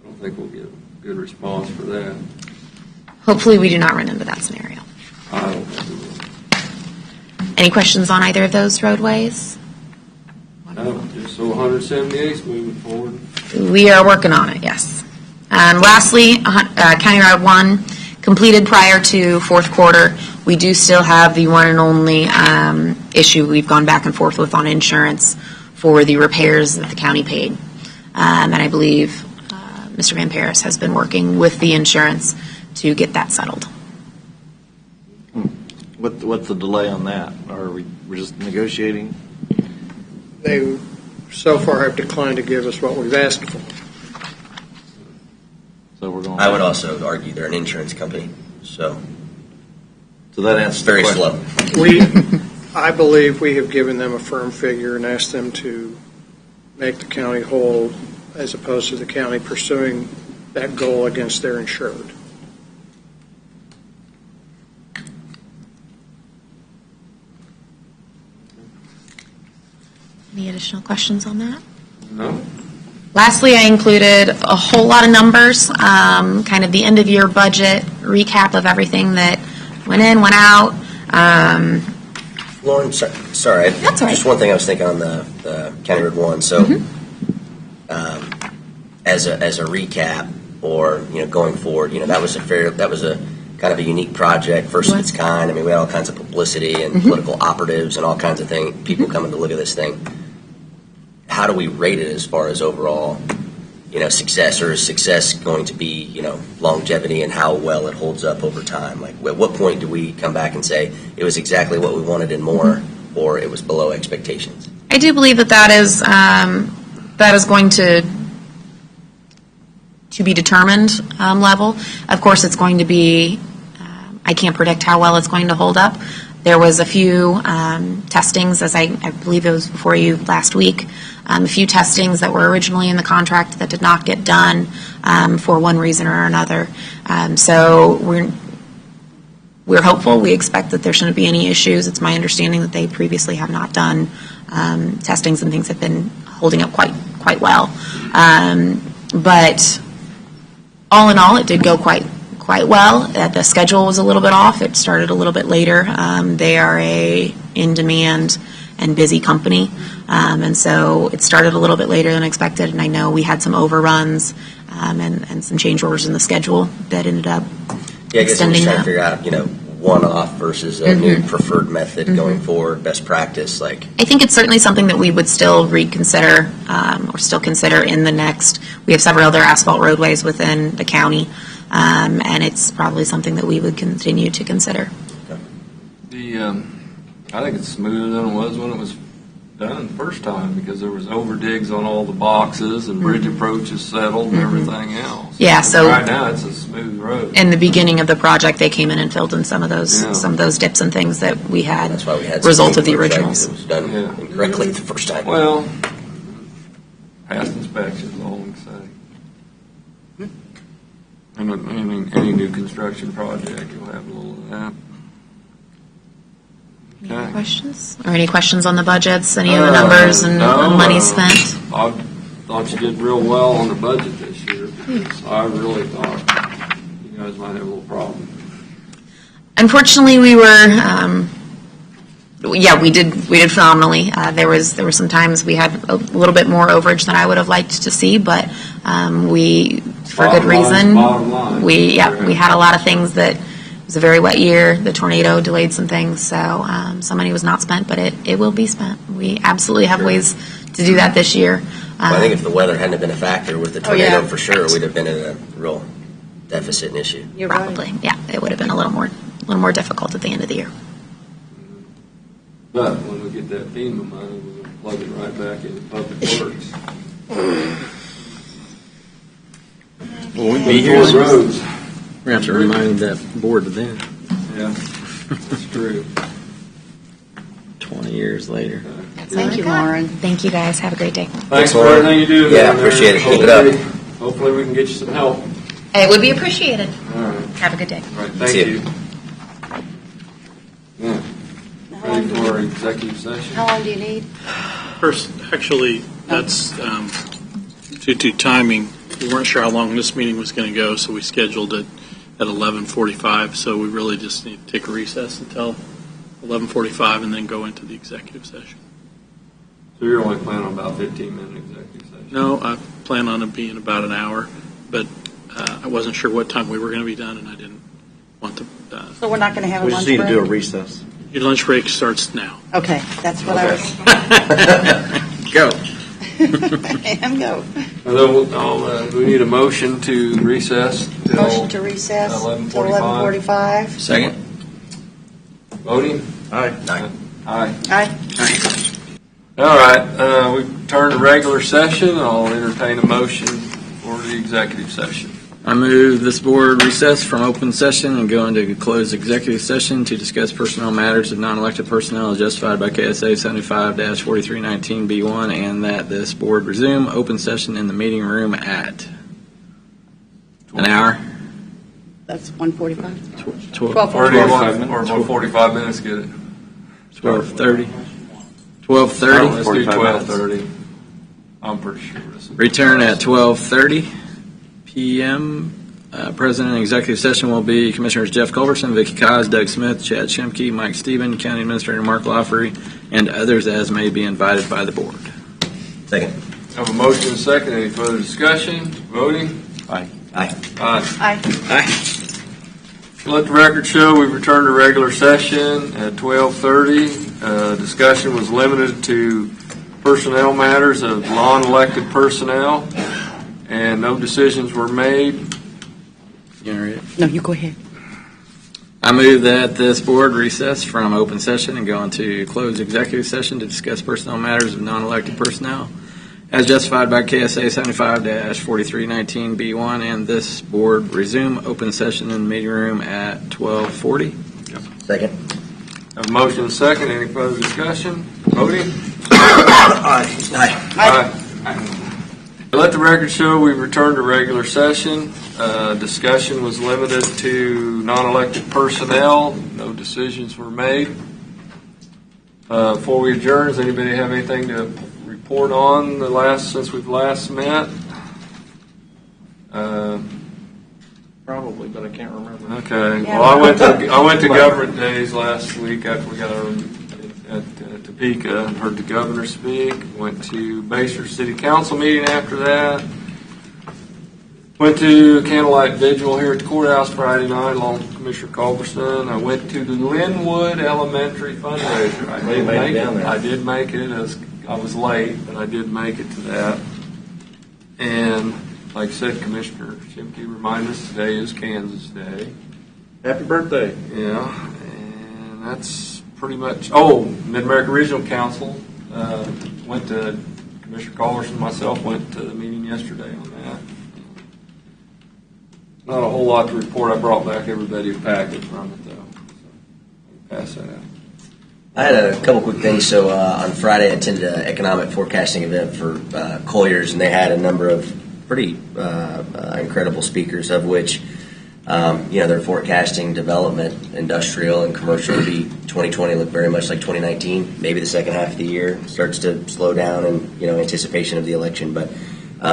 I don't think we'll get a good response for that. Hopefully we do not run into that scenario. I don't think we will. Any questions on either of those roadways? No, just so 178's moving forward. We are working on it, yes. And lastly, County Route 1, completed prior to fourth quarter. We do still have the one and only issue we've gone back and forth with on insurance for the repairs that the county paid. And I believe Mr. Van Paris has been working with the insurance to get that settled. What's the delay on that? Are we're just negotiating? They so far have declined to give us what we've asked for. So we're going. I would also argue they're an insurance company, so that answers very the slow. I believe we have given them a firm figure and asked them to make the county whole, as opposed to the county pursuing that goal against their insured. Any additional questions on that? No? Lastly, I included a whole lot of numbers, kind of the end-of-year budget recap of everything that went in, went out. Lauren, sorry. That's all right. Just one thing I was thinking on the County Road 1. So, as a recap, or going forward, that was a kind of a unique project, first of its kind. I mean, we had all kinds of publicity and political operatives and all kinds of things. People coming to look at this thing. How do we rate it as far as overall, success, or is success going to be, longevity and how well it holds up over time? Like, at what point do we come back and say it was exactly what we wanted and more, or it was below expectations? I do believe that is going to be determined level. Of course, it's going to be. I can't predict how well it's going to hold up. There was a few testings, as I believe it was before you last week, a few testings that were originally in the contract that did not get done for one reason or another. So we're hopeful. We expect that there shouldn't be any issues. It's my understanding that they previously have not done testings, and things have been holding up quite well. But all in all, it did go quite well. The schedule was a little bit off. It started a little bit later. They are a in-demand and busy company, and so it started a little bit later than expected. And I know we had some overruns and some change orders in the schedule that ended up Yeah, I guess I'm extending just trying that. to figure out, one-off versus a new preferred method going forward, best practice. Like, I think it's certainly something that we would still reconsider or still consider in the next. We have several other asphalt roadways within the county. And it's probably something that we would continue to consider. I think it's smoother than it was when it was done the first time, because there was overdigs on all the boxes and bridge approaches settled and everything else. Yeah, so right now it's a smooth road. In the beginning of the project, they came in and filled in some of those dips and things that we had. That's why we had result of the originals. It was done incorrectly the first time. Well, past inspections, all I can say. And any new construction project, you'll have a little of that. Any other questions? Or any questions on the budgets, any of the numbers and money spent? I thought you did real well on the budget this year, because I really thought you guys might have a little problem. Unfortunately, we were. We did phenomenally. There was some times we had a little bit more overage than I would have liked to see, but we, for good reason, we had a lot of things that. It was a very wet year. The tornado delayed some things, so some money was not spent, but it will be spent. We absolutely have ways to do that this year. Well, I think if the weather hadn't been a factor with the tornado, for sure, we'd have been in a real deficit and issue. You're probably, right. Yeah, it would have been a little more difficult at the end of the year. But when we get that FEMA money, we're going to plug it right back into public works. Well, we'd be here. Roads. We have to remind that board of then. Yeah, that's true. 20 years later. Thank you, Lauren. Thank you, guys. Have a great day. Thanks for everything you do. Yeah, appreciate it. Keep it up. Hopefully we can get you some help. It would be appreciated. All right. Have a good day. All right, thank you. Yeah. Ready for our executive session? How long do you need? First, actually, that's due to timing. We weren't sure how long this meeting was going to go, so we scheduled it at 11:45. So we really just need to take a recess until 11:45 and then go into the executive session. So you're only planning on about 15-minute executive session? No, I plan on it being about an hour, but I wasn't sure what time we were going to be done, and I didn't want to. So we're not going to have a We lunch just need break? to do a recess. Your lunch break starts now. Okay, that's what I was. Go. And go. We need a motion to recess. Motion to recess till 11:45. Second. Voting? Aye. Aye. All right, we turn to regular session. I'll entertain a motion for the executive session. I move this board recess from open session and go into closed executive session to discuss personnel matters of non-elected personnel as justified by KSA 75-4319B1, and that this board resume open session in the meeting room at an hour. That's 1:45. 12:45 or 45 minutes, get it? 12:30. 12:30. Let's do 12:30. I'm pretty sure. Return at 12:30 p.m. President and executive session will be Commissioners Jeff Culbertson, Vicky KAAZ, Doug Smith, Chad Schimke, Mike Stieben, County Administrator Mark Lawfrey, and others as may be invited by the board. Second. I have a motion and a second. Any further discussion? Voting? Aye. Aye. Aye. Aye. Let the record show we returned to regular session at 12:30. Discussion was limited to personnel matters of non-elected personnel, and no decisions were made. You wanna read it? No, you go ahead. I move that this board recess from open session and go into closed executive session to discuss personnel matters of non-elected personnel as justified by KSA 75-4319B1, and this board resume open session in the meeting room at 12:40. Second. Have a motion and a second. Any further discussion? Voting? Aye. Aye. Let the record show we returned to regular session. Discussion was limited to non-elected personnel. No decisions were made. Before we adjourn, does anybody have anything to report on since we've last met? Probably, but I can't remember. Okay. Well, I went to Government Days last week after we got our at Topeka and heard the governor speak. Went to Bayshore City Council meeting after that. Went to Candlelight Vigil here at the courthouse Friday night along with Commissioner Culbertson. I went to the Linwood Elementary fundraiser. I did make it. I did make it. I was late, but I did make it to that. And like I said, Commissioner Schimke reminded us today is Kansas Day. Happy birthday. Yeah, and that's pretty much. Oh, Mid-America Regional Council went to Commissioner Culbertson and myself went to the meeting yesterday on that. Not a whole lot to report. I brought back everybody a packet from it, though. So pass that out. I had a couple quick things. So on Friday, I attended an economic forecasting event for Colliers, and they had a number of pretty incredible speakers, of which they're forecasting development, industrial and commercial to be 2020 look very much like 2019. Maybe the second half of the year starts to slow down in anticipation of the election. But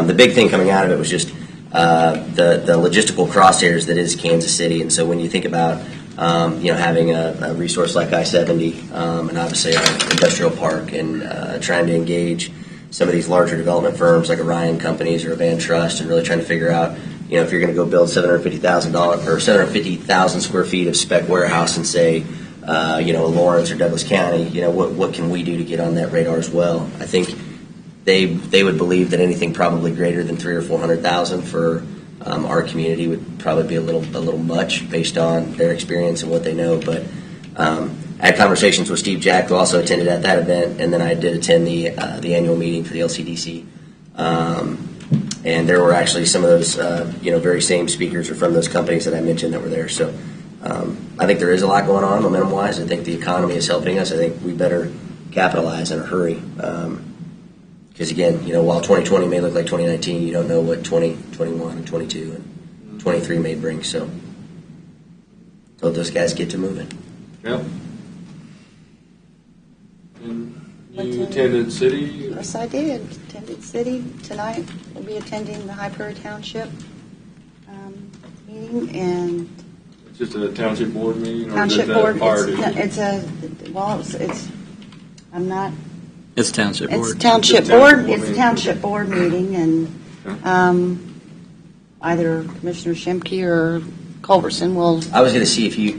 the big thing coming out of it was just the logistical crosshairs that is Kansas City. And so when you think about having a resource like I-70 and obviously our industrial park and trying to engage some of these larger development firms like Orion Companies or Van Trust and really trying to figure out if you're going to go build $750,000 or 750,000 square feet of spec warehouse and say Lawrence or Douglas County, what can we do to get on that radar as well? I think they would believe that anything probably greater than 300,000 or 400,000 for our community would probably be a little much based on their experience and what they know. But I had conversations with Steve Jack, who also attended at that event, and then I did attend the annual meeting for the LCDC. And there were actually some of those very same speakers are from those companies that I mentioned that were there. So I think there is a lot going on momentum wise. I think the economy is helping us. I think we better capitalize in a hurry. Because again, while 2020 may look like 2019, you don't know what 2021 and 22 and 23 may bring. So let those guys get to moving. Yep. And you attended City? Yes, I did. Attended City. Tonight we'll be attending the High Prairie Township meeting, and It's just a township board meeting, or township is board. that part It's Township board. It's township board. It's a township board meeting, and either Commissioner Schimke or Culbertson will. I was going to see if you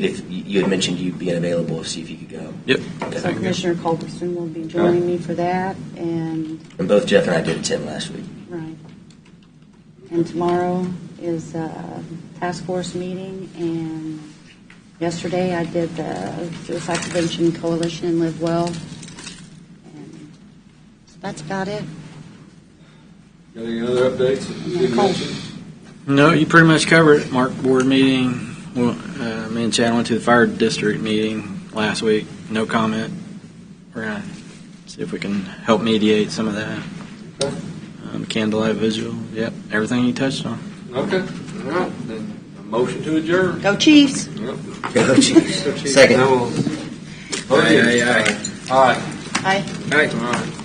had mentioned you'd be available, see if you could go. Yep. So Commissioner Culbertson will be joining me for that, and both Jeff and I did attend last week. right. And tomorrow is a task force meeting, and yesterday I did the Suicide Prevention Coalition in Live Well. That's about it. Got any other updates that you didn't mention? No, you pretty much covered it. Mark board meeting. Well, me and Chad went to the fire district meeting last week. No comment. We're going to see if we can help mediate some of that. Okay. Candlelight Vigil. Yep. Everything you touched on. Okay. All right. Then a motion to adjourn. Go Chiefs. Yep. Go Chiefs. Second. Aye. Aye. Aye. Aye. Aye.